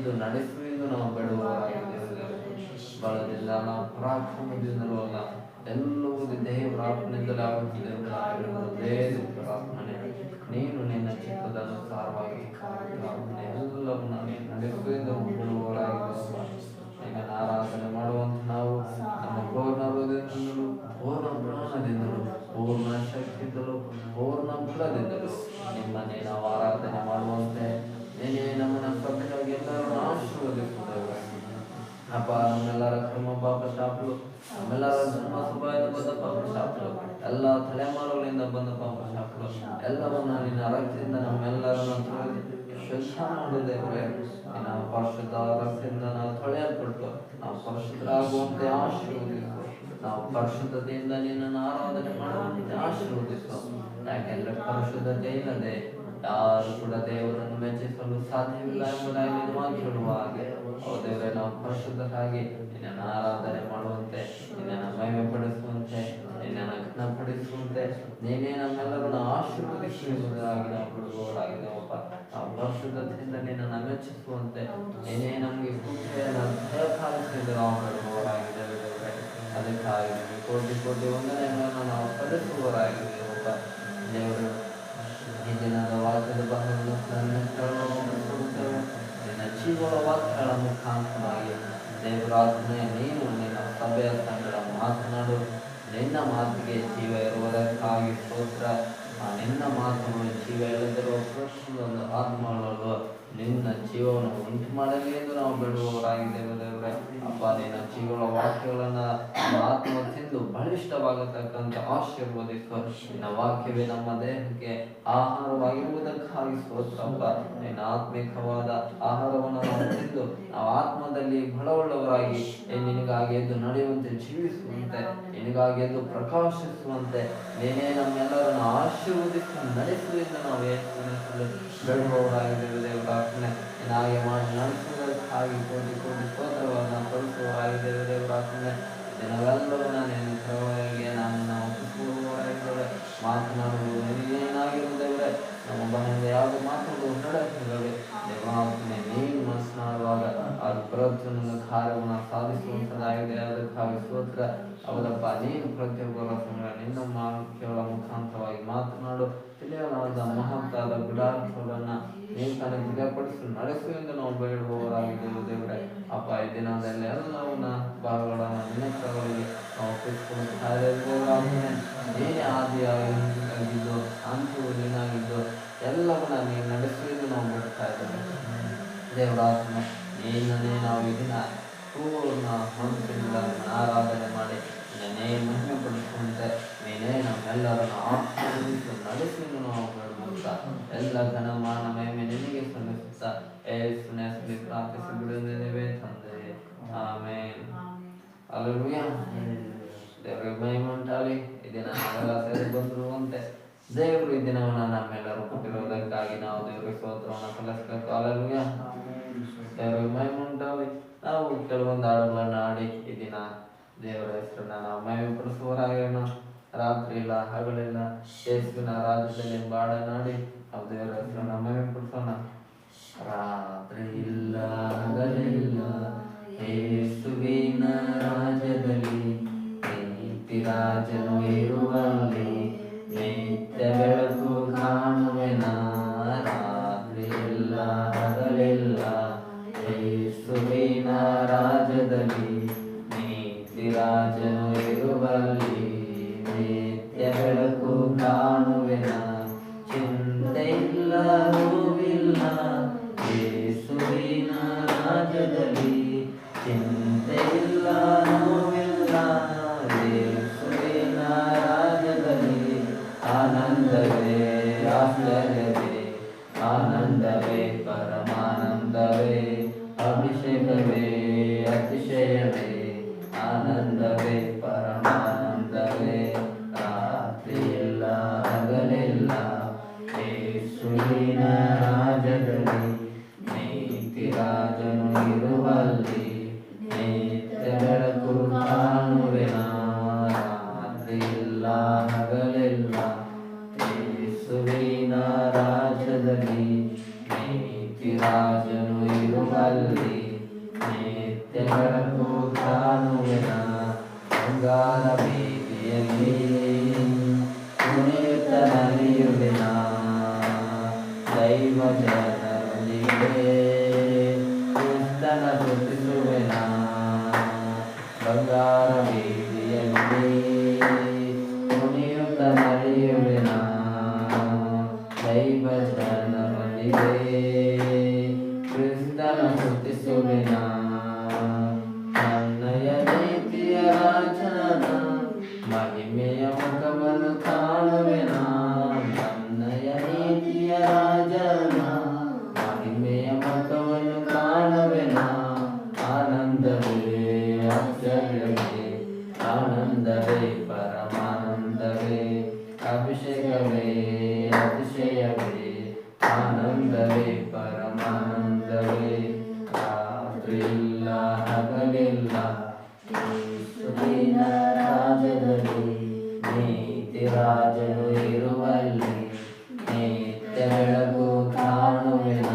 ಎದ್ದು ನಡೆಸುವುದು ನಾವು ಬೇಡುವವರಾಗಿದ್ದೇವೆ. ಬಲದಿಂದ ನಾವು ಪರಾಕ್ರಮದಿಂದಲೂ ಅಲ್ಲ, ಎಲ್ಲವೂ ದೇವರ ಆತ್ಮನಿಂದಲೇ ಆಗುತ್ತದೆ. ಪ್ರಾರ್ಥನೆ ನೀನು ನಿನ್ನ ಚಿತ್ತದ ಅನುಸಾರವಾಗಿ ಎಲ್ಲವನ್ನ ನೀನು ನಡೆಸುವುದು ಬಿಡುವವರಾಗಿದ್ದೇವೆ. ನಿನ್ನನ್ನು ಆರಾಧನೆ ಮಾಡುವಂತ ನಾವು ನಮ್ಮ ಪೂರ್ಣ ಹೃದಯದಿಂದಲೂ, ಪೂರ್ಣ ಪ್ರಾಣದಿಂದಲೂ, ಪೂರ್ಣ ಶಕ್ತಿಯಿಂದಲೂ, ಪೂರ್ಣ ಬಲದಿಂದಲೂ ನಿಮ್ಮನ್ನೇ ನಾವು ಆರಾಧನೆ ಮಾಡುವಂತೆ ನೀನೇ ನಮ್ಮನ್ನು ಸಭೆಯಾಗಿ ಎಲ್ಲರನ್ನು ಆಶೀರ್ವದಿಸುತ್ತೇವೆ. ಅಪ್ಪ, ನಮ್ಮೆಲ್ಲರ ಕ್ರಮ ಪಾಪ ಶಾಪಗಳು, ನಮ್ಮೆಲ್ಲರ ಧರ್ಮ ಸಭೆಯಿಂದ ಬಂದ ಪಾಪ ಶಾಪಗಳು, ಎಲ್ಲ ತಲೆಮಾರುಗಳಿಂದ ಬಂದ ಪಾಪ ಶಾಪಗಳು ಎಲ್ಲವನ್ನ ನಿನ್ನ ರಕ್ತದಿಂದ ನಮ್ಮೆಲ್ಲರನ್ನು ಶುದ್ಧ ಮಾಡುವುದೇವ್ರೆ. ನಿನ್ನ ಪರಿಶುದ್ಧ ರಕ್ತದಿಂದ ನಾವು ತೊಳೆಯಲ್ಪಟ್ಟು ನಾವು ಪರಿಶುದ್ಧರಾಗುವಂತೆ ಆಶೀರ್ವದಿಸು. ನಾವು ಪರಿಶುದ್ಧತೆಯಿಂದ ನಿನ್ನನ್ನು ಆರಾಧನೆ ಮಾಡುವಂತೆ ಆಶೀರ್ವದಿಸು. ಯಾಕೆಂದ್ರೆ ಪರಿಶುದ್ಧತೆ ಇಲ್ಲದೆ ಯಾರು ಕೂಡ ದೇವರನ್ನು ಮೆಚ್ಚಿಸಲು ಸಾಧ್ಯವಿಲ್ಲ ಎಂಬುದಾಗಿ ನೀನು ಮಾತನಾಡುವ ಹಾಗೆ ದೇವರೇ, ನಾವು ಪರಿಶುದ್ಧರಾಗಿ ನಿನ್ನನ್ನು ಆರಾಧನೆ ಮಾಡುವಂತೆ, ನಿನ್ನನ್ನು ಮಹಿಮೆ ಪಡಿಸುವಂತೆ, ನಿನ್ನನ್ನು ಘನಪಡಿಸುವಂತೆ ನೀನೇ ನಮ್ಮೆಲ್ಲರನ್ನು ಆಶೀರ್ವದಿಸುವುದಾಗಿ ನಾವು ಬಿಡುವವರಾಗಿದ್ದೇವಪ್ಪ. ನಾವು ಪರಿಶುದ್ಧತೆಯಿಂದ ನಿನ್ನನ್ನು ಮೆಚ್ಚಿಸುವಂತೆ ನೀನೇ ನಮಗೆ ಕೃಪೆಯನ್ನು ದಯಪಾಲಿಸಿದ ನಾವು ಬಿಡುವವರಾಗಿದ್ದೇವೆ ದೇವರೇ. ಅದಕ್ಕಾಗಿ ಕೋಟಿ ಕೋಟಿ ವಂದನೆಗಳನ್ನು ನಾವು ಸಲ್ಲಿಸುವವರಾಗಿದ್ದೇವಪ್ಪ ದೇವರು. ಈ ದಿನದ ವಾಕ್ಯದ ಭಾಗವನ್ನು ನಿನ್ನ ಜೀವದ ವಾಕ್ಯಗಳ ಮುಖಾಂತರವಾಗಿ ದೇವರಾತ್ಮೆ ನೀನು ನಿನ್ನ ಸಭೆಯ ಸಂಗಡ ಮಾತನಾಡು. ನಿನ್ನ ಮಾತಿಗೆ ಜೀವ ಇರುವುದಕ್ಕಾಗಿ ಸ್ತೋತ್ರ. ನಿನ್ನ ಮಾತುಗಳು ಜೀವ ಇಲ್ಲದಿರುವ ಪ್ರತಿಯೊಂದು ಆತ್ಮಗಳಲ್ಲೂ ನಿನ್ನ ಜೀವವನ್ನು ಉಂಟು ಮಾಡಲಿ ಎಂದು ನಾವು ಬಿಡುವವರಾಗಿದ್ದೇವೆ ದೇವರೇ. ಅಪ್ಪ, ನಿನ್ನ ಜೀವನ ವಾಕ್ಯಗಳನ್ನು ಆತ್ಮ ತಿಂದು ಬಲಿಷ್ಠವಾಗತಕ್ಕಂಥ ಆಶೀರ್ವದಿಸು. ನಿನ್ನ ವಾಕ್ಯವೇ ನಮ್ಮ ದೇಹಕ್ಕೆ ಆಹಾರವಾಗಿರುವುದಕ್ಕಾಗಿ ಸ್ತೋತ್ರಪ್ಪ. ನಿನ್ನ ಆತ್ಮಿಕವಾದ ಆಹಾರವನ್ನು ನಾವು ತಿಂದು ನಾವು ಆತ್ಮದಲ್ಲಿ ಬಲವುಳ್ಳವರಾಗಿ ನಿನಗಾಗಿ ಎದ್ದು ನಡೆಯುವಂತೆ, ಜೀವಿಸುವಂತೆ, ನಿನಗಾಗಿ ಎದ್ದು ಪ್ರಕಾಶಿಸುವಂತೆ ನೀನೇ ನಮ್ಮೆಲ್ಲರನ್ನು ಆಶೀರ್ವದಿಸಿ ನಡೆಸುವುದರಿಂದ ನಾವು ಬೇಡುವವರಾಗಿದ್ದೇವೆ ದೇವರಾತ್ಮನೆ. ಹಾಗೆ ಮಾಡಿ ನಡೆಸುವುದಕ್ಕಾಗಿ ಕೋಟಿ ಕೋಟಿ ಸ್ತೋತ್ರಗಳನ್ನು ಕೊಡಿಸುವವರಾಗಿದ್ದೇವೆ ದೇವರಾತ್ಮನೆ. ದಿನವೆಲ್ಲವನ್ನ ನಿನ್ನ ಕೃಪೆಗೆ ನಾವು ಒಪ್ಪಿಸುವವರಾಗಿದ್ದೇವೆ. ಮಾತನಾಡುವುದು ನಿನಗೇನಾಗಿರುತ್ತೇವೆ. ನಮ್ಮ ಬಾಯಿಂದ ಯಾವುದೇ ಮಾತುಗಳು ನಡೆಸುತ್ತೇವೆ ದೇವರಾತ್ಮನೆ. ನೀನು ಮಾತನಾಡುವಾಗ ಅದು ಪ್ರತಿಯೊಂದು ಕಾರ್ಯವನ್ನು ಸಾಧಿಸುವಂಥದ್ದಾಗಿದೆ. ಅದಕ್ಕಾಗಿ ಸ್ತೋತ್ರ. ಹೌದಪ್ಪ, ನೀನು ಪ್ರತಿಯೊಬ್ಬರ ಸಂಗಡ ನಿನ್ನ ವಾಕ್ಯಗಳ ಮುಖಾಂತರವಾಗಿ ಮಾತನಾಡು. ತಿಳಿಯಲಾದ ಮಹತ್ತಾದ ಗುಡಾರ್ಥಗಳನ್ನು ನೀನು ತನಗೆ ತಿಳಿಯಪಡಿಸಿ ನಡೆಸು ಎಂದು ನಾವು ಬೇಡುವವರಾಗಿದ್ದೇವೆ ದೇವರೇ. ಅಪ್ಪ, ಈ ದಿನದಲ್ಲಿ ಎಲ್ಲವನ್ನ ಭಾಗಗಳನ್ನು ನಿನ್ನಗಳಿಗೆ ನಾವು ಒಪ್ಪಿಸಿಕೊಳ್ಳುತ್ತಾರೆ. ನೀನೇ ಆದಿಯಾಗಿದ್ದು ಅಂತ್ಯವೂ ನೀನಾಗಿದ್ದು ಎಲ್ಲವನ್ನ ನೀನು ನಡೆಸುವುದು ನಾವು ಬಿಡ್ತಾ ಇದ್ದೇವೆ ದೇವರಾತ್ಮ. ನೀನೇ ನಾವು ಈ ದಿನ ಪೂರ್ಣ ಮನಸ್ಸಿನಿಂದ ಆರಾಧನೆ ಮಾಡಿ ನೀನೇ ಮಹಿಮೆ ಪಡಿಸುವಂತೆ ನೀನೇ ನಮ್ಮೆಲ್ಲರನ್ನು ಆಶೀರ್ವದಿಸಿ ನಡೆಸುವುದು ನಾವು ಬೇಡುತ್ತಾ ಎಲ್ಲ ಘನಮಾನ ಮಹಿಮೆ ನಿನಗೆ ಸಲ್ಲಿಸುತ್ತಾ ಯೇಸುವಿನ ಹೆಸರಲ್ಲಿ ಪ್ರಾರ್ಥಿಸಿ ಬಿಡುತ್ತೇವೆ ತಂದೆ. ಆಮೆನ್. ಹಲ್ಲೆಲೂಯಾ. ದೇವರಿಗೆ ಮಹಿಮೆ ಉಂಟಾಗಲಿ. ಈ ದಿನ ನಾವೆಲ್ಲ ಸೇರಿ ಬಂದಿರುವಂತೆ ದೇವರು ಈ ದಿನವನ್ನು ನಮ್ಮೆಲ್ಲರೂ ಕೊಟ್ಟಿರುವುದಕ್ಕಾಗಿ ನಾವು ದೇವರಿಗೆ ಸ್ತೋತ್ರವನ್ನು ಸಲ್ಲಿಸಬೇಕು. ಹಲ್ಲೆಲೂಯಾ. ದೇವರಿಗೆ ಮಹಿಮೆ ಉಂಟಾಗಲಿ. ನಾವು ಕೆಲವೊಂದು ಹಾಡುಗಳನ್ನು ಹಾಡಿ ಈ ದಿನ ದೇವರ ಹೆಸರನ್ನ ನಾವು ಮಹಿಮೆ ಪಡಿಸುವವರಾಗೋಣ. ರಾತ್ರಿ ಇಲ್ಲ ಹಗಲಿಲ್ಲ ಯೇಸುವಿನ ರಾಜ್ಯದಲ್ಲಿ ಎಂಬ ಹಾಡನ್ನು ಹಾಡಿ ನಾವು ದೇವರ ಹೆಸರನ್ನ ಮಹಿಮೆ ಪಡಿಸೋಣ. ರಾತ್ರಿ ಇಲ್ಲ ಹಗಲಿಲ್ಲ ಯೇಸುವಿನ ರಾಜ್ಯದಲ್ಲಿ ನೀತಿ ರಾಜನು ಇರುವಲ್ಲಿ ನಿತ್ಯ ಬೆಳಕು ಕಾಣುವೆನ. ರಾತ್ರಿ ಇಲ್ಲ ಹಗಲಿಲ್ಲ ಯೇಸುವಿನ ರಾಜ್ಯದಲ್ಲಿ ನೀತಿ ರಾಜನು ಇರುವಲ್ಲಿ ನಿತ್ಯ ಬೆಳಕು ಕಾಣುವೆನ. ಚಿಂತೆ ಇಲ್ಲ ನೋವಿಲ್ಲ ಯೇಸುವಿನ ರಾಜ್ಯದಲ್ಲಿ. ಚಿಂತೆ ಇಲ್ಲ ನೋವಿಲ್ಲ ಯೇಸುವಿನ ರಾಜ್ಯದಲ್ಲಿ. ಆನಂದವೇ ಆಶ್ಚರ್ಯವೇ ಆನಂದವೇ ಪರಮಾನಂದವೇ ಅಭಿಷೇಕವೇ ಅತಿಶಯವೇ ಆನಂದವೇ ಪರಮಾನಂದವೇ. ರಾತ್ರಿ ಇಲ್ಲ ಹಗಲಿಲ್ಲ ಯೇಸುವಿನ ರಾಜ್ಯದಲ್ಲಿ ನೀತಿ ರಾಜನು ಇರುವಲ್ಲಿ ನಿತ್ಯ ಬೆಳಕು ಕಾಣುವೆನ. ರಾತ್ರಿ ಇಲ್ಲ ಹಗಲಿಲ್ಲ ಯೇಸುವಿನ ರಾಜ್ಯದಲ್ಲಿ ನೀತಿ ರಾಜನು ಇರುವಲ್ಲಿ ಇರುವಲ್ಲಿ ನಿತ್ಯ ಬೆಳಕು ಕಾಣುವೆನ ಬಂಗಾರ ಬೀದಿಯಲ್ಲಿ ಕುಣಿಯುತ್ತ ನಲಿಯುವೆನ ದೈವ ಜನರೊಂದಿಗೆ ಕ್ರಿಸ್ತನ ಸ್ತುತಿಸುವೆನ ಬಂಗಾರ ಬೀದಿಯಲ್ಲಿ ಕುಣಿಯುತ್ತ ನಲಿಯುವೆನ ದೈವ ಜನರೊಂದಿಗೆ ಕ್ರಿಸ್ತನ ಸ್ತುತಿಸುವೆನ ನನ್ನಯ ನೀತಿಯ ರಾಜನ ಮಹಿಮೆಯ ಮುಖವನ್ನು ಕಾಣುವೆನ ನನ್ನಯ ನೀತಿಯ ರಾಜನ ಮಹಿಮೆಯ ಮುಖವನ್ನು ಕಾಣುವೆನ ಆನಂದವೇ ಆಶ್ಚರ್ಯವೇ ಆನಂದವೇ ಪರಮಾನಂದವೇ ಅಭಿಷೇಕವೇ ಅತಿಶಯವೇ ಆನಂದವೇ ಪರಮಾನಂದವೇ ರಾತ್ರಿಯಿಲ್ಲ ಹಗಲಿಲ್ಲ ಯೇಸುವಿನ ರಾಜ್ಯದಲ್ಲಿ ನೀತಿ ರಾಜನು ಇರುವಲ್ಲಿ ನಿತ್ಯ ಬೆಳಕು ಕಾಣುವೆನ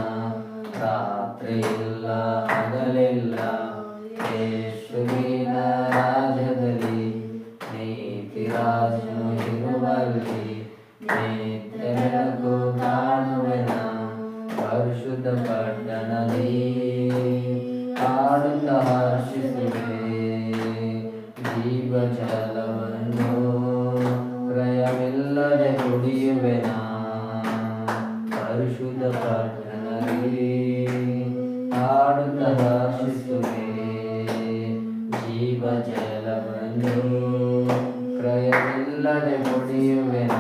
ರಾತ್ರಿಯಿಲ್ಲ ಹಗಲಿಲ್ಲ ಯೇಸುವಿನ ರಾಜ್ಯದಲ್ಲಿ ನೀತಿ ರಾಜನು ಇರುವಲ್ಲಿ ನಿತ್ಯ ಬೆಳಕು ಕಾಣುವೆನ ಪರಿಶುದ್ಧ ಪಟ್ಟಣದಲ್ಲಿ ಹಾಡುತ್ತ ಹರ್ಷಿಸುವೆ ಜೀವ ಜಲವನ್ನು ಕ್ರಯವಿಲ್ಲದೆ ಕುಡಿಯುವೆನ ಪರಿಶುದ್ಧ ಪಟ್ಟಣದಲ್ಲಿ ಹಾಡುತ್ತ ಹರ್ಷಿಸುವೆ ಜೀವ ಜಲವನ್ನು ಕ್ರಯವಿಲ್ಲದೆ ಕುಡಿಯುವೆನ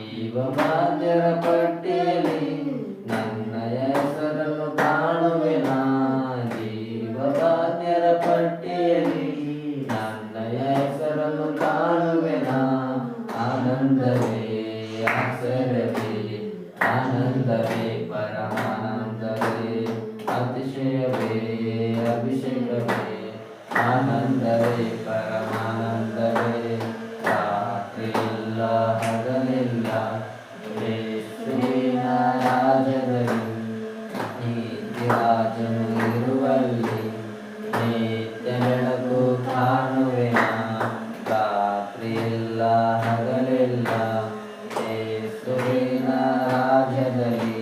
ಜೀವಬಾಧ್ಯರ ಪಟ್ಟಿಯಲ್ಲಿ ನನ್ನ ಹೆಸರನ್ನು ಕಾಣುವೆನ ಜೀವಬಾಧ್ಯರ ಪಟ್ಟಿಯಲ್ಲಿ ನನ್ನ ಹೆಸರನ್ನು ಕಾಣುವೆನ ಆನಂದವೇ ಆಶ್ಚರ್ಯವೇ ಆನಂದವೇ ಪರಮಾನಂದವೇ ಅತಿಶಯವೇ ಅಭಿಷೇಕವೇ ಆನಂದವೇ ಪರಮಾನಂದವೇ ರಾತ್ರಿಯಿಲ್ಲ ಹಗಲಿಲ್ಲ ಯೇಸುವಿನ ರಾಜ್ಯದಲ್ಲಿ ನೀತಿ ರಾಜನು ಇರುವಲ್ಲಿ ನಿತ್ಯ ಬೆಳಕು ಕಾಣುವೆನ ರಾತ್ರಿಯಿಲ್ಲ ಹಗಲಿಲ್ಲ ಯೇಸುವಿನ ರಾಜ್ಯದಲ್ಲಿ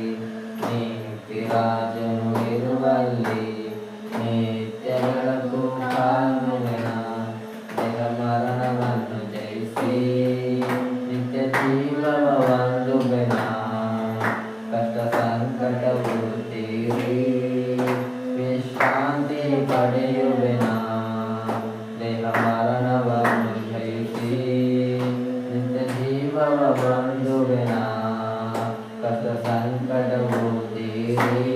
ನೀತಿ ರಾಜನು ಇರುವಲ್ಲಿ ನಿತ್ಯ ಬೆಳಕು ಕಾಣುವೆನ ದೇಹ ಮರಣವನ್ನು ಜಯಿಸಿ ನಿತ್ಯ ಜೀವವ ಹೊಂದುವೆನ ಕಷ್ಟ ಸಂಕಟವು ತೀರಿ ವಿಶ್ರಾಂತಿ ಪಡೆಯುವೆನ ದೇಹ ಮರಣವನ್ನು ಜಯಿಸಿ ನಿತ್ಯ ಜೀವವ ಹೊಂದುವೆನ ಕಷ್ಟ ಸಂಕಟವು ತೀರಿ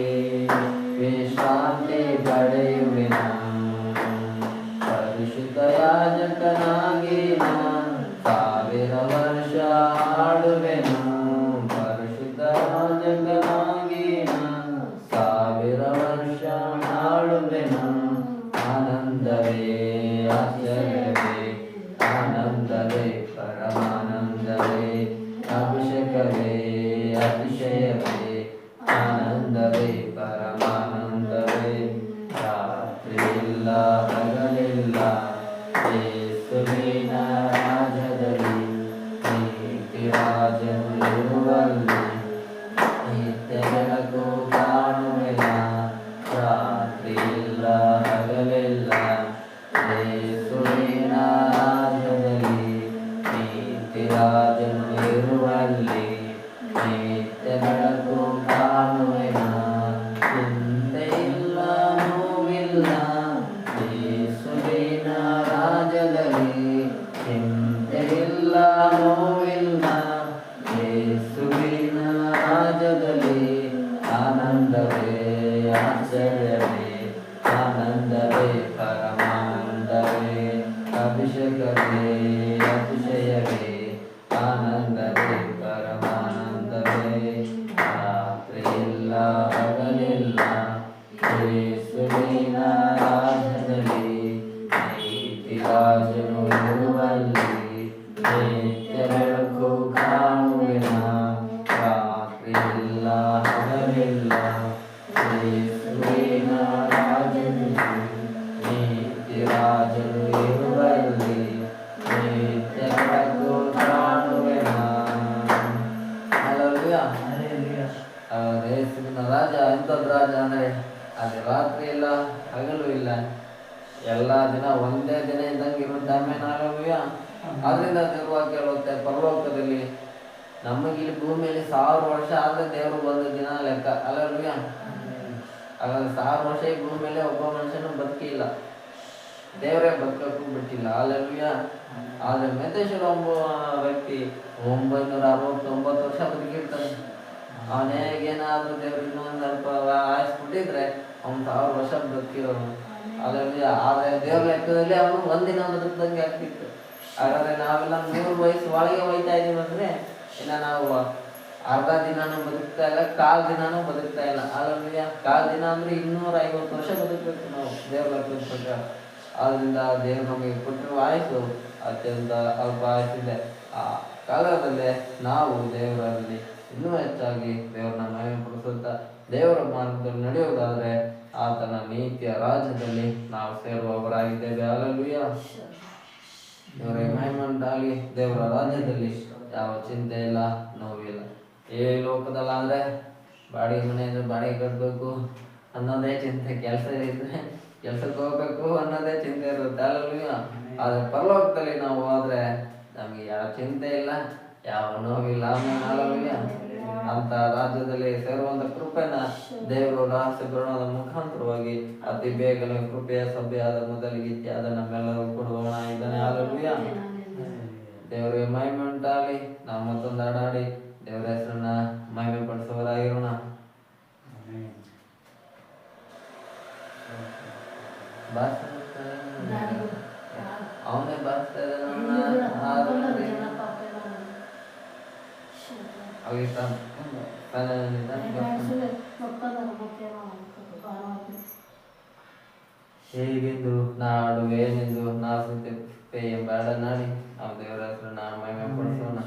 ವಿಶ್ರಾಂತಿ ಪಡೆಯುವೆನ ಪರಿಶುದ್ಧ ಯಾಜಕನಾಗಿ ಸಾವಿರ ವರ್ಷ ಆಡುವೆನು ಪರಿಶುದ್ಧ ಯಾಜಕನಾಗಿ ಸಾವಿರ ವರ್ಷ ಆಡುವೆನು ಆನಂದವೇ ಆಶ್ಚರ್ಯವೇ ಆನಂದವೇ ಪರಮಾನಂದವೇ ಅಭಿಷೇಕವೇ ಅತಿಶಯವೇ ಆನಂದವೇ ಪರಮಾನಂದವೇ ರಾತ್ರಿಯಿಲ್ಲ ಹಗಲಿಲ್ಲ ಯೇಸುವಿನ ರಾಜ್ಯದಲ್ಲಿ ನೀತಿ ರಾಜನು ಇರುವಲ್ಲಿ ನಿತ್ಯ ಬೆಳಕು ಕಾಣುವೆನ ರಾತ್ರಿಯಿಲ್ಲ ಹಗಲಿಲ್ಲ ಯೇಸುವಿನ ರಾಜ್ಯದಲ್ಲಿ ನೀತಿ ರಾಜನು ಇರುವಲ್ಲಿ ನಿತ್ಯ ಬೆಳಕು ಕಾಣುವೆನ ಚಿಂತೆಯಿಲ್ಲ ನೋವಿಲ್ಲ ಯೇಸುವಿನ ರಾಜ್ಯದಲ್ಲಿ ಚಿಂತೆಯಿಲ್ಲ ನೋವಿಲ್ಲ ಯೇಸುವಿನ ರಾಜ್ಯದಲ್ಲಿ ಆನಂದವೇ ಆಶ್ಚರ್ಯವೇ ಆನಂದವೇ ಪರಮಾನಂದವೇ ಅಭಿಷೇಕವೇ ಅತಿಶಯವೇ ಆನಂದವೇ ಪರಮಾನಂದವೇ ಎಲ್ಲ ದಿನ ಒಂದೇ ದಿನ ಇದ್ದಂಗೆ ಇರುತ್ತೆ. ಆಮೇಲೆ ನಾವೆಲ್ಲ ಅದರಿಂದ ದೇವ್ರವಾಗಿ ಹೇಳುತ್ತೆ, ಪರಲೋಕದಲ್ಲಿ ನಮಗೆ ಇಲ್ಲಿ ಭೂಮಿಯಲ್ಲಿ 1000 ವರ್ಷ ಆದರೆ ದೇವರು ಬಂದ ದಿನ ಲೆಕ್ಕ. ಅಲ್ಲಲ್ವಿಯ ಹಾಗಾದ್ರೆ 1000 ವರ್ಷ ಈ ಭೂಮಿಯಲ್ಲಿ ಒಬ್ಬ ಮನುಷ್ಯನು ಬದುಕಿಲ್ಲ, ದೇವರೇ ಬದುಕಕ್ಕೂ ಬಿಟ್ಟಿಲ್ಲ. ಅಲ್ಲಲ್ವಿಯ ಆದರೆ ಮೆತೇಶ್ವರ ಒಬ್ಬ ವ್ಯಕ್ತಿ 969 ವರ್ಷ ಬದುಕಿರ್ತಾನೆ. ಅವನೇಗೇನಾದ್ರೂ ದೇವ್ರು ಇನ್ನೊಂದು ಸ್ವಲ್ಪ ಆಯಿಸ್ಬಿಟ್ಟಿದ್ರೆ ಅವ್ನು 1000 ವರ್ಷ ಬದುಕಿರೋನು. ಅಲ್ಲಲ್ವಿಯ ಆದರೆ ದೇವ್ರ ಲೆಕ್ಕದಲ್ಲಿ ಅವನು ಒಂದಿನ ಬದುಕಿದಂಗೆ ಆಗ್ತಿತ್ತು. ಹಾಗಾದ್ರೆ ನಾವೆಲ್ಲ 100 ವಯಸ್ಸು ಒಳಗೆ ಹೋಯ್ತಾ ಇದೀವಿ ಅಂದ್ರೆ ಇನ್ನು ನಾವು ಅರ್ಧ ದಿನಾನು ಬದುಕ್ತಾ ಇಲ್ಲ, ಕಾಲ್ ದಿನಾನು ಬದುಕ್ತಾ ಇಲ್ಲ. ಅಲ್ಲಲ್ವಿಯ ಕಾಲ್ ದಿನ ಅಂದ್ರೆ 250 ವರ್ಷ ಬದುಕಬೇಕು ನಾವು ದೇವ್ರ ಲೆಕ್ಕದ ಪ್ರಕಾರ. ಆದ್ರಿಂದ ದೇವ್ರು ನಮಗೆ ಕೊಟ್ಟಿರುವ ಆಯಸ್ಸು ಅತ್ಯಂತ ಅಲ್ಪ ಆಯಸ್ಸಿದೆ. ಆ ಕಾಲದಲ್ಲೇ ನಾವು ದೇವರಲ್ಲಿ ಇನ್ನೂ ಹೆಚ್ಚಾಗಿ ದೇವರನ್ನ ಮಹಿಮೆ ಪಡಿಸುತ್ತಾ ದೇವರ ಮಾರ್ಗದಲ್ಲಿ ನಡೆಯುವುದಾದರೆ ಆತನ ನೀತಿಯ ರಾಜ್ಯದಲ್ಲಿ ನಾವು ಸೇರುವವರಾಗಿದ್ದೇವೆ. ಅಲ್ಲಲ್ವಿಯ ದೇವರ ಮಹಿಮೆ ಉಂಟಾಗಲಿ. ದೇವರ ರಾಜ್ಯದಲ್ಲಿ ಯಾವ ಚಿಂತೆ ಇಲ್ಲ, ನೋವಿಲ್ಲ. ಈ ಲೋಕದಲ್ಲಾದರೆ ಬಾಡಿಗೆ ಮನೆ ಅಂದರೆ ಬಾಡಿಗೆ ಕಟ್ಟಬೇಕು ಅನ್ನೋದೇ ಚಿಂತೆ, ಕೆಲಸ ಇದ್ದರೆ ಕೆಲ್ಸಕ್ಕೆ ಹೋಗ್ಬೇಕು ಅನ್ನೋದೇ ಚಿಂತೆ ಇರುತ್ತೆ. ಅಲ್ಲಲ್ವಿಯ ಆದರೆ ಪರಲೋಕದಲ್ಲಿ ನಾವು ಹೋದ್ರೆ ನಮಗೆ ಯಾವ ಚಿಂತೆ ಇಲ್ಲ, ಯಾವ ನೋವಿಲ್ಲ. ಅಲ್ಲಲ್ವಿಯ ಅಂತ ರಾಜ್ಯದಲ್ಲಿ ಸೇರುವಂತ ಕೃಪೆನ ದೇವರು ರಹಸ್ಯ ಗುಣದ ಮುಖಾಂತರವಾಗಿ ಅತಿ ಬೇಗನೆ ಕೃಪೆಯ ಸಭೆಯಾದ ಮೊದಲಿಗೆ ಇತ್ಯಾದ ನಮ್ಮೆಲ್ಲರೂ ಕೊಡುವವನ ಇದ್ದಾನೆ. ಅಲ್ಲಲ್ವಿಯ ದೇವರಿಗೆ ಮಹಿಮೆ ಉಂಟಾಗಲಿ. ನಾವು ಮತ್ತೊಂದು ಹಾಡಾಡಿ ದೇವರ ಹೆಸರನ್ನ ಮಹಿಮೆ ಪಡಿಸುವವರಾಗಿರೋಣ. ಅವನೇ ಬಾರಿಸ್ತಾ ಹೇಗೆಂದು ನಾಡುವೇನೆಂದು ನಾಸುತ್ತೆ ಬೇಡ ನಾಡಿ ನಾವು ದೇವರ ಹೆಸರನ್ನ ಮಹಿಮೆ ಪಡಿಸೋಣ.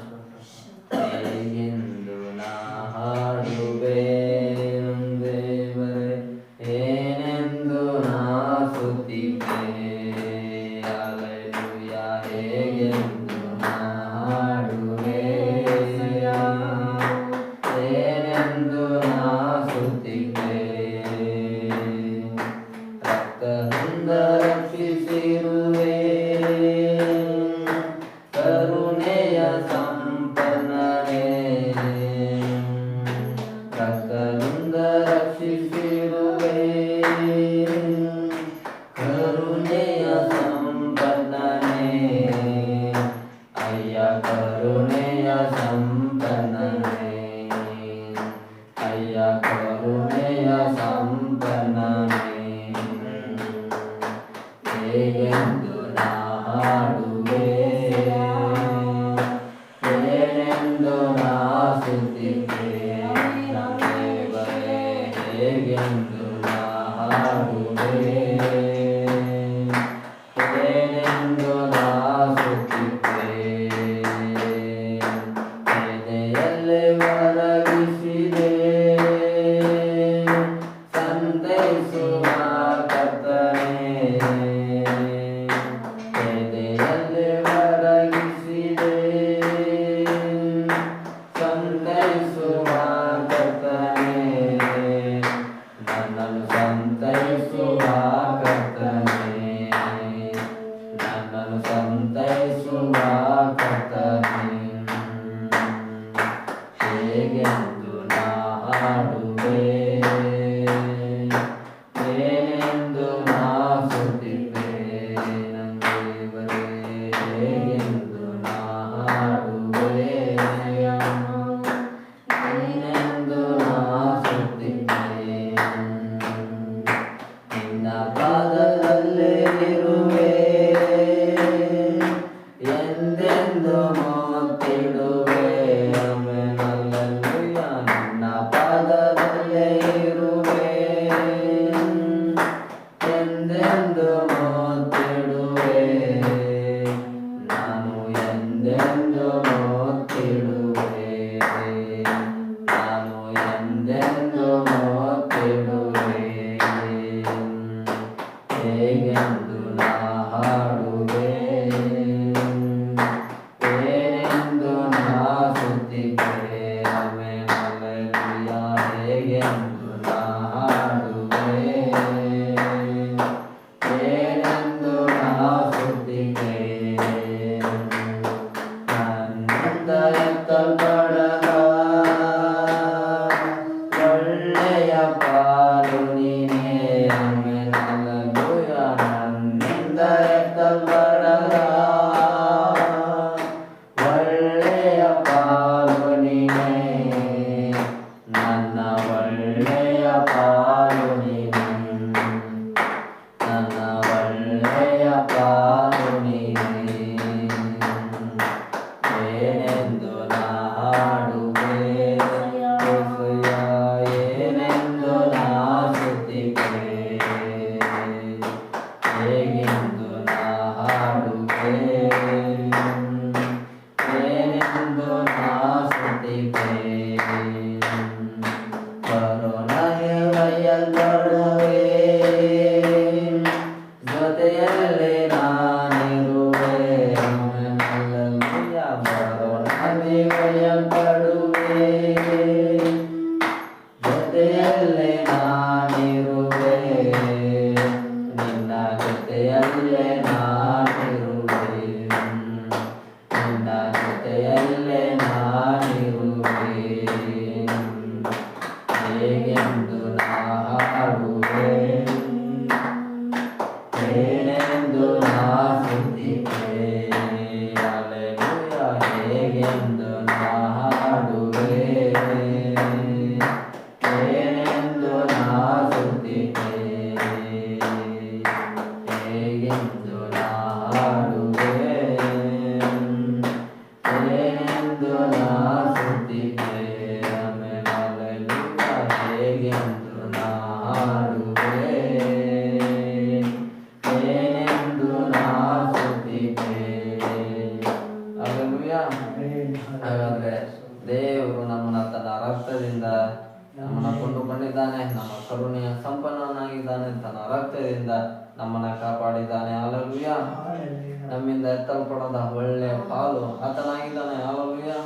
ಹೇಗೆಂದು ನಾ ಹಾಡುವೆ ದೇವರೇ, ಏನೆಂದು ನಾ ಸ್ತುತಿಪೆ. ಹಲ್ಲೆಲೂಯ. ಹೇಗೆಂದು ನಾ ಹಾಡುವೆ, ಏನೆಂದು ನಾ ಸ್ತುತಿಪೆ. ರಕ್ತದಿಂದ ರಕ್ಷಿಸಿರುವೆ, ಕರುಣೆಯ ಸಂಪನ್ನನೇ. ರಕ್ತದಿಂದ ರಕ್ಷಿಸಿರುವೆ, ಕರುಣೆಯ ಸಂಪನ್ನನೇ. ಅಯ್ಯ ಕರುಣೆಯ ಸಂಪನ್ನನೇ, ಅಯ್ಯ ಕರುಣೆಯ ಸಂಪನ್ನನೇ. ಹೇಗೆಂದು ನಾ ಹಾಡುವೆ, ಏನೆಂದು ನಾ ಸ್ತುತಿಪೆ. ದೇವರೇ, ಹೇಗೆಂದು ನಾ ಹಾಡುವೆ, ಏನೆಂದು ನಾ ಸ್ತುತಿಪೆ. ಎದೆಯಲ್ಲೇ ಒರಗಿಸಿದೆ ಸಂತೈಸುವ ಕರ್ತನೇ. ಎದೆಯಲ್ಲೇ ಒರಗಿಸಿದೆ ಸಂತೈಸುವ ಕರ್ತನೇ. ನನ್ನನ್ನು ಸಂತೈಸುವ ಕರ್ತನೇ, ನನ್ನನ್ನು ಸಂತೈಸುವ ಕರ್ತನೇ. ಹೇಗೆಂದು ನಾ ಹಾಡುವೆ, ಏನೆಂದು ನಾ ಸ್ತುತಿಪೆ. ನನ್ನ ದೇವರೇ, ಹೇಗೆಂದು ನಾ ಹಾಡುವೆ, ಏನೆಂದು ನಾ ಸ್ತುತಿಪೆ. ನಿನ್ನ ಪಾದದಲ್ಲೇ ಇರುವೆ, ಎಂದೆಂದು ಮುತ್ತಿಡುವೆ. ಆಮೆನ್. ಹಲ್ಲೆಲೂಯ. ಕಾಪಾಡುವೆ, ಜೊತೆಯಲ್ಲೇ ನಾನಿರುವೆ, ನಿನ್ನ ಜೊತೆಯಲ್ಲೇ ನಾನಿರುವೆ, ನಿನ್ನ ಜೊತೆಯಲ್ಲೇ ನಾನಿರುವೆ. ಹೇಗೆಂದು ನಾ ಹಾಡುವೆ, ಏನೆಂದು ನಾ ಸ್ತುತಿಪೆ, ಹಲ್ಲೆಲೂಯಾ. ಹೇಗೆಂದು ನಾ ಹಾಡುವೆ, ಏನೆಂದು ನಾ ಸ್ತುತಿಪೆ, ಹೇಗೆಂದು ನಾ ಹಾಡುವೆ, ಏನೆಂದು ನಾ ಸ್ತುತಿಪೆ. Amen, hallelujah. ಹೇಗೆಂದು ನಾ ಹಾಡುವೆ, ಏನೆಂದು ನಾ ಸ್ತುತಿಪೆ. ಹಲ್ಲೆಲೂಯಾ. ಹಾಗಾದ್ರೆ ದೇವರು ನಮ್ಮನ್ನ ತನ್ನ ರಕ್ತದಿಂದ ನಮ್ಮನ್ನ ಕೊಂಡುಕೊಂಡಿದ್ದಾನೆ, ನಮ್ಮ ಕರುಣೆಯ ಸಂಪನ್ನನಾಗಿದ್ದಾನೆ, ತನ್ನ ರಕ್ತದಿಂದ ನಮ್ಮನ್ನ ಕಾಪಾಡಿದ್ದಾನೆ. ಹಲ್ಲೆಲೂಯಾ. ನಮ್ಮಿಂದ ಎತ್ತಲ್ಪಡದ ಒಳ್ಳೆಯ ಪಾಲು ಆತನಾಗಿದ್ದಾನೆ. ಹಲ್ಲೆಲೂಯಾ.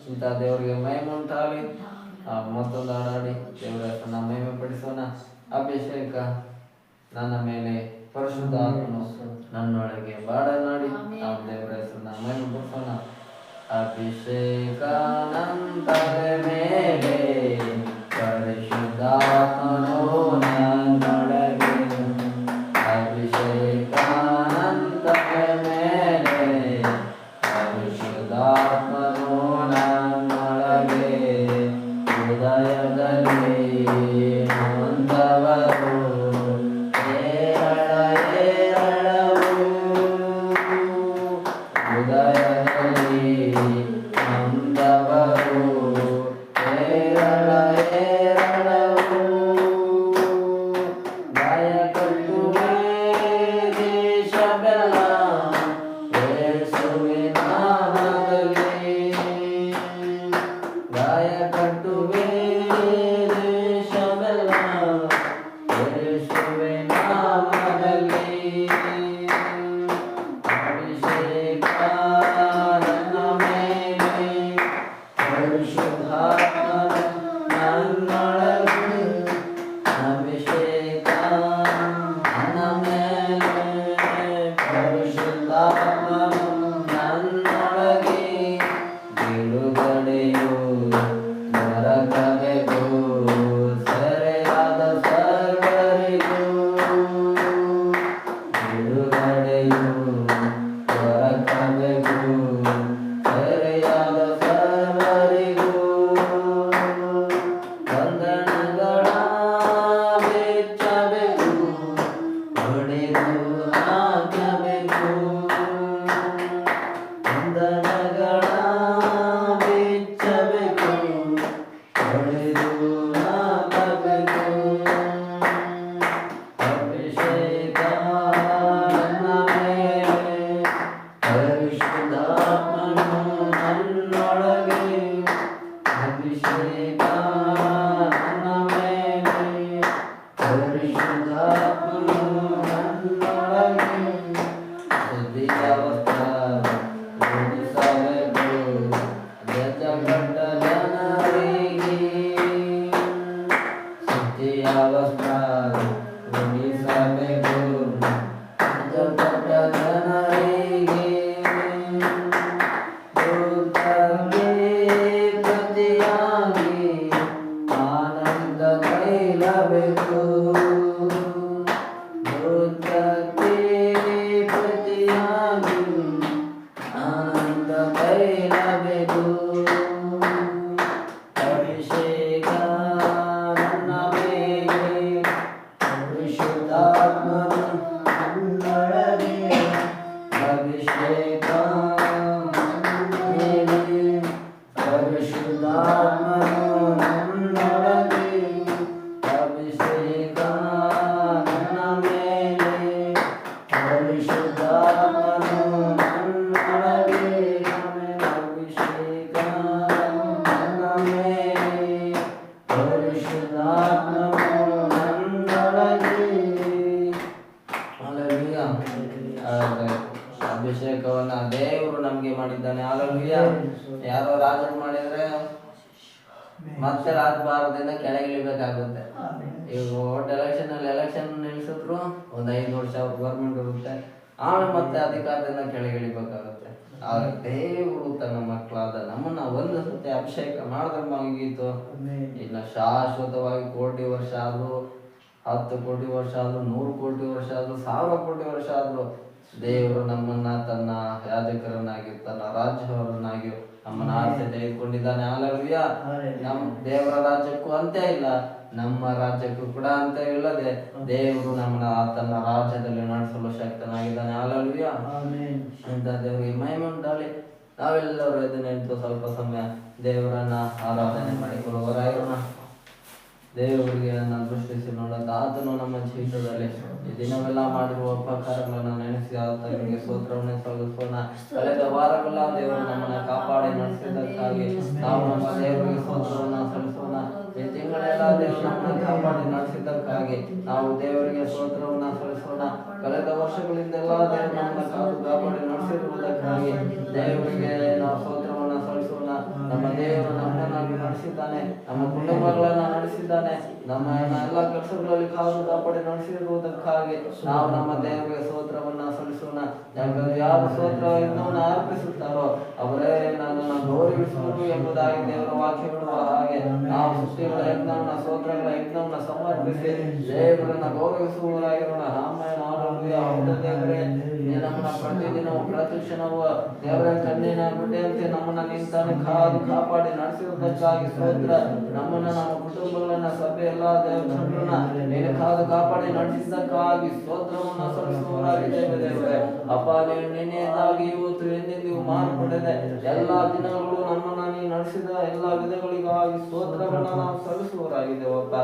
ಇಂಥ ದೇವರಿಗೆ ಮಹಿಮೆ ಉಂಟಾಗಲಿ. ಮತ್ತೊಂದು ಹಾಡಾಡಿ ದೇವರ ಹೆಸರನ್ನ ಮಹಿಮೆ ಪಡಿಸೋಣ. ಅಭಿಷೇಕ ನನ್ನ ಮೇಲೆ, ಪರಿಶುದ್ಧ ಆತ್ಮನು ನನ್ನೊಳಗೆ ಬಾಡನಾಡಿ ನಾವು ದೇವರ ಹೆಸರನ್ನ ಮಹಿಮೆ ಪಡಿಸೋಣ. ಅಭಿಷೇಕ ನಂತರ ಮೇಲೆ, ಪರಿಶುದ್ಧಾತ್ಮನು ನನ್ನೊಳಗೆ, ಅಭಿಷೇಕ ನಂತರ ಮೇಲೆ, ಪರಿಶುದ್ಧಾತ್ಮನು ನನ್ನೊಳಗೆ. ಹೃದಯದಲ್ಲಿ ನೊಂದವರು ಏರಳವು, ಹೃದಯದಲ್ಲಿ ನೊಂದವರು ಏರಳವು. ಗಾಯ ಕಟ್ಟುವೆ ದೇಶವೆಲ್ಲ ಯೇಸುವಿನ ನಾಮದಲ್ಲಿ, ಗಾಯ ಕಟ್ಟುವೆ ದೇಶವೆಲ್ಲ ಯೇಸುವಿನ ನಾಮದಲ್ಲಿ. ಅಭಿಷೇಕ ನನ್ನ ಮೇಲೆ, ಪರಿಶುದ್ಧಾತ್ಮನು ನನ್ನೊಳಗೆ, ಅಭಿಷೇಕ ನನ್ನ ಮೇಲೆ, ಪರಿಶುದ್ಧಾತ್ಮನು ನನ್ನೊಳಗೆ. ಬಿಡುಗಡೆಯು ದೊರಕಬೇಕು ಸೆರೆಯಾದ ಸರ್ವರಿಗೂ, ಬಿಡುಗಡೆಯು ದೊರಕಬೇಕು ಸೆರೆಯಾದ ಸರ್ವರಿಗೂ. ಬಂಧನಗಳ ಬಿಚ್ಚಬೇಕು, ಹೊಡೆದು ಹಾಕಬೇಕು, ಬಂಧನಗಳ ಬಿಚ್ಚಬೇಕು, ಹೊಡೆದು ಹಾಕಬೇಕು. ಅಭಿಷೇಕ ನನ್ನ ಮೇಲೆ, ಪರಿಶುದ್ಧಾತ್ಮನು ನನ್ನೊಳಗೆ, ಅಭಿಷೇಕ ನನ್ನ ಮೇಲೆ, ಪರಿಶುದ್ಧಾತ್ಮನು ನನ್ನೊಳಗೆ. ಶುದ್ಧಿಯ ವಸ್ತ್ರ ಧರಿಸಬೇಕು, ಜಜ್ಜಲ್ಪಟ್ಟ ಜನರಿಗೆ, ಶುದ್ಧಿಯ ವಸ್ತ್ರ ಧರಿಸಬೇಕು, ಜಜ್ಜಲ್ಪಟ್ಟ ಜನರಿಗೆ. ದುಃಖಕ್ಕೆ ಪ್ರತಿಯಾಗಿ ಆನಂದ ತೈಲಬೇಕು, ದುಃಖಕ್ಕೆ ಪ್ರತಿಯಾಗಿ ಆನಂದ ತೈಲಬೇಕು. ಅಭಿಷೇಕ ನನ್ನ ಮೇಲೆ, ಪರಿಶುದ್ಧಾತ್ಮನು ನನ್ನೊಳಗೆ, ಅಭಿಷೇಕ ನನ್ನ ಮೇಲೆ, ಪರಿಶುದ್ಧಾತ್ಮನು ನನ್ನೊಳಗೆ, ಅಭಿಷೇಕ ನನ್ನ ಮೇಲೆ, ಪರಿಶುದ್ಧಾತ್ಮನು ನನ್ನೊಳಗೆ. ಅಭಿಷೇಕ ನನ್ನ ಮೇಲೆ, ಪರಿಶುದ್ಧಾತ್ಮನು ನನ್ನೊಳಗೆ. ಹಲ್ಲೆಲೂಯಾ. ಅಭಿಷೇಕವನ್ನ ದೇವರು ನಮ್ಗೆ ಮಾಡಿದ್ದಾನೆ. ಹಲ್ಲೆಲೂಯಾ. ಯಾರೋ ರಾಜರು ಮಾಡಿದ್ರೆ ಮತ್ತೆ ರಾಜಭಾರದಿಂದ ಕೆಳಗಿಳಿಬೇಕಾಗುತ್ತೆ. ಈಗ ಒಟ್ಟು ಎಲೆಕ್ಷನ್ ನಿಲ್ಸಿದ್ರು ಒಂದು 5 ವರ್ಷ ಗೌರ್ಮೆಂಟ್ ಇರುತ್ತೆ, ಆಮೇಲೆ ಮತ್ತೆ ಅಧಿಕಾರದಿಂದ ಕೆಳಗಿಳಿಬೇಕಾಗುತ್ತೆ. ಆದ್ರೆ ದೇವರು ತನ್ನ ಮಕ್ಕಳಾದ ನಮ್ಮನ್ನ ಒಂದು ಸತಿ ಅಭಿಷೇಕ ಮಾಡಿದ್ರೆ ಮುಗೀತು. ಇನ್ನು ಶಾಶ್ವತವಾಗಿ ಕೋಟಿ ವರ್ಷ ಆದ್ರೂ, 10 ಕೋಟಿ ವರ್ಷ ಆದ್ರೂ, 100 ಕೋಟಿ ವರ್ಷ ಆದ್ರೂ, 1000 ಕೋಟಿ ವರ್ಷ ಆದ್ರೂ ದೇವರು ನಮ್ಮನ್ನ ತನ್ನ ಯಾಜಕರನ್ನಾಗಿ, ತನ್ನ ರಾಜ್ಯವರನ್ನಾಗಿ ನಮ್ಮನ್ನ ಆರಿಸಿ ತೆಗೆದುಕೊಂಡಿದ್ದಾನೆ. ಹಲ್ಲೆಲೂಯಾ. ನಮ್ಮ ದೇವರ ರಾಜ್ಯಕ್ಕೂ ಅಂತ್ಯ ಇಲ್ಲ, ನಮ್ಮ ರಾಜ್ಯಕ್ಕೂ ಕೂಡ ಅಂತ್ಯ ಇಲ್ಲದೆ ದೇವರು ನಮ್ಮನ್ನ ತನ್ನ ರಾಜ್ಯದಲ್ಲಿ ನಡೆಸಲು ಶಕ್ತನಾಗಿದ್ದಾನೆ. ಹಲ್ಲೆಲೂಯಾ. ಅಂತ ದೇವರಿಗೆ ಮಹಿಮೆ ಉಂಟಾಗಲಿ. ನಾವೆಲ್ಲರೂ ಎದ್ದು ನಿಂತು ಸ್ವಲ್ಪ ಸಮಯ ದೇವರನ್ನ ಆರಾಧನೆ ಮಾಡಿಕೊಳ್ಳುವವರಾಗಿರೋಣ. ದೇವರಿಗೆ ನನ್ನ ದೃಷ್ಟಿಸಿ ನೋಡಂತ ಆತನು ನಮ್ಮ ಜೀವಿತದಲ್ಲಿ ಈ ದಿನವೆಲ್ಲ ಮಾಡಿರುವ ಉಪಕಾರಗಳನ್ನು ನೆನೆಸಿ ಆತನಿಗೆ ಸ್ತೋತ್ರವನ್ನು ಸಲ್ಲಿಸೋಣ. ಕಳೆದ ವಾರವೆಲ್ಲ ದೇವರು ನಮ್ಮನ್ನ ಕಾಪಾಡಿ ನಡೆಸಿದ್ದಕ್ಕಾಗಿ ನಾವು ನಮ್ಮ ದೇವರಿಗೆ ಸ್ತೋತ್ರವನ್ನು ಸಲ್ಲಿಸೋಣ. ಈ ತಿಂಗಳೆಲ್ಲ ದೇವರು ನಮ್ಮನ್ನ ಕಾಪಾಡಿ ನಡೆಸಿದ್ದಕ್ಕಾಗಿ ನಾವು ದೇವರಿಗೆ ಸ್ತೋತ್ರವನ್ನು ಸಲ್ಲಿಸೋಣ. ಕಳೆದ ವರ್ಷಗಳಿಂದೆಲ್ಲ ದೇವರು ನಮ್ಮನ್ನ ಕಾಪಾಡಿ ನಡೆಸಿರುವುದಕ್ಕಾಗಿ ದೇವರಿಗೆ ನಾವು ಸ್ತೋತ್ರವನ್ನು ಸಲ್ಲಿಸೋಣ. ನಮ್ಮ ದೇವರು ನಮ್ಮನ್ನ ನಡೆಸಿದ್ದಾನೆ, ನಮ್ಮ ಕುಟುಂಬಗಳನ್ನ ನಡೆಸಿದ್ದಾನೆ, ನಮ್ಮ ಎಲ್ಲ ಕೆಲಸಗಳಲ್ಲಿ ಕಾಪಾಡಿ ನಡೆಸಿರುವುದಕ್ಕಾಗಿ ನಾವು ನಮ್ಮ ದೇವರಿಗೆ ಸ್ತೋತ್ರವನ್ನ ಸಲ್ಲಿಸೋಣ. ಯಾಕಂದ್ರೆ ಯಾರು ಸ್ತೋತ್ರ ಯಜ್ಞವನ್ನು ಅರ್ಪಿಸುತ್ತಾರೋ ಅವರೇ ನನ್ನನ್ನು ಗೌರವಿಸುವರು ಎಂಬುದಾಗಿ ದೇವರ ವಾಕ್ಯ ಹೇಳುವ ಹಾಗೆ ನಾವು ಸೃಷ್ಟಿಗಳ ಯಜ್ಞವನ್ನ, ಸ್ತೋತ್ರಗಳ ಯಜ್ಞವನ್ನ ಸಮರ್ಪಿಸಿ ದೇವರನ್ನ ಗೌರವಿಸುವವರಾಗಿರೋಣ. ದೇವರೇ, ನಮ್ಮನ್ನ ಪ್ರತಿದಿನವೂ ಪ್ರತಿಕ್ಷಣವೂ ದೇವರ ಕಣ್ಣಿನ ಬಿಟ್ಟಂತೆ ನಮ್ಮನ್ನ ನಿಂತಾನೆ ಕಾದು ಕಾಪಾಡಿ ನಡೆಸಿರುವುದಕ್ಕಾಗಿ ಸ್ತೋತ್ರ. ನಮ್ಮನ್ನ, ನಮ್ಮ ಕುಟುಂಬಗಳನ್ನ, ಸಭೆ ಎಲ್ಲ ದೇವರನ್ನ ನೀನು ಕಾದು ಕಾಪಾಡಿ ನಡೆಸಿದ್ದಕ್ಕಾಗಿ ಸ್ತೋತ್ರವನ್ನ ಸಲ್ಲಿಸುವವರಾಗಿದ್ದೇವೆ ದೇವರೇ. ಅಪ್ಪ, ನೀವು ನಿನ್ನೆಯದಾಗಿ ಇವತ್ತು ಎಂದೆಂದಿಗೂ ಮಾರ್ಪಡದೆ ಎಲ್ಲಾ ದಿನಗಳು ನಮ್ಮನ್ನ ನೀನು ನಡೆಸಿದ ಎಲ್ಲಾ ವಿಧಗಳಿಗಾಗಿ ಸ್ತೋತ್ರವನ್ನ ನಾವು ಸಲ್ಲಿಸುವವರಾಗಿದ್ದೇವಪ್ಪ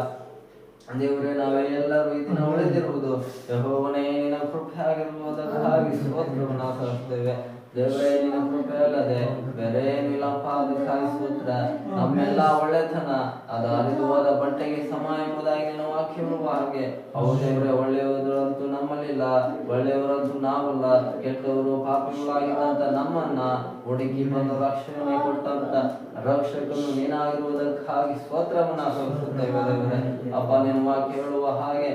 ದೇವರೇ. ನಾವೇ ಎಲ್ಲರೂ ಈ ದಿನ ಉಳಿದಿರುವುದು ಯೆಹೋವನೇ ನಿನ್ನ ಕೃಪೆ ಆಗಿರುವುದಕ್ಕಾಗಿ ಸ್ತೋತ್ರವನ್ನು ಸಲ್ಲಿಸುತ್ತೇವೆ ದೇವರೇ. ನಿನ್ನ ಕೃಪೆ ಅಲ್ಲದೆ ಬೇರೆ ಏನಿಲ್ಲಪ್ಪ, ಅದಕ್ಕಾಗಿ ಸ್ತೋತ್ರ. ನಮ್ಮೆಲ್ಲ ಒಳ್ಳೆತನ ಅದು ಹರಿದು ಹೋದ ಬಟ್ಟೆಗೆ ಸಮ ಎಂಬುದಾಗಿ ನಿನ್ನ ವಾಕ್ಯ ಹೇಳುವ ಹಾಗೆ ಹೌದು ದೇವರೇ. ಒಳ್ಳೆಯವರಂತೂ ನಮ್ಮಲ್ಲಿಲ್ಲ, ಒಳ್ಳೆಯವರಂತೂ ನಾವಲ್ಲ, ಕೆಟ್ಟವರು ಪಾಪಿಗಳಾಗಿದ್ದಂತ ನಮ್ಮನ್ನ ಹುಡುಕಿ ಬಂದು ರಕ್ಷಣೆ ಕೊಟ್ಟಂತ ರಕ್ಷಕನು ನೀನಾಗಿರುವುದಕ್ಕಾಗಿ ಸ್ತೋತ್ರವನ್ನ ಸಲ್ಲಿಸುತ್ತೇವೆ ದೇವರೇ. ಅಪ್ಪ, ನಿನ್ನ ವಾಕ್ಯ ಹೇಳುವ ಹಾಗೆ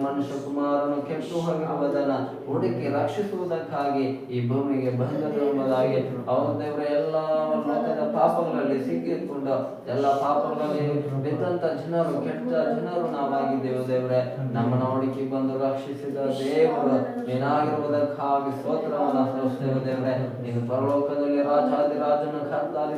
ಮನುಷ್ಯ ಕುಮಾರನು ಕೆಟ್ಟು ಹೋಗಿರುವುದನ್ನ ಹುಡುಕಿ ರಕ್ಷಿಸುವುದಕ್ಕಾಗಿ ಈ ಭೂಮಿಗೆ ಬಂದದ್ದು ಎಂಬುದಾಗಿ ಹೌದು ದೇವರೇ. ಎಲ್ಲ ಲೋಕದ ಪಾಪಗಳಲ್ಲಿ ಸಿಕ್ಕಿಕೊಂಡು ಎಲ್ಲ ಪಾಪಗಳಲ್ಲಿ ಬಿದ್ದಂತ ಜನರು, ಕೆಟ್ಟ ಜನರು ನಾವಾಗಿದ್ದೇವೆ ದೇವರೇ. ನಮ್ಮನ್ನ ಹುಡುಕಿ ಬಂದು ರಕ್ಷಿಸಿದ ದೇವರು ನೀನಾಗಿರುವುದಕ್ಕಾಗಿ ಸ್ತೋತ್ರವನ್ನ ಸಲ್ಲಿಸುತ್ತೇವೆ ದೇವರೇ. ನೀನು ಪರಲೋಕದಲ್ಲಿ ರಾಜಾದಿರಾಜನ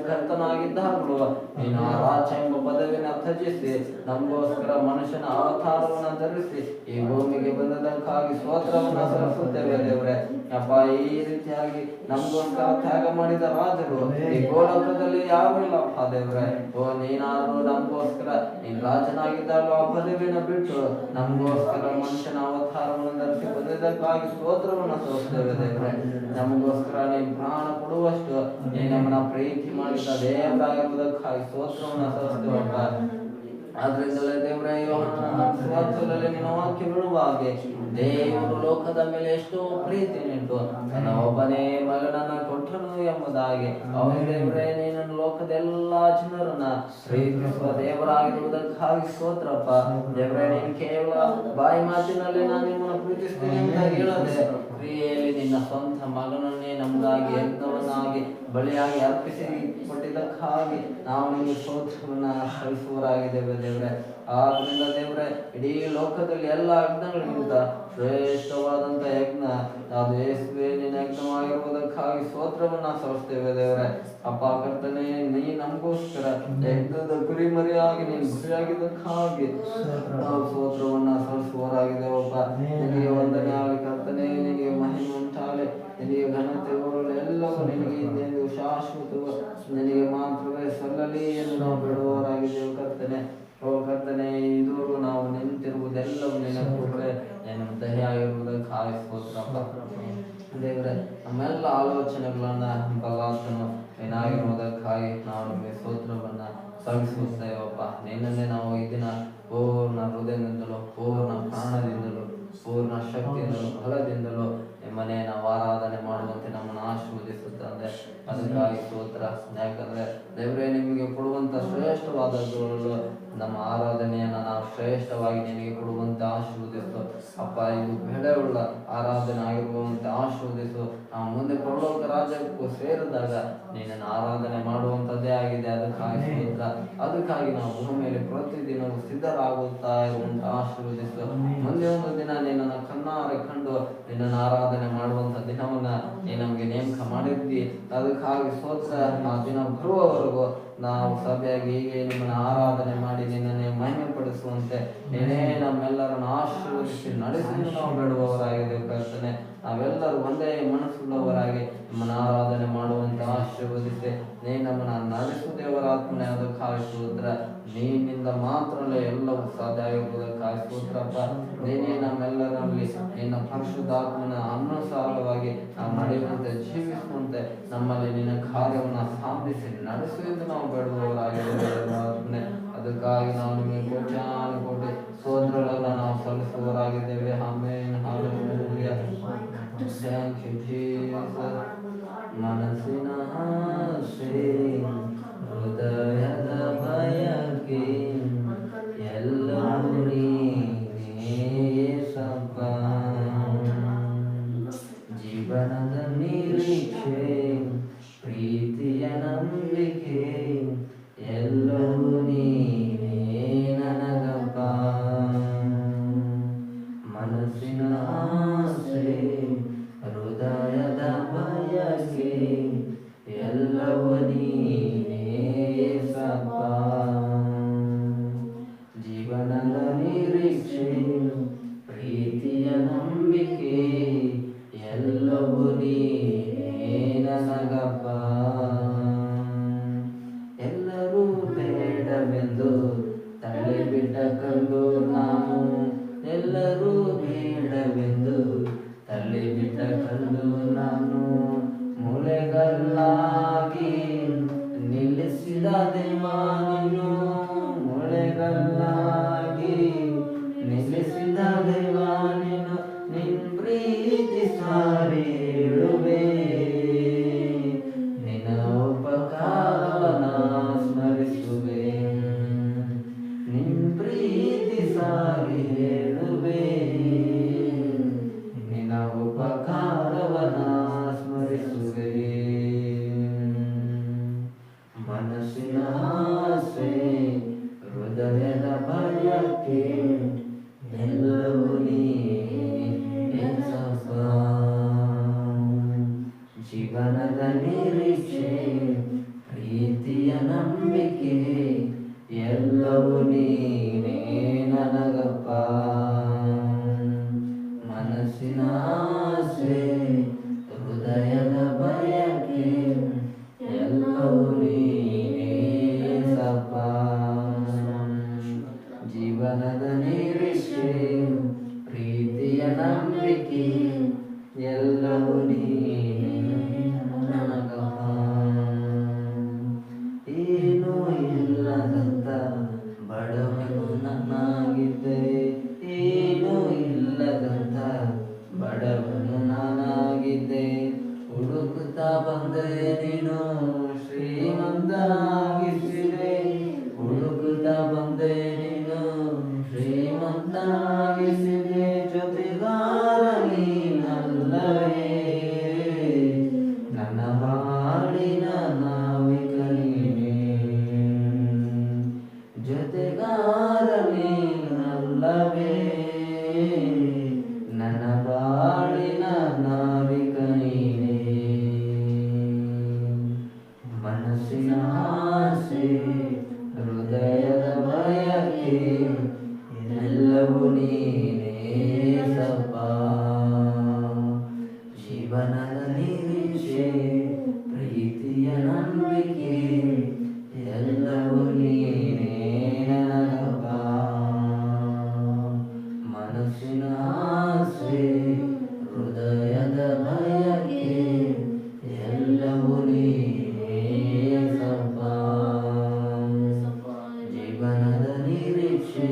ಕರ್ತನಾಗಿದ್ದಾಗಲೂ ನೀನು ಆ ರಾಜ ಎಂಬ ಪದವಿನ ತ್ಯಜಿಸಿ ನಮಗೋಸ್ಕರ ಮನುಷ್ಯನ ಅವತಾರವನ್ನ ಧರಿಸಿ ಈ ಭೂಮಿಗೆ ಬಂದದಕ್ಕಾಗಿ ಸ್ತೋತ್ರವನ್ನ ಸಲ್ಲಿಸುತ್ತೇವೆ ದೇವರೇ. ಅಪ್ಪ, ಈ ರೀತಿಯಾಗಿ ನಮಗೋಸ್ಕರ ತ್ಯಾಗ ಮಾಡಿದ ರಾಜರು ಈ ಗೋಲೋಕದಲ್ಲಿ ಯಾರು ಇಲ್ಲಪ್ಪ ದೇವರೇ. ಓ, ನೀನಾದ್ರೂ ನಮಗೋಸ್ಕರ ನೀನ್ ರಾಜನಾಗಿದ್ದಾಗ ಆ ಪದವಿನ ಬಿಟ್ಟು ನಮಗೋಸ್ಕರ ಮನುಷ್ಯನ ಅವತಾರವನ್ನು ಧರಿಸಿ ಬಂದಿದ್ದಕ್ಕಾಗಿ ಸ್ತೋತ್ರವನ್ನ ಸಲ್ಲಿಸುತ್ತೇವೆ ದೇವರೇ. ನಮಗೋಸ್ಕರ ನೀನ್ ಪ್ರಾಣ ಕೊಡುವಷ್ಟು ನೀ ನಮ್ಮನ್ನ ಪ್ರೀತಿ ಮಾಡಿದ ದೇವರಾಗಿರುವುದಕ್ಕಾಗಿ ಸ್ತೋತ್ರವನ್ನ ಸಲ್ಲಿಸುತ್ತೇವಪ್ಪ. ಆದ್ರಿಂದಲೇ ದೇವರೇ, ಯೋಹಾನನಲ್ಲಿ ನಿನ್ನ ವಾಕ್ಯ ಹೇಳುವ ಹಾಗೆ ದೇವರು ಲೋಕದ ಮೇಲೆ ಎಷ್ಟೋ ಪ್ರೀತಿ ನಿಂತು ತನ್ನ ಒಬ್ಬನೇ ಮಗನನ್ನ ಕೊಟ್ಟನು ಎಂಬುದಾಗಿ ಅವನ ದೇವರೇ, ನೀನನ್ನು ಲೋಕದ ಎಲ್ಲಾ ಜನರನ್ನ ಪ್ರೀತಿಸುವ ದೇವರಾಗಿರುವುದಕ್ಕಾಗಿ ಸ್ತೋತ್ರಪ್ಪ ದೇವರೇ. ನೀನು ಕೇವಲ ಬಾಯಿ ಮಾತಿನಲ್ಲಿ ನಾನು ನಿಮ್ಮನ್ನು ಪ್ರೀತಿಸ್ತೀನಿ ಅಂತ ಹೇಳದೆ ಕ್ರಿಯೆಯಲ್ಲಿ ನಿನ್ನ ಸ್ವಂತ ಮಗನನ್ನೇ ನಮಗಾಗಿ ಯಜ್ಞವನ್ನಾಗಿ ಬಲಿಯಾಗಿ ಅರ್ಪಿಸಿ ಕೊಟ್ಟಿದ್ದಕ್ಕಾಗಿ ನಾವು ನಿಮಗೆ ಸ್ತೋತ್ರವನ್ನ ಸಲ್ಲಿಸುವವರಾಗಿದ್ದೇವೆ ದೇವರೇ. ಆದ್ರಿಂದ ದೇವರೇ, ಇಡೀ ಲೋಕದಲ್ಲಿ ಎಲ್ಲ ಯಜ್ಞಗಳಿಗಿಂತ ಶ್ರೇಷ್ಠವಾದಂತ ಯಜ್ಞ ಅದು ಯೇಸುವೇ ನಿನ್ನ ಯಜ್ಞವಾಗಿರುವುದಕ್ಕಾಗಿ ಸ್ತೋತ್ರವನ್ನ ಸಲ್ಲಿಸುತ್ತೇವೆ ದೇವರೇ. ಅಪ್ಪ ಕರ್ತನೇ, ನೀ ನಮಗೋಸ್ಕರ ಯಜ್ಞದ ಕುರಿಮರಿಯಾಗಿ ನೀನು ಗುರಿಯಾಗಿದ್ದಕ್ಕಾಗಿ ನಾವು ಸ್ತೋತ್ರವನ್ನ ಸಲ್ಲಿಸುವವರಾಗಿದ್ದೇವಪ್ಪ. ನಿನಗೆ ವಂದನೆ ಆಗಲಿ ಕರ್ತನೇ, ನಿನಗೆ ಮಹಿಮೆ ಉಂಟಾಗಲಿ, ನಿನಗೆ ಘನತೆ ಹೋಗಲಿ, ಎಲ್ಲವೂ ನಿನಗೆ ಹಿಂದೆಂದು ಶಾಶ್ವತವು ನಿನಗೆ ಮಾತ್ರವೇ ಸಲ್ಲಲಿ ಎಂದು ನಾವು ಬಿಡುವವರಾಗಿದ್ದೇವೆ ಕರ್ತನೆ. ಓ ಕರ್ತನೆ, ಇದುವರೆಗೂ ನಾವು ನಿಂತಿರುವುದೆಲ್ಲವೂ ನಿನ್ನ ಕೃಪೆ, ನಿನ್ನ ದಯೆಯಾಗಿರುವುದಕ್ಕಾಗಿ ಸ್ತೋತ್ರಪ್ಪ ದೇವರೇ. ನಮ್ಮೆಲ್ಲ ಆಲೋಚನೆಗಳನ್ನ ಬಲಾತ್ಮನು ಏನಾಗಿರುವುದಕ್ಕಾಗಿ ನಾವು ನಿಮಗೆ ಸ್ತೋತ್ರವನ್ನ ಸಲ್ಲಿಸುತ್ತೇವಪ್ಪ. ನಿನ್ನನ್ನೇ ನಾವು ಈ ದಿನ ಪೂರ್ಣ ಹೃದಯದಿಂದಲೂ, ಪೂರ್ಣ ಪ್ರಾಣದಿಂದಲೂ, ಪೂರ್ಣ ಶಕ್ತಿಯಿಂದಲೂ, ಬಲದಿಂದಲೂ ನಿಮ್ಮನ್ನೇ ನಾವು ಆರಾಧನೆ ಮಾಡುವಂತೆ ನಮ್ಮನ್ನು ಆಶೀರ್ವದಿಸುತ್ತದೆ. ಅದಕ್ಕಾಗಿ ಸ್ತೋತ್ರ. ಯಾಕಂದರೆ ದೇವರೇ, ನಿಮಗೆ ಕೊಡುವಂಥ ಶ್ರೇಷ್ಠವಾದದ್ದು ನಮ್ಮ ಆರಾಧನೆಯನ್ನು ನಾವು ಶ್ರೇಷ್ಠವಾಗಿ ನಿನಗೆ ಕೊಡುವಂತೆ ಆಶೀರ್ವದಿಸು ಅಪ್ಪ. ಇದು ಬೆಳೆಯುಳ್ಳ ಆರಾಧನೆ ಆಗಿರುವಂತೆ ಆಶೀರ್ವದಿಸು. ನಾವು ಮುಂದೆ ಪರಲೋಕ ರಾಜ್ಯಕ್ಕೂ ಸೇರಿದಾಗ ನಿನ್ನನ್ನು ಆರಾಧನೆ ಮಾಡುವಂಥದ್ದೇ ಆಗಿದೆ. ಅದಕ್ಕಾಗಿ ಸ್ತೋತ್ರ. ಅದಕ್ಕಾಗಿ ನಾವು ಭೂಮಿಯಲ್ಲಿ ಪ್ರತಿದಿನವೂ ಸಿದ್ಧರಾಗುತ್ತಾ ಇರುವಂಥ ಆಶೀರ್ವದಿಸು. ಮುಂದೆ ಒಂದು ದಿನ ನಿನ್ನನ್ನು ಕಣ್ಣಾರೆ ಕಂಡು ನಿನ್ನನ್ನು ಆರಾಧನೆ ಮಾಡುವಂಥ ದಿನವನ್ನು ನೀನು ನಮಗೆ ನೇಮಕ ಮಾಡಿದ್ದಿ. ಅದಕ್ಕಾಗಿ ಸ್ತೋತ್ರ. ಆ ದಿನ ಬರುವವರೆಗೂ ನಾವು ಸಭೆಯಾಗಿ ಹೀಗೆ ನಿಮ್ಮನ್ನು ಆರಾಧನೆ ಮಾಡಿ ನಿನ್ನನ್ನೇ ಮಹಿಮೆ ಪಡಿಸುವಂತೆ ನೀನೇ ನಮ್ಮೆಲ್ಲರನ್ನು ಆಶೀರ್ವದಿಸಿ ನಡೆಸಲು ನಾವು ಬೇಡುವವರಾಗಿದ್ದೇವೆ ಕರ್ತನೆ. ನಾವೆಲ್ಲರೂ ಒಂದೇ ಮನಸ್ಸುಳ್ಳವರಾಗಿ ನಿಮ್ಮನ್ನು ಆರಾಧನೆ ಮಾಡುವಂತೆ ಆಶೀರ್ವದಿಸಿ ನೀನು ನಮ್ಮನ್ನು ನಡೆಸು ದೇವರಾತ್ಮನೆ. ಅದಕ್ಕಾಗಿ ಸ್ತೋತ್ರ. ನೀನಿಂದ ಮಾತ್ರಲೇ ಎಲ್ಲವೂ ಸಾಧ್ಯ ಆಗಿರುವುದಕ್ಕಾಗಿ ಸ್ತೋತ್ರಪ್ಪ. ನೀನೇ ನಮ್ಮೆಲ್ಲರಲ್ಲಿ ನಿನ್ನ ಪರಿಶುದ್ಧಾತ್ಮನ ಅನುಸಾರವಾಗಿ ನಾವು ನಡೆಯುವಂತೆ ಜೀವಿಸುವಂತೆ ನಮ್ಮಲ್ಲಿ ನಿನ್ನ ಕಾರ್ಯವನ್ನು ಸಾಧಿಸಿ ನಡೆಸು ಎಂದು ನಾವು ಬೇಡುವವರಾಗಿದ್ದೇವೆ. ಅದಕ್ಕಾಗಿ ನಾವು ನಿಮಗೆ ಕೋಟಿ ಸ್ತೋತ್ರಗಳನ್ನು ನಾವು ಸಲ್ಲಿಸುವವರಾಗಿದ್ದೇವೆ. Amen. Hallelujah. Thank you Jesus. ಮನಸ್ಸಿನ ಆಸೆ, ಹೃದಯದ ಬಯಕೆ ಎಲ್ಲವೂ ನೀನೇ యేసಪ್ಪ. ಜೀವನದ ನಿರೀಕ್ಷೆ, ಪ್ರೀತಿಯ ನಂಬಿಕೆ ಎಲ್ಲವೂ ನೀನೇ ನನಗಪ್ಪ. ಮನಸ್ಸಿನ ಆಸೆ, ಹೃದಯದ ಬಯಕೆ ಎಲ್ಲವೂ ನೀನೇ యేసಪ್ಪ. ಜೀವನದ ನಿರೀಕ್ಷೆ, ಪ್ರೀತಿಯ ನಂಬಿಕೆ ಎಲ್ಲವೂ ನೀನೇ ನನಗಪ್ಪ. ಎಲ್ಲರೂ ಬೇಡವೆಂದು ತಳ್ಳಿಬಿಟ್ಟ ಕಲ್ಲು ನಾನು, ಎಲ್ಲರೂ ಬೇಡವೆಂದು ತಳ್ಳಿಬಿಟ್ಟ ಕಲ್ಲು ನಾನು, ಮೂಲೆಗಲ್ಲಾಗಿ ನಿಲ್ಲಿಸಿದ ದೇವ ನೀನು, ಮೂಲೆಗಲ್ಲಾಗಿ ನಿಲ್ಲಿಸಿದ ದೇವ ನೀನು. ನಿನ್ ಪ್ರೀತಿ ಸಾರಿ ಹೇಳುವೆ, ನಿನ್ನ ಉಪಕಾರವನ್ನ ಸ್ಮರಿಸುವೆ. ನಿನ್ ಪ್ರೀತಿ ಸಾರಿ ಹೇಳುವೆ, ನಿನ್ನ ಉಪಕಾರವನ್ನ ಸ್ಮರಿಸುವೆ. ಮನಸ್ಸಿನ ಆಸೆ, ಹೃದಯದ ಬಯಕೆ ಎಲ್ಲವೂ ನೀನೇ యేసಪ್ಪ. ಜೀವನದ ನಿರೀಕ್ಷೆ, ಪ್ರೀತಿಯ ನಂಬಿಕೆ ಎಲ್ಲವೂ ನೀನೇ ನನಗಪ್ಪ. ಮನಸ್ಸಿನ ಆಸೆ, ಹೃದಯದ ಬಯಕೆ ಎಲ್ಲವೂ ನೀನೇ యేసಪ್ಪ. ಜೀವನದ ನಿರೀಕ್ಷೆ, ಪ್ರೀತಿಯ ನಂಬಿಕೆ ಎಲ್ಲವೂ ನೀನೇ ನನಗಪ್ಪ. ಏನೂ ಇಲ್ಲದಂತ ಬಡವನು ನಾನಾಗಿದ್ದೆ, ಏನೂ ಇಲ್ಲದಂತ ಬಡವನು ನಾನಾಗಿದ್ದೆ. ಹುಡುಕುತ್ತಾ ಬಂದೆ ನೀನು ಶ್ರೀಮಂತನಾಗಿಸಿದೆ, ಹುಡುಕುತ್ತಾ ಬಂದೆ ನೀನು ಶ್ರೀಮಂತನಾಗಿಸಿದೆ. ಜೊತೆಗಾರ ನೀನಲ್ಲವೇ, ನನ್ನ ಬಾಳಿನ ನಾವಿಕ ನೀನೇ. ಜೊತೆಗಾರ ನೀನಲ್ಲವೇ, ನನ್ನ ಬಾಳಿನ ನಾವಿಕ ನೀನೇ. ಮನಸ್ಸಿನ ಆಸೆ, ಹೃದಯದ ಬಯಕೆ ಎಲ್ಲವೂ ನೀನೇ యేసಪ್ಪ. ಜೀವನದ ನಿರೀಕ್ಷೆ, ಪ್ರೀತಿಯ ನಂಬಿಕೆ ಎಲ್ಲವೂ ನೀನೇ ನನಗಪ್ಪ. ಮನಸ್ಸಿನ ಆಸೆ, ಹೃದಯದ ಬಯಕೆ ಎಲ್ಲವೂ ನೀನೇ యేసಪ್ಪ. ಜೀವನದ ನಿರೀಕ್ಷೆ,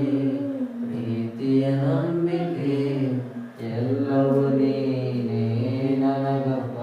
ಪ್ರೀತಿಯ ನಂಬಿಕೆ ಎಲ್ಲವೂ ನೀನೇ ನನಗಪ್ಪ.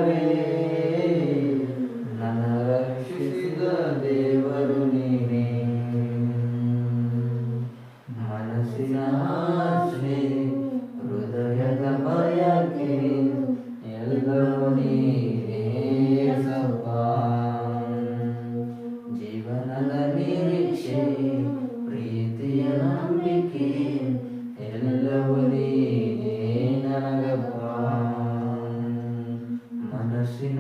ದೇವರೇ, ನನ್ನ ರಕ್ಷಿಸಿದ ದೇವರು ನೀನೇ. ಮನಸ್ಸಿನ ಆಸೆ, ಹೃದಯದ ಬಯಕೆ ಎಲ್ಲವೂ ನೀನೇ ಸಪ್ಪ. ಜೀವನದ ನಿರೀಕ್ಷೆ, ಪ್ರೀತಿಯ ನಂಬಿಕೆ ಎಲ್ಲವೂ ನೀನೇ ನನಗಪ್ಪ. ಮನಸ್ಸಿನ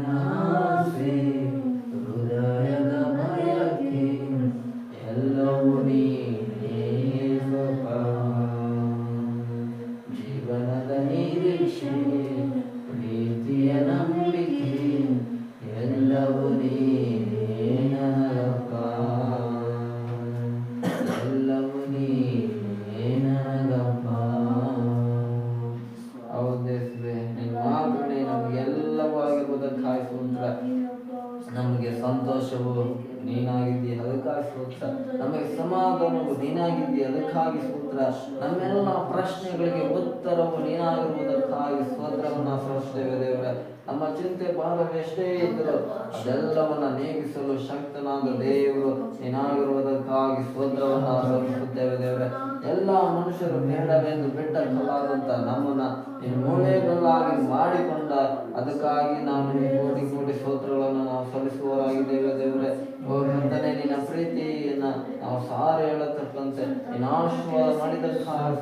ಆಸೆ, ಹೃದಯದ ಬಯಕೆ ಎಲ್ಲವೂ ನೀನೇ ಸಪ್ಪ. ಜೀವನದ ನಿರೀಕ್ಷೆ, ಪ್ರೀತಿಯ ನಂಬಿಕೆ ಎಲ್ಲವೂ ನೀನೇ ನನಗಪ್ಪ. ಎಲ್ಲವೂ ನೀನೇ ನನಗಪ್ಪ. ಹೌದೇಸ್ವೆ, ನಿನ್ನ ಮಾತುಗಳೇ ನಮಗೆಲ್ಲವೂ ಆಗಿರುವುದಕ್ಕಾಗಿ ಸ್ತೋತ್ರ. ನಮಗೆ ಸಂತೋಷವು ನೀನಾಗಿದ್ದೀಯ, ಅದಕ್ಕಾಗಿ ಸ್ತೋತ್ರ. ನಮಗೆ ಸಮಾಧಾನವು ನೀನಾಗಿದ್ದೀಯ, ಅದಕ್ಕಾಗಿ ಸ್ತೋತ್ರ. ನಮ್ಮೆಲ್ಲ ಪ್ರಶ್ನೆಗಳಿಗೆ ಉತ್ತರವು ನೀನಾಗಿರುವುದಕ್ಕಾಗಿ ಸ್ತೋತ್ರವನ್ನು ಸಲ್ಲಿಸುತ್ತೇವೆ ದೇವರೇ. ನಮ್ಮ ಚಿಂತೆ ಭಾರವೆಷ್ಟೇ ಇದ್ದರೂ ಅದೆಲ್ಲವನ್ನ ನೀಗಿಸಲು ಶಕ್ತನಾದ ದೇವರು ನೀನಾಗಿರುವುದಕ್ಕಾಗಿ ಸ್ತೋತ್ರವನ್ನು ಸಲ್ಲಿಸುತ್ತೇವೆ ದೇವರೇ. ಎಲ್ಲ ಮನುಷ್ಯರು ಬೇಡವೆಂದು ಬಿಟ್ಟ ಕಲಾದಂತ ನಮ್ಮನ್ನ ನೀನು ಮೂಲೆಗಲ್ಲಾಗಿ ಮಾಡಿಕೊಂಡ, ಅದಕ್ಕಾಗಿ ನಾವು ನಿನಗೆ ಕೋಟಿ ಕೋಟಿ ಸ್ತೋತ್ರಗಳನ್ನು ನಾವು ಸಲ್ಲಿಸುವವರಾಗಿದ್ದೇವೆ ದೇವರೇ. ಕರ್ತನೇ, ನಿನ್ನ ಪ್ರೀತಿಯನ್ನ ನಾವು ಸಾರಿ ಹೇಳತಕ್ಕಂತೆ ನಿನ್ನ ಆಶೀರ್ವಾದ ಮಾಡಿದಕ್ಕಾಗಿ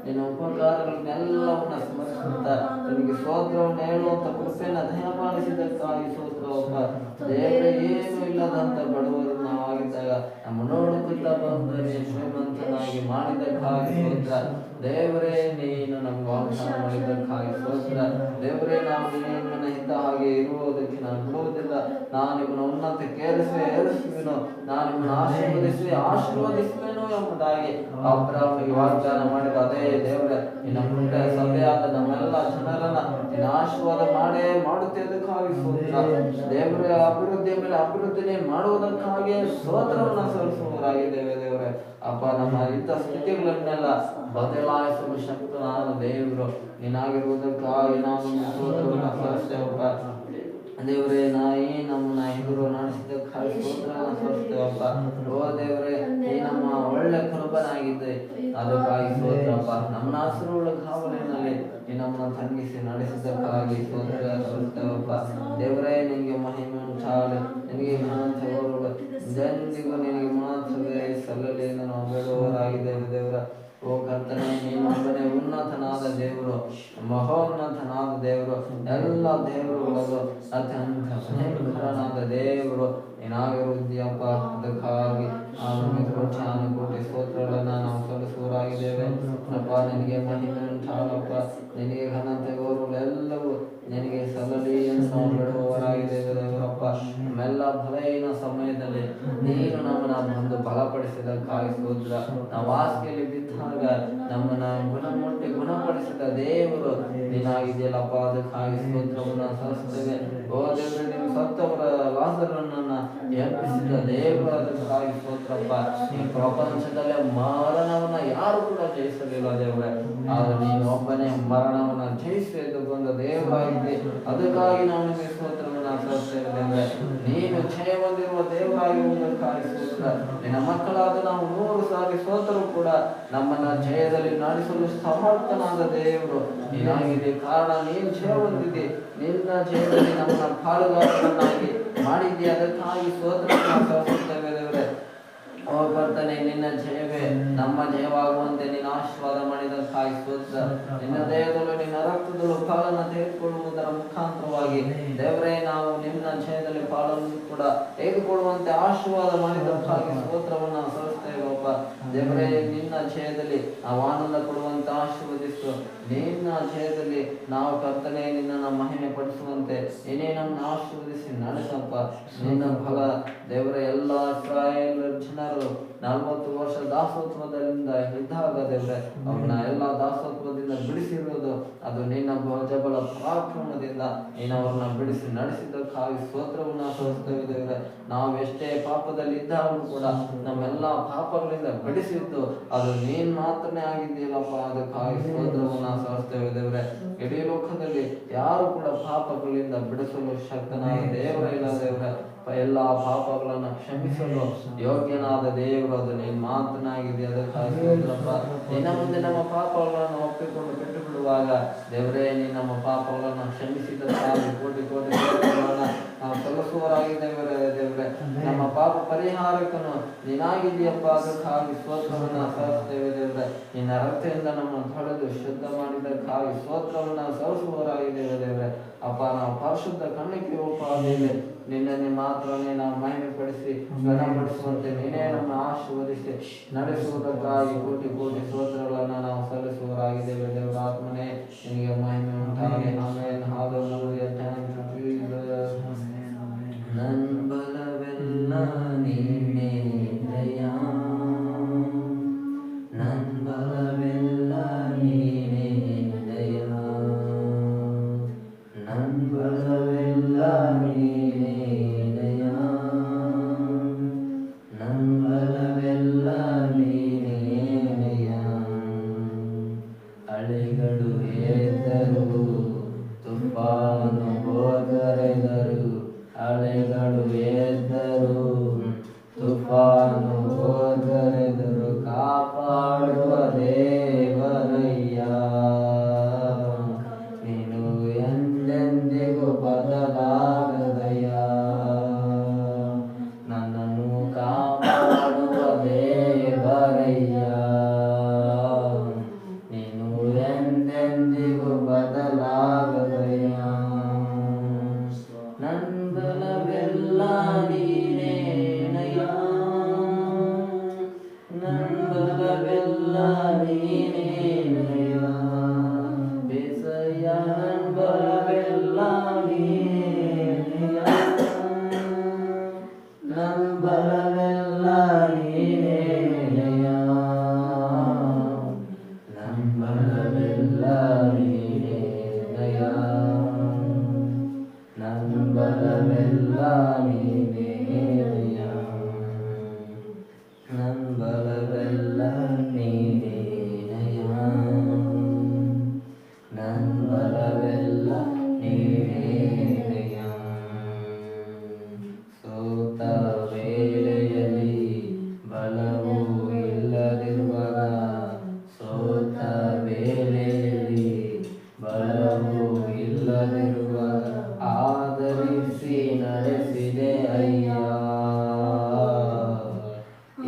ನಿನ್ನ ಉಪಕಾರಗಳನ್ನೆಲ್ಲವನ್ನ ಸ್ಮರಿಸುತ್ತಾ ನಿನಗೆ ಸ್ತೋತ್ರವನ್ನು ಹೇಳುವಂತ ಕೃಪೆಯನ್ನು ದಯಪಾಲಿಸಿದಕ್ಕಾಗಿ ಸ್ತೋತ್ರವಪ್ಪ ದೇವರೇ. ಏನು ಇಲ್ಲದಂತ ಬಡವರು ನಾವಾಗಿದ್ದಾಗ ನಮ್ಮ ನೋಡುತ್ತಾ ಬಂದರೆ ಶ್ರೀಮಂತನಾಗಿ ಮಾಡಿದಕ್ಕಾಗಿ ಸ್ತೋತ್ರ ದೇವರೇ. ನೀನು ನಮ್ಗೆ ವಾಗ್ದಾನ ಮಾಡಿದ್ದಕ್ಕಾಗಿ ಸ್ತೋತ್ರ ದೇವರೇ. ನಾವು ನಿನ್ನ ಇದ್ದ ಹಾಗೆ ಇರುವುದಕ್ಕೆ ನಾನು ಬಿಡುವುದಿಲ್ಲ. ನಾನು ನಿಮ್ಮನ್ನು ಉನ್ನತಕ್ಕೆ ಏರಿಸುವೆನು, ನಾನು ನಿಮ್ಮನ್ನು ಆಶೀರ್ವದಿಸುವೆನು ಎಂಬುದಾಗಿ ಅಬ್ರಹಾಮನಿಗೆ ವಾಗ್ದಾನ ಮಾಡಿದ ಅದೇ ದೇವರೇ, ನಿನ್ನ ಪುಟ್ಟ ಸಭೆಯಾದ ನಮ್ಮೆಲ್ಲ ಜನರನ್ನ ನಿನ್ನ ಆಶೀರ್ವಾದ ಮಾಡುತ್ತಿದ್ದಕ್ಕಾಗಿ ಸ್ತೋತ್ರ ದೇವರೇ. ಅಭಿವೃದ್ಧಿಯ ಮೇಲೆ ಅಭಿವೃದ್ಧಿನೇ ಮಾಡುವುದಕ್ಕಾಗಿ ಸ್ತೋತ್ರವನ್ನು ಸಲ್ಲಿಸುವವರಾಗಿದ್ದೇವೆ ದೇವರೇ. ಅಪ್ಪ, ನಮ್ಮ ಇಂಥ ಸ್ಥಿತಿಗಳನ್ನೆಲ್ಲ ಬದಲಾಯಿಸಲು ಶಕ್ತನಾದ ದೇವರು ನೀನಾಗಿರುವುದಕ್ಕಾಗಿ ನಾವು ಸ್ತೋತ್ರವನ್ನು ಸಲ್ಲಿಸ್ತೇವಪ್ಪ ದೇವರೇ. ನಮ್ಮನ್ನ ಎದುರು ನಡೆಸಿದ್ದಕ್ಕಾಗಿ ಸ್ತೋತ್ರವನ್ನು ಸಲ್ಲಿಸ್ತೇವಪ್ಪ. ಓ ದೇವರೇ, ನೀ ನಮ್ಮ ಒಳ್ಳೆ ಕುರುಬನಾಗಿದ್ದೆ, ಅದಕ್ಕಾಗಿ ಸ್ತೋತ್ರಪ್ಪ. ನಮ್ಮ ಹಸಿರುಗಳ ಕಾವಲಿನಲ್ಲಿ ನೀ ನಮ್ಮನ್ನು ತಂಗಿಸಿ ನಡೆಸಿದ್ದಕ್ಕಾಗಿ ಸ್ತೋತ್ರ ಸಲ್ಲಿಸ್ತೇವಪ್ಪ ದೇವರೇ. ನಿನಗೆ ಮಹಿಮೆ ಉಂಟಾಗಲಿ, ನಿನಗೆ ಘನತೆಗಳು ಎಂದಿಗೂ ನಿನಗೆ ಮಾತ್ರವೇ ಸಲ್ಲಲಿ ಎಂದು ನಾವು ಬೇಡುವವರಾಗಿದ್ದೇವೆ ದೇವರ. ಓ ಕರ್ತನೇ, ನೀನೊಬ್ಬನೇ ಉನ್ನತನಾದ ದೇವರು, ಮಹೋನ್ನತನಾದ ದೇವರು, ಎಲ್ಲ ದೇವರುಗಳಲ್ಲೂ ಅತ್ಯಂತ ಭಯಂಕರನಾದ ದೇವರು ನೀನಾಗಿರುವುದಿಯಪ್ಪ. ಅದಕ್ಕಾಗಿ ಕೋಟಿ ಸ್ತೋತ್ರಗಳನ್ನು ನಾವು ಸಲ್ಲಿಸುವವರಾಗಿದ್ದೇವೆ ಅಪ್ಪ. ನಿನಗೆ ಮಹಿಮೆ ಉಂಟಾಗಪ್ಪ, ನಿನಗೆ ಘನತೆ ಗೌರವಗಳೆಲ್ಲವೂ ನಿನಗೆ ಸಲ್ಲಲಿ ಎಂದು ನಾವು ಬೇಡುವವರಾಗಿದ್ದೇವೆ ದೇವರಪ್ಪ. ನಮ್ಮೆಲ್ಲ ಬಲಹೀನ ಸಮಯದಲ್ಲಿ ನೀನು ನಮ್ಮನ್ನ ಬಂದು ಬಲಪಡಿಸಿದಕ್ಕಾಗಿ ಸ್ತೋತ್ರ. ನಾವು ಹಾಸಿಗೆಯಲ್ಲಿ ಬಿದ್ದಾಗ ನಮ್ಮನ್ನ ಗುಣಪಡಿಸಿದ ದೇವರು ನೀನಾಗಿದೆಯಲ್ಲಪ್ಪ, ಅದಕ್ಕಾಗಿ ಸ್ತೋತ್ರವನ್ನು ಸಲ್ಲಿಸುತ್ತೇವೆ. ಓ ದೇವರೇ, ನೀವು ಸತ್ತವರ ಲಾಜರನನ್ನ ಎಬ್ಬಿಸಿದ ದೇವರು, ಅದಕ್ಕಾಗಿ ಸ್ತೋತ್ರಪ್ಪ. ಈ ಪ್ರಪಂಚದಲ್ಲೇ ಮರಣವನ್ನ ಯಾರು ಕೂಡ ಜಯಿಸಲಿಲ್ಲ ದೇವರೇ, ಆದ್ರೆ ನೀನು ಒಬ್ಬನೇ ಮರಣವನ್ನ ಜಯಿಸಿ ಬಂದ ದೇವರಾಗಿದೆ. ಅದಕ್ಕಾಗಿ ನಾವು ನಿಮಗೆ ಸ್ತೋತ್ರವನ್ನು ಸಲ್ಲಿಸುತ್ತೇವೆ ದೇವರೇ. ನೀನು ಜಯ ಹೊಂದಿರುವ ದೇವರಾಗಿರುವುದಕ್ಕಾಗಿ ಸ್ತೋತ್ರ. ನಿನ್ನ ಮಕ್ಕಳಾದ ನಾವು 100 ಸಾರಿ ಸ್ತೋತ್ರವು ಕೂಡ ನಮ್ಮನ್ನ ಜಯದಲ್ಲಿ ನಡೆಸಲು ಸಮರ್ಥನಾದ ದೇವರು ನೀನಾಗಿದೆ. ಕಾರಣ ನೀನು ಜಯ ಹೊಂದಿದೆ, ನಿನ್ನ ಜಯದಲ್ಲಿ ನಮ್ಮನ್ನ ಪಾಲುಗಾರರನ್ನಾಗಿ ಮಾಡಿದ್ದೆ, ಅದಕ್ಕಾಗಿ ಸ್ತೋತ್ರವನ್ನು ಸಲ್ಲಿಸುತ್ತೇವೆ ದೇವರೇ. ಓ ಕರ್ತನೇ, ನಿನ್ನ ಜಯವೇ ನಮ್ಮ ಜಯವಾಗುವಂತೆ ನಿನ್ನ ಆಶೀರ್ವಾದ ಮಾಡಿದಕ್ಕಾಗಿ ಸ್ತೋತ್ರ. ನಿನ್ನ ದೇಹದಲ್ಲೂ ನಿನ್ನ ರಕ್ತದಲ್ಲೂ ಪಾಲನ್ನು ತೆಗೆದುಕೊಳ್ಳುವುದರ ಮುಖಾಂತರವಾಗಿ ದೇವರೇ, ನಾವು ನಿನ್ನ ಜಯದಲ್ಲಿ ಪಾಲನ್ನು ಕೂಡ ತೆಗೆದುಕೊಳ್ಳುವಂತೆ ಆಶೀರ್ವಾದ ಮಾಡಿದಕ್ಕಾಗಿ ಸ್ತೋತ್ರವನ್ನು ಸಲ್ಲಿಸ್ತೇವಪ್ಪ ದೇವರೇ. ನಿನ್ನ ಜಯದಲ್ಲಿ ನಾವು ಆನಂದ ಕೊಡುವಂತೆ ಆಶೀರ್ವದಿಸು. ನಿನ್ನ ಜಯದಲ್ಲಿ ನಾವು ಕರ್ತನೆ ನಿನ್ನನ್ನು ಮಹಿಮೆ ಪಡಿಸುವಂತೆ ನೀನೇ ನಮ್ಮನ್ನು ಆಶೀರ್ವದಿಸಿ ನಡೆಸಪ್ಪ. ನಿನ್ನ ಫಲ ದೇವರೇ, ಎಲ್ಲ ಇಸ್ರಾಯೇಲ್ ಜನರು 40 ವರ್ಷ ದಾಸೋತ್ವದಿಂದ ಇದ್ದಾಗ ದೇವರೇ, ಅವನ್ನ ಎಲ್ಲ ದಾಸೋತ್ವದಿಂದ ಬಿಡಿಸಿರುವುದು ಅದು ನಿನ್ನ ಭುಜಬಲ ಪರಾಕ್ರಮದಿಂದ ನೀನು ಅವ್ರನ್ನ ಬಿಡಿಸಿ ನಡೆಸಿದ್ದಕ್ಕಾಗಿ ಸ್ತೋತ್ರವನ್ನು ಸಲ್ಲಿಸ್ತೇವೆ ದೇವರೇ. ನಾವು ಎಷ್ಟೇ ಪಾಪದಲ್ಲಿದ್ದಾಗಲೂ ಕೂಡ ನಮ್ಮೆಲ್ಲ ಪಾಪಗಳಿಂದ ಬಿಡಿಸಿದ್ದು ಅದು ನೀನ್ ಮಾತ್ರನೇ ಆಗಿದ್ದೀಯಲ್ಲಪ್ಪ. ಅದಕ್ಕಾಗಿ ಸ್ತೋತ್ರವನ್ನ ಸಲ್ಲಿಸ್ತೇವೆ ದೇವರೇ. ಇಡೀ ಲೋಕದಲ್ಲಿ ಯಾರು ಕೂಡ ಪಾಪಗಳಿಂದ ಬಿಡಿಸಲು ಶಕ್ತನಾದ ದೇವರಿಲ್ಲ ದೇವರೇ. ಎಲ್ಲ ಪಾಪಗಳನ್ನು ಕ್ಷಮಿಸಲು ಯೋಗ್ಯನಾದ ದೇವರು ಅದು ನೀನ್ ಮಾತನಾಗಿದೆ. ಅದಕ್ಕಾಗಿ ಸ್ತೋತ್ರಪ್ಪ. ನಿನ್ನ ಮುಂದೆ ನಮ್ಮ ಪಾಪಗಳನ್ನು ಒಪ್ಪಿಕೊಂಡು ಬಿಟ್ಟು ಬಿಡುವಾಗ ದೇವರೇ ನೀ ನಮ್ಮ ಪಾಪಗಳನ್ನು ಕ್ಷಮಿಸಿದ್ದಕ್ಕಾಗಿ ಕೋಟಿ ಕೋಟಿ ನಾವು ಸಲ್ಲಿಸುವವರಾಗಿದ್ದೇವೆ ದೇವರೇ. ನಮ್ಮ ಪಾಪ ಪರಿಹಾರಕ್ಕನು ನೀನಾಗಿದೆಯಪ್ಪ. ಅದಕ್ಕಾಗಿ ಸ್ತೋತ್ರವನ್ನ ಸಲ್ಲಿಸ್ತೇವೆ ದೇವರೇ. ನಿನ್ನ ರಕ್ತದಿಂದ ನಮ್ಮನ್ನು ತೊಳೆದು ಶುದ್ಧ ಮಾಡಿದ್ದಕ್ಕಾಗಿ ಸ್ತೋತ್ರವನ್ನ ಸಲ್ಲಿಸುವವರಾಗಿದ್ದೇವೆ ದೇವರೇ. ಅಪ್ಪ ನಾವು ಪರಿಶುದ್ಧ ಕಣ್ಣಕ್ಕೆ ಒಪ್ಪಾದೇವೆ. ನಿನ್ನನ್ನೇ ಮಾತ್ರನೇ ನಾವು ಮಹಿಮೆ ಪಡಿಸಿ ಗಣಪಡಿಸುವಂತೆ ನೀನೇ ನಮ್ಮ ಆಶೀರ್ವದಿಸಿ ನಡೆಸುವುದಕ್ಕಾಗಿ ಕೋಟಿ ಕೋಟಿ ಸ್ತೋತ್ರಗಳನ್ನು ನಾವು ಸಲ್ಲಿಸುವವರಾಗಿದ್ದೇವೆ ದೇವರ. ಆತ್ಮನೇ ನಿನಗೆ ಮಹಿಮೆ ಉಂಟಾಗಲಿ. ಆಮೇಲೆ ಹಾಲೆಲೂಯಾ. Thank you Jesus. ನನ್ನ ಬಲವೆಲ್ಲ ನೀನೇ ದಯಾ, ನನ್ನ ಬಲವೆಲ್ಲ ನೀನೇ ದಯಾ, ನನ್ನ ಬಲವೆಲ್ಲ ನೀನೇ ದಯಾ, ನನ್ನ ಬಲವೆಲ್ಲ ನೀನೇ ದಯಾ. ಅಲೆಗಳು ಎದ್ದರು, ತುಫಾನು ಹೋದರೆದರು, ಅಲೆಗಳು ಎದ್ದರು, ತುಫಾನು ಹೋದರೆದರು, ಕಾಪಾಡುವ ದೇವರಯ್ಯ. ನೀನು ಎಂದೆಂದಿಗೂ ಬದಲಾಗದಯ್ಯ. ನನ್ನನ್ನು ಕಾಪಾಡುವ ದೇವರಯ್ಯ. ನೀನು ಎಂದೆಂದಿಗೂ ಬದಲಾಗದಯ್ಯ. ನನ್ನ ಬಲವೆಲ್ಲ ನೀನೇನಯ್ಯ, ನನ್ನ ಬಲವೆಲ್ಲ ನೀನೇನಯ್ಯ ಬೇಸಯ್ಯ. ನನ್ನ ಬಲವೆಲ್ಲ ನೀನೇನಯ್ಯ, ನನ್ನ ಬಲವೆಲ್ಲ ನೀನೇನಯ್ಯ, ನನ್ನ ಬಲವೆಲ್ಲ ನೀನೇನಯ್ಯ, ನನ್ನ ಬಲವೆಲ್ಲ ನೀನೇನಯ್ಯ, ನನ್ನ ಬಲವೆಲ್ಲ ನೀನೇನಯ್ಯ, ನನ್ನ ಬಲವೆಲ್ಲ ನೀನೇನಯ್ಯ. ಸೋತ ವೇಳೆಯಲ್ಲಿ ಬಲವೂ ಇಲ್ಲದಿರುವಾಗ, ಸೋತ ವೇಳೆಯಲ್ಲಿ ಬಲವೂ ಇಲ್ಲದಿರುವಾಗ ಆದರಿಸಿ ನಡೆಸಿದೆ ಅಯ್ಯ.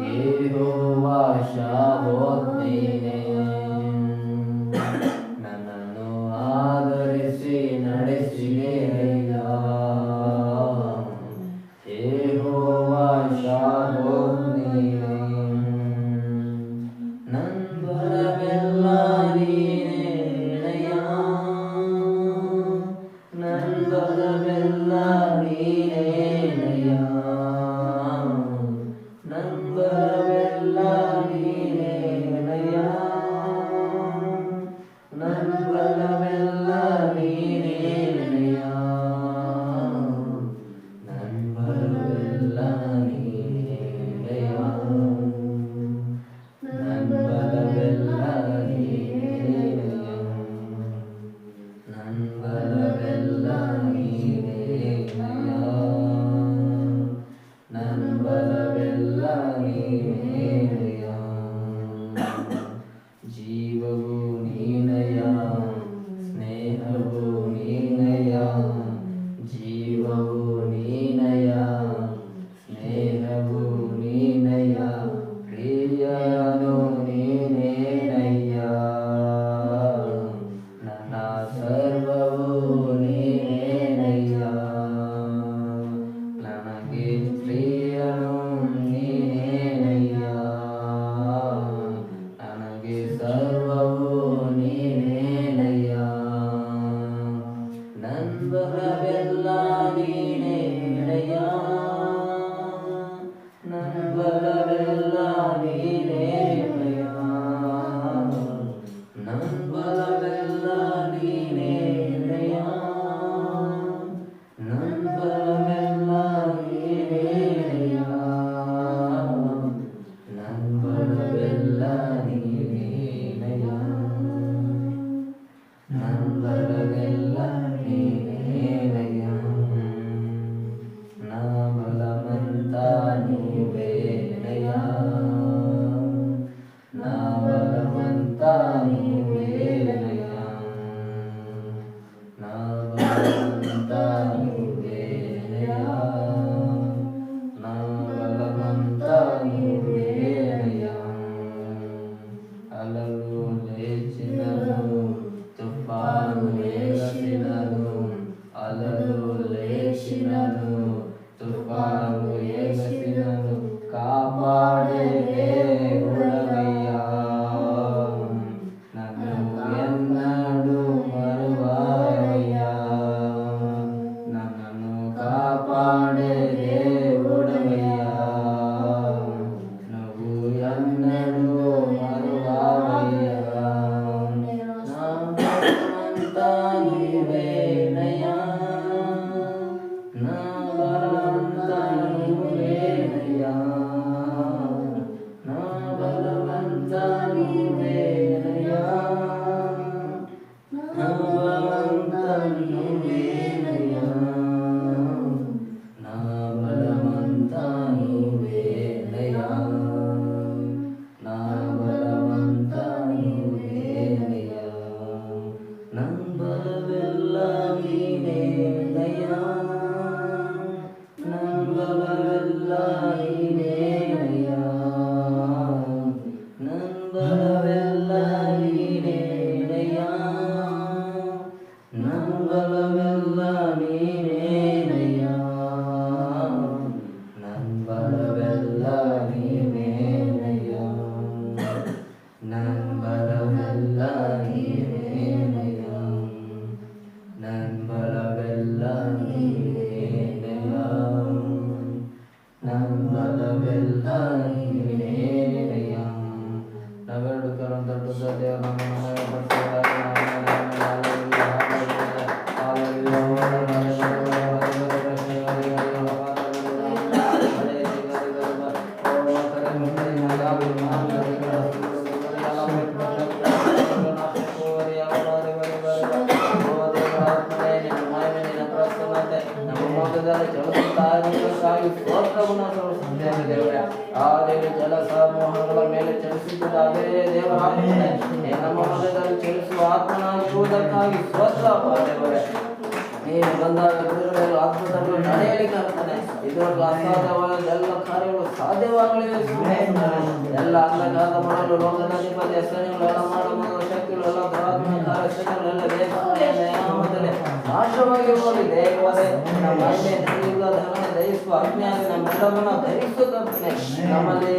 ಯೆಹೋವಾ ಶಾಲೋಮ್ ನೀನೇ, ನನ್ನನ್ನು ಆದರಿಸಿ ನಡೆಸಿದೆ ಅಯ್ಯ. ಯೆಹೋವಾ ಶಾಲೋಮ್ ನೀನೇ, ನನ್ನ ಬಲವೆಲ್ಲ ನೀನೇನಯ್ಯ, ನನ್ನ ಬಲವೆಲ್ಲ ನೀನೇನಯ್ಯ, ನನ್ನ ಬಲವೆಲ್ಲ ನೀನೇನಯ್ಯ, ನನ್ನ ಬಲವೆಲ್ಲ ನೀನೇನಯ್ಯ, ನನ್ನ ಬಲವೆಲ್ಲ ನೀನೇನಯ್ಯ, ನನ್ನ ಬಲವೆಲ್ಲ ನೀನೇನಯ್ಯ, ನನ್ನ ಬಲವೆಲ್ಲ ನೀನೇನಯ್ಯ, ನನ್ನ ಬಲವೆಲ್ಲ ನೀನೇನಯ್ಯ. ಜೀವವು ನೀನಯ್ಯ, ಸ್ನೇಹವು ನೀನಯ್ಯ, ಜೀವವು ನೀನಯ್ಯ, ಸ್ನೇಹವು ನೀನಯ್ಯ, ಪ್ರಿಯನು ನೀನೇನಯ್ಯ, ನನ್ನ ಸರ್ವವು ನೀನೇನಯ್ಯ, ನನಗೆ ಪ್ರಿಯನು ನೀನೇನಯ್ಯ, ನನಗೆ ಸರ್ವವು ನೀನೇನಯ್ಯ, ನನ್ನ ಬಲವೆಲ್ಲ ನೀನೇನಯ್ಯ, ನನ್ನ ಬಲವೆಲ್ಲ ನೀನೇನಯ್ಯ, ನನ್ನ ಬಲವೆಲ್ಲ ನೀನೇನಯ್ಯ, ನನ್ನ ಬಲವೆಲ್ಲ ನೀನೇನಯ್ಯ. ಬಲವಂತ ನೀವೇನಯ್ಯ, ನಾ ಬಲವಂತ ನೀವೇನಯ್ಯ. ಅಲಲು ಲೇಚಿನನು ತುಫಾನು ಏಗಸಿನನು, ಅಲಲು ಲೇಚಿನನು ತುಫಾನು ಏಗಸಿನನು, ಕಾಪಾಡೆ ಗುಣವಯ್ಯ. ನನ್ನನ್ನು ಎನ್ನಡು ಮರುವಾಯವಯ್ಯ, ನನ್ನನ್ನು ಕಾಪಾಡೆ ಗುಣವಯ್ಯ. ನಗು ಎನ್ನಡು ಮರುವಾಯವಯ್ಯ. ನಾ ಬಲವಂತ ನೀವೇನಯ್ಯ, ನಾ ಬಲವಂತ ನೀವೇನಯ್ಯ, ನಾ ಬಲವಂತ ನೀವೇನಯ್ಯ, ನಾ ಬಲವಂತ ನೀವೇನಯ್ಯ, ನಾ ಬಲವಂತ ನೀವೇನಯ್ಯ, ನಾ ಬಲವಂತ ನೀವೇನಯ್ಯ. ನನ್ ಬಲವೆಲ್ಲ ನೀನೇನಯ್ಯ, ನನ್ ಬಲವೆಲ್ಲ ನೀನೇನಯ್ಯ, ನನ್ ಬಲವೆಲ್ಲ ನೀನೇನಯ್ಯ, ನನ್ ಬಲವೆಲ್ಲ ನೀನೇನಯ್ಯ, ನನ್ ಬಲವೆಲ್ಲ ನೀನೇನಯ್ಯ, ನನ್ ಬಲವೆಲ್ಲ ನೀನೇನಯ್ಯ, ನನ್ ಬಲವೆಲ್ಲ ನೀನೇನಯ್ಯ, ನನ್ ಬಲವೆಲ್ಲ ನೀನೇನಯ್ಯ. ನಾವೆರಡು ಕರನ್ನು ತಟ್ಟುತ್ತಾ ದೇವರ ನಾಮವನ್ನು ಪಡಿಸುವುದಾಗಿ ಜಲ ಸಮೂಹಗಳ ಮೇಲೆ ಚಲಿಸುತ್ತಿದ್ದ ಅದೇ ದೇವರಾತ್ಮನೇ, ನಮ್ಮ ಮಧ್ಯದಲ್ಲಿ ಚಲಿಸುವ ಆತ್ಮನಾಗಿರುವುದಕ್ಕಾಗಿ ಸ್ತೋತ್ರ ದೇವರೇ. ನೀನು ಬಂದಾಗ ಬಿಡುಗಡೆಗಳು ಅದ್ಭುತಗಳು ನಡೆಯಲಿಕ್ಕಾಗ್ತಾನೆ. ಇದುವರೆಗೂ ಅಸಾಧ್ಯವಾದ ಎಲ್ಲ ಕಾರ್ಯಗಳು ಸಾಧ್ಯವಾಗಲಿವೆ. ಎಲ್ಲ ಅಂಧಕಾರದ ಮಾಡಲು ಲೋಕದ ಅಧಿಪತಿ ಹೆಸರುಗಳೆಲ್ಲ ಮಾಡಬಹುದು ಶಕ್ತಿಗಳು ಎಲ್ಲ ದುರಾತ್ಮನ ಕಾರ್ಯಶಕ್ತಿಗಳೆಲ್ಲ ದೇಹದಲ್ಲಿ ನಾಶವಾಗಿ ಹೋಗಿ ದೇವರೇ ನಮ್ಮ ಮಹಿಮೆ ಧನ ದಯಿಸುವ ಅಜ್ಞಾನಿ ನಮ್ಮೆಲ್ಲವನ್ನ ಧರಿಸುತ್ತೇನೆ. ನಮ್ಮಲ್ಲಿ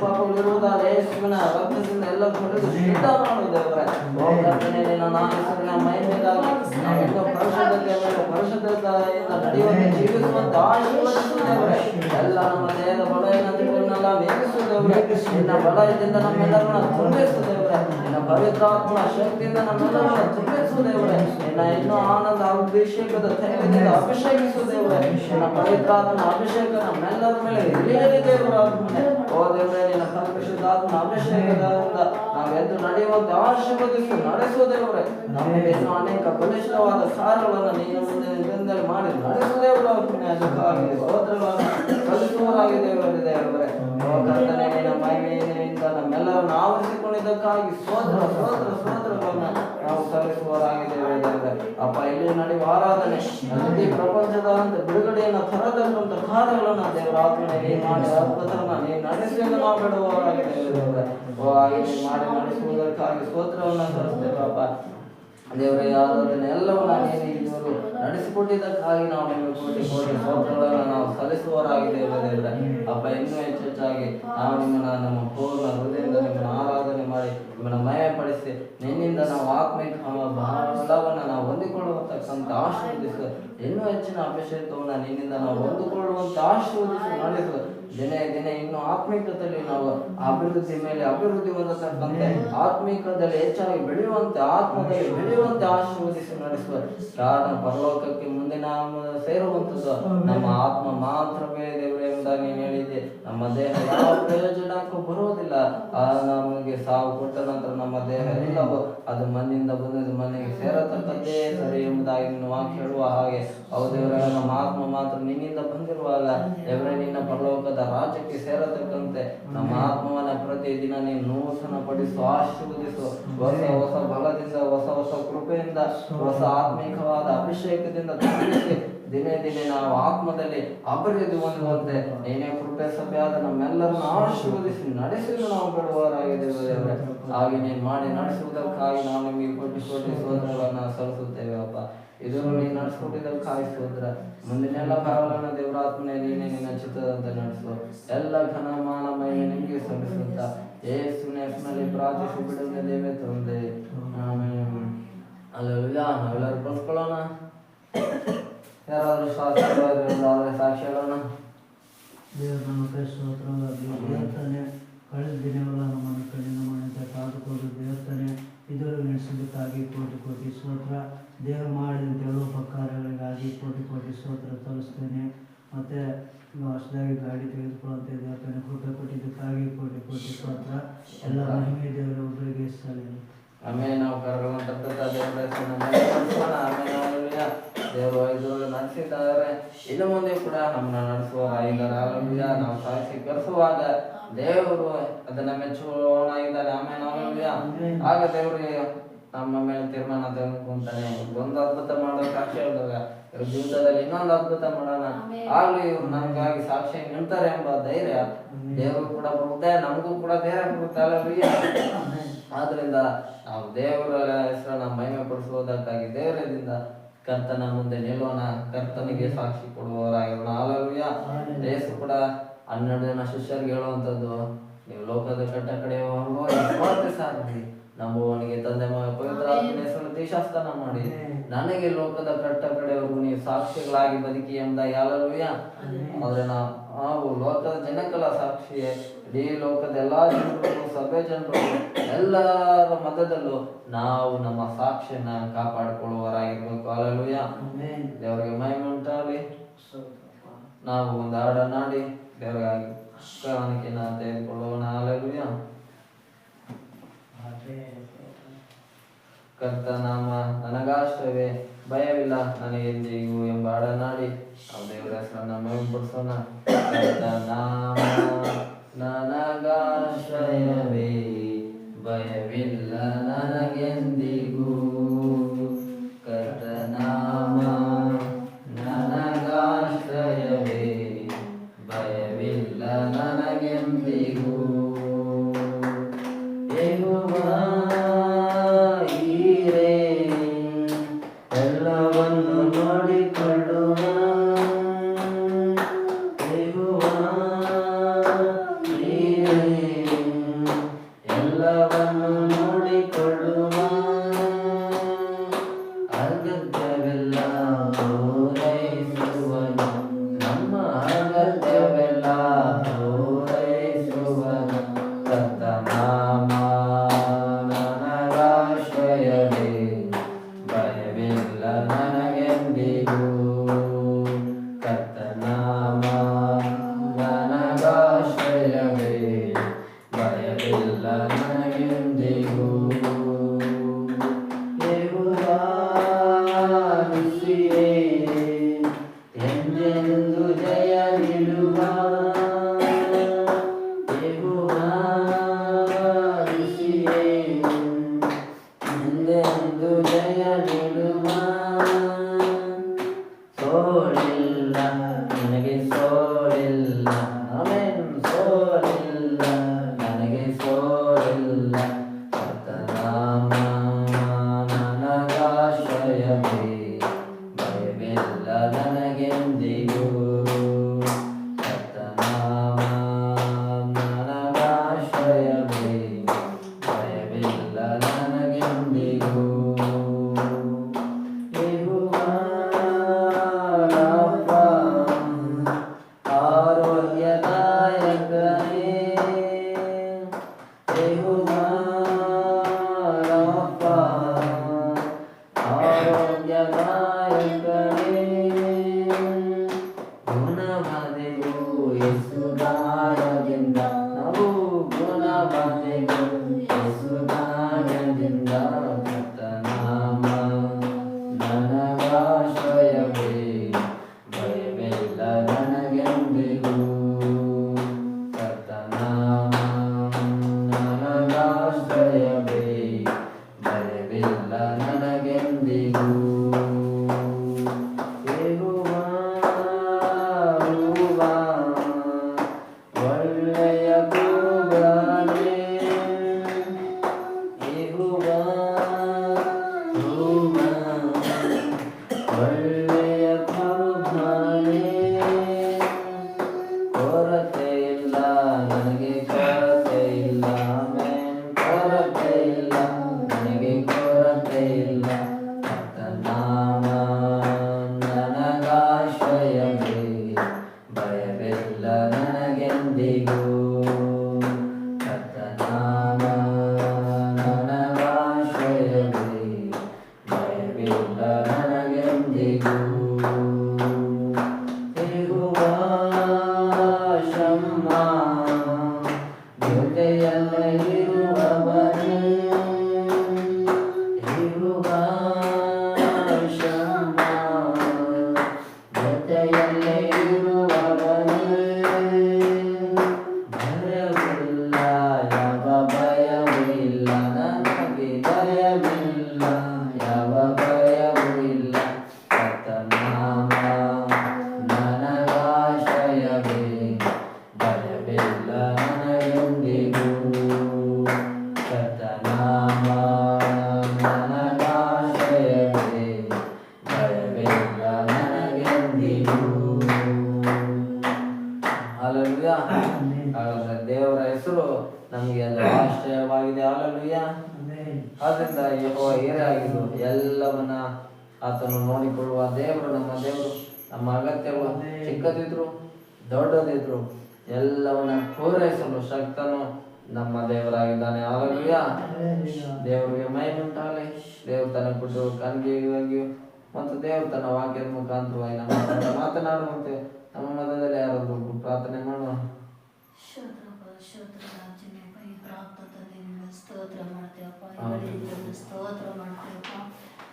ಪಾಪಗಳಿರುವುದ ಯೇಸುವಿನ ರಕ್ತದಿಂದ ಎಲ್ಲ ಕೊಡುವುದು ಶುದ್ಧ ಮಾಡು ದೇವರೇ. ಓ ಕರ್ತನೇ, ನಿನ್ನ ನಾಮದ ಮಹಿಮೆಗಾಗಿ ನಾವಿನ್ನು ಪರಿಶುದ್ಧತೆಯಿಂದ ನಡೆಯುವಂತೆ ಜೀವಿಸುವಂತೆ ಆಶೀರ್ವದಿಸು ದೇವರೇ. ಎಲ್ಲ ನಮ್ಮ ದೇಹದ ಬಲಹೀನತೆಗಳನ್ನೆಲ್ಲ ನೇಮಿಸು ದೇವರೇ. ನಿನ್ನ ಬಲದಿಂದ ನಮ್ಮೆಲ್ಲರನ್ನ ತುಂಬಿಸು ದೇವರೇ. ನಿನ್ನ ಪವಿತ್ರಾತ್ಮನ ಶಕ್ತಿಯಿಂದ ನಮ್ಮೆಲ್ಲರನ್ನ ತುಂಬಿಸು ದೇವರೇ. ನಿನ್ನ ಇನ್ನೂ ಆನಂದ ಅಭಿಷೇಕದ ತೈಲದಿಂದ ಅಭಿಷೇಕಿಸು ದೇವರೇ. ನಿನ್ನ ಪವಿತ್ರಾತ್ಮನ ಅಭಿಷೇಕ ನಮ್ಮೆಲ್ಲರ ಮೇಲೆ ಇಳಿಯಲಿ ದೇವರಾತ್ಮನೆ. ಓ ದೇವರೇ, ನಿನ್ನ ಪರಿಶುದ್ಧಾತ್ಮನ ಅಭಿಷೇಕದಿಂದ ನಾವೆದ್ದು ನಡೆಯುವಂತೆ ಆಶೀರ್ವದಿಸು ನಡೆಸು ದೇವರೇ. ನಮಗೆ ಇನ್ನೂ ಅನೇಕ ಬಲಿಷ್ಠವಾದ ಸಾರಗಳನ್ನು ನೀನು ಮುಂದೆ ಮಾಡಿ ನಡೆಸು ದೇವರಾತ್ಮನೆ. ಅದಕ್ಕಾಗಿ ಸ್ತೋತ್ರಗಳನ್ನು ಸಲ್ಲಿಸುವವರಾಗಿದ್ದೇವೆ ದೇವರೇ. ಓ ಕರ್ತನೇ, ನಿನ್ನ ಮಹಿಮೆಯಿಂದ ನಮ್ಮೆಲ್ಲರನ್ನು ಆವರಿಸಿಕೊಂಡಿದ್ದಕ್ಕಾಗಿ ಸ್ತೋತ್ರ ಸ್ತೋತ್ರ ಸ್ತೋತ್ರಗಳನ್ನು ನಾವು ಸಲ್ಲಿಸುವವರಾಗಿದ್ದೇವೆ ದೇವರೇ. ಅಪ್ಪ, ಇಲ್ಲಿ ನಡೆಯುವ ಆರಾಧನೆ ಇಡೀ ಪ್ರಪಂಚದಾದ್ಯಂತ ಬಿಡುಗಡೆಯನ್ನು ತರತಕ್ಕಂಥ ಕಾರ್ಯಗಳನ್ನು ದೇವರಾತ್ಮನೆ ನೀನು ಮಾಡಿ ಅದ್ಭುತವನ್ನು ನೀನು ನಡೆಸಿ ಎಂದು ನಾವು ಬಿಡುವವರಾಗಿದ್ದೇವೆ ದೇವರೇ. ಓ ಹಾಗೆ ಮಾಡಿ ನಡೆಸುವುದಕ್ಕಾಗಿ ಸ್ತೋತ್ರವನ್ನು ಸಲ್ಲಿಸ್ತೇವೆ ಅಪ್ಪ ದೇವರೇ. ಆರಾಧನೆ ಎಲ್ಲವನ್ನ ನೀನು ಇವರು ನಡೆಸಿಕೊಟ್ಟಿದ್ದಕ್ಕಾಗಿ ನಾವು ನಿಮಗೆ ಕೋಟಿ ಕೋಟಿ ಸ್ತೋತ್ರಗಳನ್ನು ನಾವು ಸಲ್ಲಿಸುವವರಾಗಿದ್ದೇವೆ ದೇವರೇ. ಅಪ್ಪ, ಇನ್ನೂ ಹೆಚ್ಚೆಚ್ಚಾಗಿ ನಾವು ನಿಮ್ಮನ್ನ ನಮ್ಮ ಪೂರ್ಣ ಹೃದಯದಿಂದ ನಿಮ್ಮನ್ನು ಆರಾಧನೆ ಮಾಡಿ ನಿಮ್ಮನ್ನು ಮಯಪಡಿಸಿ ನಿನ್ನಿಂದ ನಾವು ಆತ್ಮಿಕ ಬಲವನ್ನು ನಾವು ಹೊಂದಿಕೊಳ್ಳತಕ್ಕಂಥ ಆಶೀರ್ವದಿಸು. ಇನ್ನೂ ಹೆಚ್ಚಿನ ಅಭಿಷೇಕವನ್ನು ನಿನ್ನಿಂದ ನಾವು ಹೊಂದಿಕೊಳ್ಳುವಂತೆ ಆಶೀರ್ವದಿಸು ನಡೆಸು. ದಿನೇ ದಿನೇ ಇನ್ನು ಆತ್ಮಿಕದಲ್ಲಿ ನಾವು ಅಭಿವೃದ್ಧಿ ಮೇಲೆ ಅಭಿವೃದ್ಧಿ ಹೊಂದತಕ್ಕಂತೆ ಆತ್ಮಿಕದಲ್ಲಿ ಹೆಚ್ಚಾಗಿ ಬೆಳೆಯುವಂತೆ ಆತ್ಮದಲ್ಲಿ ಬೆಳೆಯುವಂತೆ ಆಶೀರ್ವದಿಸಿ ನಡೆಸುವ. ಕಾರಣ ಪರಲೋಕಕ್ಕೆ ಮುಂದೆ ನಾವು ಸೇರುವಂಥದ್ದು ನಮ್ಮ ಆತ್ಮ ಮಾತ್ರವೇ ದೇವರೇ ಎಂಬುದಾಗಿ ನೀನು ಹೇಳಿದ್ದೆ. ನಮ್ಮ ದೇಹ ಯಾವ ಪ್ರಯೋಜನಕ್ಕೂ ಬರುವುದಿಲ್ಲ. ನಮಗೆ ಸಾವು ಕೊಟ್ಟ ನಂತರ ನಮ್ಮ ದೇಹ ಎಲ್ಲವೂ ಅದು ಮಣ್ಣಿಂದ ಬಂದದ್ದು ಮನೆಗೆ ಸೇರತಕ್ಕದ್ದೇ ಸರಿ ಎಂಬುದಾಗಿ ನಿನ್ನ ವಾಕ್ಯ ಹೇಳುವ ಹಾಗೆ ಹೌದು ದೇವರೇ, ನಮ್ಮ ಆತ್ಮ ಮಾತ್ರ ನಿನ್ನಿಂದ ಬಂದಿರುವಾಗ ದೇವರೇ ನಿನ್ನ ಪರಲೋಕದ ರಾಜ್ಯಕ್ಕೆ ಸೇರತಕ್ಕಂತೆ ನಮ್ಮ ಆತ್ಮವನ್ನ ಪ್ರತಿದಿನ ನೀನು ನೂತನ ಪಡಿಸು, ಆಶೀರ್ವದಿಸು. ಹೊಸ ಹೊಸ ಬಲದಿಂದ, ಹೊಸ ಹೊಸ ಕೃಪೆಯಿಂದ, ಹೊಸ ಆತ್ಮಿಕವಾದ ಅಭಿಷೇಕದಿಂದ ತುಂಬಿಸಿ ದಿನೇ ದಿನೇ ನಾವು ಆತ್ಮದಲ್ಲಿ ಅಭಿವೃದ್ಧಿ ಹೊಂದುವಂತೆ ನೀನೇ ಕೃಪೆ ಸಭೆಯಾದ ನಮ್ಮೆಲ್ಲರನ್ನು ಆಶೀರ್ವದಿಸಿ ನಡೆಸಲು ನಾವು ಬಿಡುವವರಾಗಿದ್ದೇವೆ ದೇವರೇ. ಹಾಗೆ ನೀನು ಮಾಡಿ ನಡೆಸುವುದಕ್ಕಾಗಿ ನಾವು ನಿಮಗೆ ಕೋಟಿ ಕೋಟಿ ಸ್ತೋತ್ರಗಳನ್ನು ಸಲ್ಲಿಸುತ್ತೇವೆ ಅಪ್ಪ. ಇದನ್ನು ನೀನು ನಡೆಸ್ಕೊಟ್ಟಿದ್ದಕ್ಕಾಗಿ ಸ್ತೋತ್ರ. ಮುಂದಿನೆಲ್ಲ ಭಾಗಗಳನ್ನು ದೇವರಾತ್ಮನೇ ನೀನೇ ನಿನ್ನ ಚಿತ್ತದಂತೆ ನಡೆಸು. ಎಲ್ಲ ಘನಮಾನ ಮಹಿಮೆ ನಿಮಗೆ ಸಲ್ಲಿಸುತ್ತ ಯೇಸುವಿನ ಹೆಸರಿನಲ್ಲಿ ಪ್ರಾರ್ಥಿಸಿ ಬಿಡುವ ದೇವೇ ತಂದೆ, ಆಮೆನ್. ಹಲ್ಲೆಲೂಯಾ. ನಾವೆಲ್ಲರೂ ಬಳಸ್ಕೊಳ್ಳೋಣ. ಯಾರಾದರೂ ಸಾಕ್ಷಿ ಹೇಳೋಣ. ದೇವರ ನಮಗೆ ಸ್ತೋತ್ರ. ದೇವತಾನೆ ಕಳೆದ ದಿನಗಳ ನಮ್ಮನ್ನು ಕಣ್ಣಿನ ಮನೆಯಿಂದ ಕಾದುಕೊಂಡು ದೇವತಾನೆ ಇದನ್ನು ನಡೆಸಲಿಕ್ಕಾಗಿ ಕೋಟಿ ಕೋಟಿ ಸ್ತೋತ್ರ. ದೇವರು ಮಾಡಿದಂಥ ಎಲ್ಲ ಉಪಕಾರಗಳಿಗಾಗಿ ಕೋಟಿ ಕೋಟಿ ಸ್ತೋತ್ರ ಸಲ್ಲಿಸ್ತೇನೆ. ಮತ್ತು ಹೊಸದಾಗಿ ಗಾಡಿ ತೆಗೆದುಕೊಳ್ಳುವಂಥ ದೇವತಾನೆ ಕೃಪೆ ಕೊಟ್ಟಿದ್ದಕ್ಕಾಗಿ ಕೋಟಿ ಕೋಟಿ ಸ್ತೋತ್ರ. ಎಲ್ಲ ಮಹಿಮೆ ದೇವರ ಒಬ್ಬರಿಗೆ ಸಲ್ಲಲಿ. ಆಮೇಲೆ ನಾವು ಕರೆಗಳಂತ ದೇವರು ಇದರಲ್ಲಿ ನಡೆಸಿದ್ದಾರೆ. ಇನ್ನು ಮುಂದೆ ಕೂಡ ನಮ್ಮನ್ನ ನಡೆಸುವ ಇದ್ದಾರೆ. ನಾವು ಸಾಕ್ಷಿ ಕರೆಸುವಾಗ ದೇವರು ಅದನ್ನ ಮೆಚ್ಚುವವನ ಇದ್ದಾರೆ. ಆಮೇಲೆ ಆಗ ದೇವರು ನಮ್ಮ ಮೇಲೆ ತೀರ್ಮಾನ ತೆಗೆದುಕೊಂತಾನೆ. ಒಂದು ಅದ್ಭುತ ಮಾಡೋ ಸಾಕ್ಷಿ ಹೇಳಿದಾಗ ಇವ್ರ ಜೀವಿತದಲ್ಲಿ ಇನ್ನೊಂದು ಅದ್ಭುತ ಮಾಡೋಣ, ಆಗ್ಲಿ ಇವ್ರು ನಮಗಾಗಿ ಸಾಕ್ಷಿ ನಿಲ್ತಾರೆ ಎಂಬ ಧೈರ್ಯ ದೇವರು ಕೂಡ ಬರುತ್ತೆ, ನಮಗೂ ಕೂಡ ಧೈರ್ಯ ಬರುತ್ತೆ. ಆದ್ರಿಂದ ನಾವು ದೇವರ ಹೆಸರನ್ನ ಮಹಿಮೆ ಪಡಿಸುವುದಕ್ಕಾಗಿ ಧೈರ್ಯದಿಂದ ಕರ್ತನ ಮುಂದೆ ನಿಲ್ಲೋಣ, ಕರ್ತನಿಗೆ ಸಾಕ್ಷಿ ಕೊಡುವವರಾಗಿರೋಣ. ಹಲ್ಲೆಲೂಯಾ. ಯೇಸು ಕೂಡ 12 ಜನ ಶಿಷ್ಯರಿಗೆ ಹೇಳುವಂಥದ್ದು, ನೀವು ಲೋಕದ ಕಟ್ಟ ಕಡೆ ಸಾಧಿ ನಂಬುವವನಿಗೆ ತಂದೆ ಮಗ ಪವಿತ್ರ ಆತ್ಮನ ಹೆಸರು ದೇಶಾಸ್ಥಾನ ಮಾಡಿ ನನಗೆ ಲೋಕದ ಕಟ್ಟ ಕಡೆವರೆಗೂ ನೀವು ಸಾಕ್ಷಿಗಳಾಗಿ ಬದುಕಿ ಎಂಬುದಾಗಿ. ಹಲ್ಲೆಲೂಯಾ. ಆದ್ರೆ ನಾವು ಲೋಕದ ಜನಕ್ಕೆಲ್ಲ ಸಾಕ್ಷಿಯೇ, ಇಡೀ ಲೋಕದ ಎಲ್ಲಾ ಜನರು, ಸಭೆ ಜನರು, ಎಲ್ಲರ ಮಧ್ಯದಲ್ಲೂ ನಾವು ನಮ್ಮ ಸಾಕ್ಷಿಯನ್ನ ಕಾಪಾಡಿಕೊಳ್ಳುವವರಾಗಿರ್ಬೇಕು. ಹಲ್ಲೆಲೂಯಾ. ದೇವರಿಗೆ ಮಹಿಮೆ ಉಂಟಾಗಲಿ. ನಾವು ಒಂದು ಹಾಡನ್ನಾಡಿ ದೇವರಿಗಾಗಿ ಕಾಣಿಕೆಯನ್ನ ತೆಗೆದುಕೊಳ್ಳೋಣ. ಹಲ್ಲೆಲೂಯಾ. ಕರ್ತನಾಮ ನನಗಾಶ್ರಯವೇ, ಭಯವಿಲ್ಲ ನನಗೆಂದಿಗೂ ಎಂಬ ಹಾಡನ್ನಾಡಿ ನಾವು ದೇವರ ಹೆಸರನ್ನ ಮಹಿಮೆಪಡಿಸೋಣ. ಕರ್ತನಾಮ ನನಗಾಶ್ರಯವೇ, ಭಯವಿಲ್ಲ ನನಗೆಂದಿಗೂ. ಕರ್ತನಾಮ ನನಗಾಶ್ರಯವೇ, ಭಯವಿಲ್ಲ ನನಗೆಂದಿಗೂ. ಯೆಹೋವಾ ಈರೇ, ಎಲ್ಲವನ್ನು ನೋಡಿಕೊಳ್ಳುವ. ಯೆಹೋವಾ ಈರೇ, ಎಲ್ಲವನ್ನು ನೋಡಿಕೊಳ್ಳುವ. ಅಗತ್ಯವೆಲ್ಲ ಪೂರೈಸುವನು, ನಮ್ಮ ಅಗತ್ಯವೆಲ್ಲ ಪೂರೈಸುವನು. ಕರ್ತನಾಮ ನನಗಾಶ್ರಯವೇ, ಭಯವಿಲ್ಲ ನನಗೆಂದಿಗೂ. ಕರ್ತನಾಮ ನನಗಾಶ್ರಯವೇ, ಭಯವಿಲ್ಲ ನನಗೆಂದಿಗೂ. ಯೆಹೋವಾ ನಿಸ್ಸಿಯೇ, ಎಂದೆಂದು ಜಯ ನಿಲ್ಲುವ. ಯೆಹೋವಾ ನಿಸ್ಸಿಯೇ, ಎಂದೆಂದು ಜಯ ನಿಲ್ಲುವ. ಸೋಲಿಲ್ಲ ನನಗೆ ಸೋಲಿಲ್ಲ, ಆಮೆನ್. ಸೋಲಿಲ್ಲ ನನಗೆ ಸೋಲಿಲ್ಲ. ಕರ್ತನಾಮ ನನಗಾಶ್ರಯವೇ, ಭಯವಿಲ್ಲ ನನಗೆಂದಿಗೂ. ಕರ್ತನಾಮ ನನಗಾಶ್ರಯವೇ, ಭಯವಿಲ್ಲ ನನಗೆಂದಿಗೂ. ಯೆಹೋವಾ ರಾಫಾ, ಆರೋಗ್ಯದಾಯಕನೇ. ಯೆಹೋವಾ ರಾಫಾ, ಆರೋಗ್ಯದಾಯಕನೇ. ಗುಣವಾದೆಯು ಯೇಸುದಾಯದಿಂದ, ನಾವು ಗುಣವಾದೆಯು ಯೇಸುದಾಯದಿಂದ ನನಗಾಶ್ರಯವೇ ಭಯವಿಲ್ಲ ನನಗೆಂದಿಗೂ ಕರ್ತನಾಮ ನನಗಾಶ್ರಯವೇ ಭಯವಿಲ್ಲ ನನಗೆಂದಿಗೂ ಯೆಹೋವಾ ಒಳ್ಳೆಯ ಕುರುಬನೇ ಯೆಹೋವಾ ಒಳ್ಳೆಯ ಕುರುಬನೇ ಕೊರತೆ ಇಲ್ಲ ನನಗೆ ಕೊರತೆ ಇಲ್ಲ ಆಮೆನ್ ಕೊರತೆ ಇಲ್ಲ ನನಗೆ ಕೊರತೆ ಇಲ್ಲ ಕರ್ತನಾಮ ನನಗಾಶ್ರಯವೇ ಭಯವಿಲ್ಲ ನನಗೆಂದಿಗೂ ಕರ್ತನಾಮ ನನಗಾಶ್ರಯವೇ ಭಯವಿಲ್ಲ ನನಗೆಂದಿಗೂ ಯೆಹೋವಾ ಶಮ್ಮ ಜೊತೆಯಲ್ಲೇ ಇರುವವನೇ ಯೆಹೋವಾ ಶಮ್ಮ ಜೊತೆಯಲ್ಲೇ ಇರುವವನೇ ಭಯವಿಲ್ಲ ಯಾವ ಭಯವಿಲ್ಲ ನನಗೆ ಭಯವಿಲ್ಲ ಯಾವ ಭಯವೂ ಇಲ್ಲ ಕರ್ತನಾಮ ನನಗಾಶ್ರಯವೇ ಭಯವಿಲ್ಲ ನನಗೆಂದಿಗೂ ಕರ್ತನಾಮ ನನಗಾಶ್ರಯವೇ ಭಯವಿಲ್ಲ ನನಗೆಂದಿಗೂ ಹಲ್ಲೆಲೂಯಾ. ಹಾಗಾದ್ರೆ ದೇವರ ಹೆಸರು ನಮಗೆ ಒಂದು ಆಶ್ರಯವಾಗಿದೆ. ಹಲ್ಲೆಲೂಯಾ. ಆದ್ರಿಂದ ಯೆಹೋವ ಹಿರಿಯಾಗಿದ್ದು ಎಲ್ಲವನ್ನ ಆತನು ನೋಡಿಕೊಳ್ಳುವ ದೇವರು ನಮ್ಮ ದೇವರು. ನಮ್ಮ ಅಗತ್ಯಗಳು ಚಿಕ್ಕದಿದ್ರು ದೊಡ್ಡದಿದ್ರು ಎಲ್ಲವನ್ನ ಪೂರೈಸಲು ಶಕ್ತನು ನಮ್ಮ ದೇವರಾಗಿದ್ದಾನೆ. ಹಲ್ಲೆಲೂಯಾ. ದೇವರಿಗೆ ಮಹಿಮೆ ಉಂಟಾಗಲಿ. ದೇವರು ತನ್ನ ಕೊಟ್ಟು ಕಣ್ಣಿಗೆವಾಗಿಯೂ ಮತ್ತು ದೇವರು ತನ್ನ ವಾಕ್ಯದ ಮುಖಾಂತರವಾಗಿ ನಮ್ಮ ಸಂಗಡ ಮಾತನಾಡುವಂತೆ ನಮ್ಮ ಮಧ್ಯದಲ್ಲಿ ಯಾರಾದರೂ ಪ್ರಾರ್ಥನೆ ಮಾಡುವ. ಸ್ತೋತ್ರ ಮಾಡ್ತೇವಪ್ಪ, ಸ್ತೋತ್ರ ಮಾಡ್ತೇವಪ್ಪ.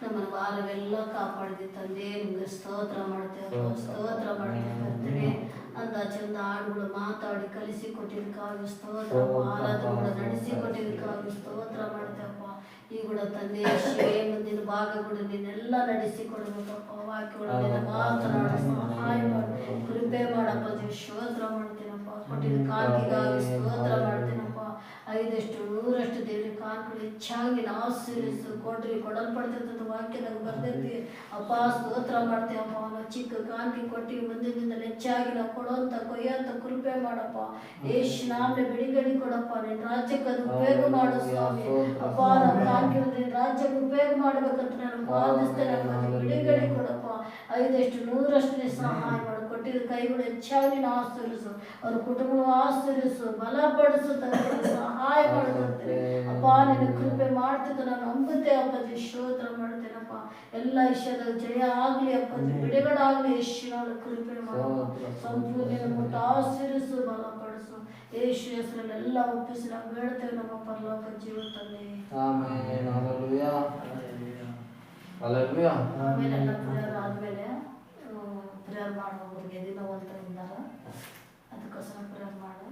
ನಮ್ಮನ್ನ ವಾರವೆಲ್ಲ ಕಾಪಾಡಿದೆ ತಂದೆ, ನಿಮ್ಗೆ ಸ್ತೋತ್ರ ಮಾಡ್ತೇವಪ್ಪ, ಸ್ತೋತ್ರ ಮಾಡ್ತೇವೆ. ಅಂದ ಚಂದ ಹಾಡುಗಳು ಮಾತಾಡಿ ಕಲಿಸಿ ಕೊಟ್ಟಿದ್ದಕ್ಕಾಗಿ ಸ್ತೋತ್ರ, ಆರಾಧನೆಗಳು ನಡೆಸಿ ಕೊಟ್ಟಿದ್ದಕ್ಕಾಗಿ ಸ್ತೋತ್ರ ಮಾಡ್ತೇವಪ್ಪ. ಈ ಕೂಡ ತಂದೆ ಮುಂದಿನ ಭಾಗಗಳು ನೀನೆಲ್ಲ ನಡೆಸಿ ಕೊಡಬೇಕಪ್ಪ. ವಾಕ್ಯಗಳನ್ನೆಲ್ಲ ಮಾತನಾಡ ಸಹಾಯ ಮಾಡಿ ಕೃಪೆ ಮಾಡಪ್ಪ. ಸ್ತೋತ್ರ ಮಾಡ್ತೇನಪ್ಪ. ಕೊಟ್ಟಿದ್ದ ಕಾಣಿಕೆಗಾಗಿ ಸ್ತೋತ್ರ ಮಾಡ್ತೇನಪ್ಪ. 5 100 ದೇವರ ಕಾನ್ಗಳು ಹೆಚ್ಚಾಗಿ ಆಶೀರ್ವದಿಸು ಕೊಡ್ರಿ. ಕೊಡಲ್ಪಡ್ತೈತಂತ ವಾಕ್ಯದಾಗ ಬರ್ತೈತಿ ಅಪ್ಪ. ಸ್ತೋತ್ರ ಮಾಡ್ತೇವಪ್ಪ. ನಾವು ಚಿಕ್ಕ ಕಾಣಿಕೆ ಕೊಟ್ಟಿವಿ, ಮುಂದಿನಿಂದ ಹೆಚ್ಚಾಗಿ ನಾವು ಕೊಡುವಂತ ಕೊಯ್ಯಂತ ಕೃಪೆ ಮಾಡಪ್ಪ. ಯೇಸು ನಾಮದಲ್ಲಿ ಬಿಡುಗಡೆ ಕೊಡಪ್ಪ. ನಿನ್ನ ರಾಜ್ಯಕ್ಕೆ ಅದು ಉಪಯೋಗ ಮಾಡು ಸ್ವಾಮಿ. ಅಪ್ಪ ನಾವು ಕಾಣಿಕೆ ನಿನ್ನ ರಾಜ್ಯಕ್ಕೆ ಉಪಯೋಗ ಮಾಡ್ಬೇಕಂತ ನಾನು ಪ್ರಾರ್ಥಿಸ್ತೇನೆ. ಬಿಡುಗಡೆ ಕೊಡಪ್ಪ. 5 100 ಸಹಾಯ ಮಾಡು. ಕೊಟ್ಟಿದ್ದ ಕೈಗಳು ಹೆಚ್ಚಾಗಿ ಆಶೀರ್ವದಿಸು. ಅವ್ರ ಕುಟುಂಬ ಆಶೀರ್ವದಿಸು, ಬಲಪಡಿಸು, ಸಹಾಯ ಮಾಡುತ್ತೆ ಅಪ್ಪ. ನಿನ್ನ ಕೃಪೆ ಮಾಡ್ತಿದ್ದ ನಾನು ನಂಬುತ್ತೆ ಅಪ್ಪಾಜಿ. ಸ್ತೋತ್ರ ಮಾಡ್ತೇನಪ್ಪ. ಎಲ್ಲ ವಿಷಯದಾಗ ಜಯ ಆಗ್ಲಿ ಅಪ್ಪಾಜಿ, ಬಿಡುಗಡೆ ಆಗ್ಲಿ. ಯೇಸುವಿನ ಕೃಪೆ ಮಾಡು. ಸಂಪೂರ್ಣ ಮುಟ್ಟ ಆಶೀರ್ವದಿಸು, ಬಲಪಡಿಸು. ಯೇಸು ಹೆಸರಲ್ಲಿ ಎಲ್ಲ ಒಪ್ಪಿಸಿ ನಾವು ಬೇಡ್ತೇವೆ ನಮ್ಮ ಪರಲೋಕ ಜೀವ ತಂದೆ. ಆಮೆನ್. ಹಲ್ಲೆಲೂಯಾ. ಹಲ್ಲೆಲೂಯಾ. ಆಮೇಲೆ ಎಲ್ಲ ಪ್ರೇಯರ್ ಆದ್ಮೇಲೆ ಪ್ರೇಯರ್ ಮಾಡೋರಿಗೆ ದಿನವಂತ ಇದ್ದಾರೆ, ಅದಕ್ಕೋಸ್ಕರ ಪ್ರೇಯರ್ ಮಾಡು.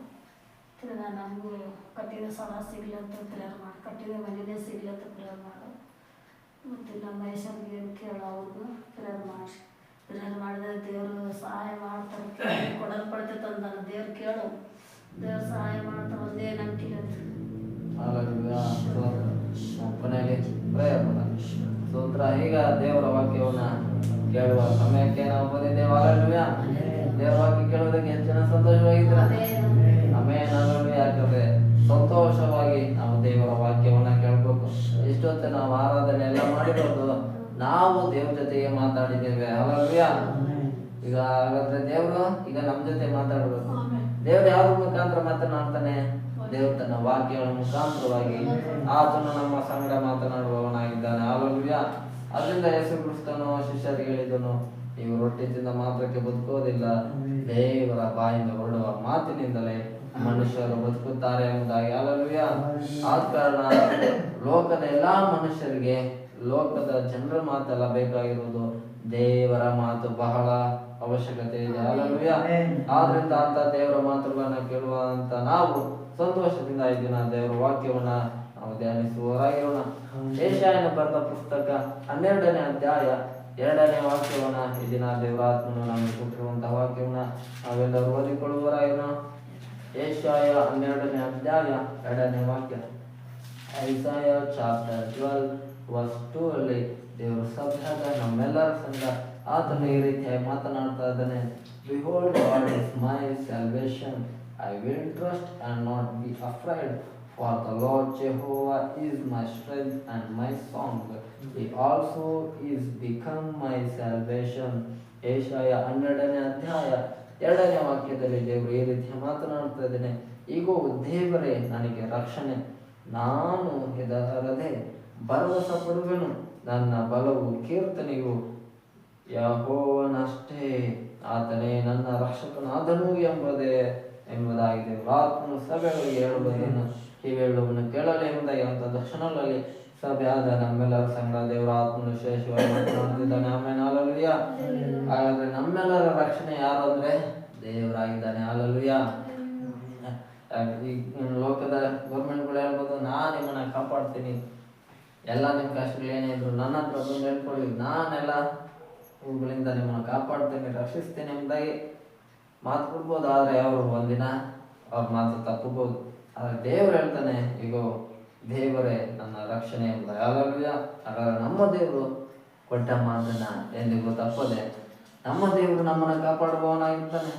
ತಿರ್ಗಾ ನಮಗೂ ಕಟ್ಟಿನ ಸ್ಥಳ ಸಿಗ್ಲಿ ಅಂತ ಪ್ರೇಯರ್ ಮಾಡಿ, ಕಟ್ಟಿನ ಮನೆಯೇ ಸಿಗ್ಲಿ ಅಂತ ಪ್ರೇಯರ್ ಮಾಡು. ಮತ್ತು ನಮ್ಮ ಮಹೇಶನಿಗೆ ಕೇಳೋ ಅವ್ರಿಗೂ ಪ್ರೇಯರ್ ಮಾಡಿ. ಪ್ರೇಯರ್ ಮಾಡಿದ್ರೆ ದೇವರು ಸಹಾಯ ಮಾಡ್ತಾರೆ. ಕೊಡಲ್ಪಡ್ತೈತೆ ಅಂತ ದೇವ್ರು ಕೇಳು. ದೇವ್ರು ಸಹಾಯ ಮಾಡ್ತಾರೆ, ಒಂದೇ ನಂಬಿಕೆ ಅಂತ. ಹಲ್ಲೆಲೂಯಾ. ಕೊನೆಯಲ್ಲಿ ಪ್ರೇಯರ್ ಮಾಡೋಣ. ಸ್ತೋತ್ರ. ಈಗ ದೇವರ ವಾಕ್ಯವನ್ನ ಕೇಳುವ ಸಮಯಕ್ಕೆ ನಾವು ಬಂದಿದ್ದೇವೆ. ಹಲ್ಲೆಲೂಯಾ. ದೇವರ ವಾಕ್ಯ ಕೇಳುವುದಕ್ಕೆ ಹೆಚ್ಚಿನ ಸಂತೋಷವಾಗಿದ್ದೀರಾ? ಆಮೆನ್. ಹಲ್ಲೆಲೂಯಾ. ಯಾಕಂದ್ರೆ ಸಂತೋಷವಾಗಿ ನಾವು ದೇವರ ವಾಕ್ಯವನ್ನ ಕೇಳಬೇಕು. ಇಷ್ಟೊತ್ತು ನಾವು ಆರಾಧನೆ ಎಲ್ಲ ಮಾಡಿರೋದು ನಾವು ದೇವ್ರ ಜೊತೆಗೆ ಮಾತಾಡಿದ್ದೇವೆ. ಹಲ್ಲೆಲೂಯಾ. ಈಗ ಹಾಗಾದ್ರೆ ದೇವರು ಈಗ ನಮ್ಮ ಜೊತೆ ಮಾತಾಡಬೇಕು. ದೇವ್ರು ಯಾವ ಮುಖಾಂತರ ಮಾತನಾಡ್ತಾನೆ? ದೇವ್ರು ತನ್ನ ವಾಕ್ಯಗಳ ಮುಖಾಂತರವಾಗಿ ಆತನು ನಮ್ಮ ಸಂಗಡ ಮಾತನಾಡುವವನಾಗಿದ್ದಾನೆ. ಹಲ್ಲೆಲೂಯಾ. ಅದರಿಂದ ಯೇಸು ಕ್ರಿಸ್ತನು ಶಿಷ್ಯರಿಗೆ ಹೇಳಿದನು, ನೀವು ರೊಟ್ಟಿ ತಿಂದ ಮಾತ್ರಕ್ಕೆ ಬದುಕೋದಿಲ್ಲ, ದೇವರ ಬಾಯಿಂದ ಹೊರಡುವ ಮಾತಿನಿಂದಲೇ ಮನುಷ್ಯರು ಬದುಕುತ್ತಾರೆ ಎಂಬುದಾಗಿ. ಹಲ್ಲೆಲೂಯಾ. ಆದ ಕಾರಣ ಲೋಕದ ಎಲ್ಲಾ ಮನುಷ್ಯರಿಗೆ ಲೋಕದ ಜನರ ಮಾತೆಲ್ಲ ಬೇಕಾಗಿರುವುದು ದೇವರ ಮಾತು ಬಹಳ ಅವಶ್ಯಕತೆ ಇದೆ. ಹಲ್ಲೆಲೂಯಾ. ಆದ್ರಿಂದ ಅಂತ ದೇವರ ಮಾತುಗಳನ್ನ ಕೇಳುವಂತ ನಾವು ಸಂತೋಷದಿಂದ ಈ ದಿನ ದೇವರ ವಾಕ್ಯವನ್ನ ನಾವು ಧ್ಯಾನಿಸುವವರಾಗಿರೋಣ. ಯೆಶಾಯನ ಬರೆದ ಪುಸ್ತಕ 12ನೇ ಅಧ್ಯಾಯ 2ನೇ ವಾಕ್ಯವನ್ನ ಈ ದಿನ ದೇವರ ಆತ್ಮನು ನಮಗೆ ಕೊಟ್ಟಿರುವಂತಹ ವಾಕ್ಯವನ್ನ ನಾವೆಲ್ಲರೂ ಓದಿಕೊಳ್ಳುವವರಾಗಿರೋಣ. ಯೆಶಾಯ 12ನೇ ಅಧ್ಯಾಯ 2ನೇ ವಾಕ್ಯ. ಐಸಾಯ ಚಾಪ್ಟರ್ 12 ವರ್ಸ್ 2 ಅಲ್ಲಿ ದೇವರ ಸಭೆಯಾದ ನಮ್ಮೆಲ್ಲರ ಸಂಘ ಆತನು ಈ ರೀತಿಯಾಗಿ ಮಾತನಾಡ್ತಾ ಇದ್ದಾನೆ. Behold, God is my salvation. I will trust and not be afraid. For the Lord Jehovah is my strength and my song. He also is become my salvation. ಯೆಶಾಯ 12ನೇ ಅಧ್ಯಾಯ 2ನೇ ವಾಕ್ಯದಲ್ಲಿ ದೇವರು ಈ ರೀತಿ ಮಾತನಾಡ್ತಾ ಇದ್ದಾನೆ. ಈಗೋ ದೇವರೇ ನನಗೆ ರಕ್ಷಣೆ, ನಾನು ಹೆದರದೆ ಭರವಸೆ ಪಡುವೆನು. ನನ್ನ ಬಲವು ಕೀರ್ತನೆಯು ಯೆಹೋವನಷ್ಟೇ, ಆತನೇ ನನ್ನ ರಕ್ಷಕನಾದನು ಎಂಬುದಾಗಿದೆ. ಆತ್ಮನು ಸಭೆಗಳಿಗೆ ಹೇಳುವುದನ್ನು ಕಿವಿಯುಳ್ಳವನು ಕೇಳಲಿ ಎಂಬುದಾಗಿ ಅಂತ ದರ್ಶನಗಳಲ್ಲಿ ಸಭೆಯಾದ ನಮ್ಮೆಲ್ಲರ ಸಂಘ ದೇವರ ಆತ್ಮನು ವಿಶೇಷವಾಗಿ ಮಾತನಾಡುತ್ತಿದ್ದಾನೆ. ಆಮೇಲೆ ಹಲ್ಲೆಲೂಯಾ. ಹಾಗಾದ್ರೆ ನಮ್ಮೆಲ್ಲರ ರಕ್ಷಣೆ ಯಾರು ಅಂದ್ರೆ ದೇವರಾಗಿದ್ದಾನೆ. ಹಲ್ಲೆಲೂಯಾ. ಈ ಲೋಕದ ಗೌರ್ಮೆಂಟ್ಗಳು ಹೇಳ್ಬೋದು, ನಾನು ನಿಮ್ಮನ್ನ ಕಾಪಾಡ್ತೀನಿ, ಎಲ್ಲ ನಿಮ್ಮ ಕಷ್ಟಗಳು ಏನೇ ಇದ್ರು ನನ್ನ ಹತ್ರ ಬಂದು ಹೇಳ್ಕೊಳ್ಳಿ, ನಾನೆಲ್ಲ ಇವುಗಳಿಂದ ನಿಮ್ಮನ್ನು ಕಾಪಾಡ್ತೇನೆ, ರಕ್ಷಿಸ್ತೇನೆ ಎಂಬುದಾಗಿ ಮಾತು ಕೊಡ್ಬೋದು. ಆದರೆ ಅವರು ಒಂದಿನ ಅವ್ರ ಮಾತು ತಪ್ಪಬಹುದು. ಆದರೆ ದೇವರು ಹೇಳ್ತಾನೆ, ಈಗೋ ದೇವರೇ ನನ್ನ ರಕ್ಷಣೆ ಎಂಬ. ಹಲ್ಲೆಲೂಯಾ. ಹಾಗಾದ್ರೆ ನಮ್ಮ ದೇವರು ಕೊಟ್ಟ ಮಾತನ್ನ ಎಂದಿಗೂ ತಪ್ಪದೆ ನಮ್ಮ ದೇವರು ನಮ್ಮನ್ನು ಕಾಪಾಡುವವನಾಗಿರ್ತಾನೆ.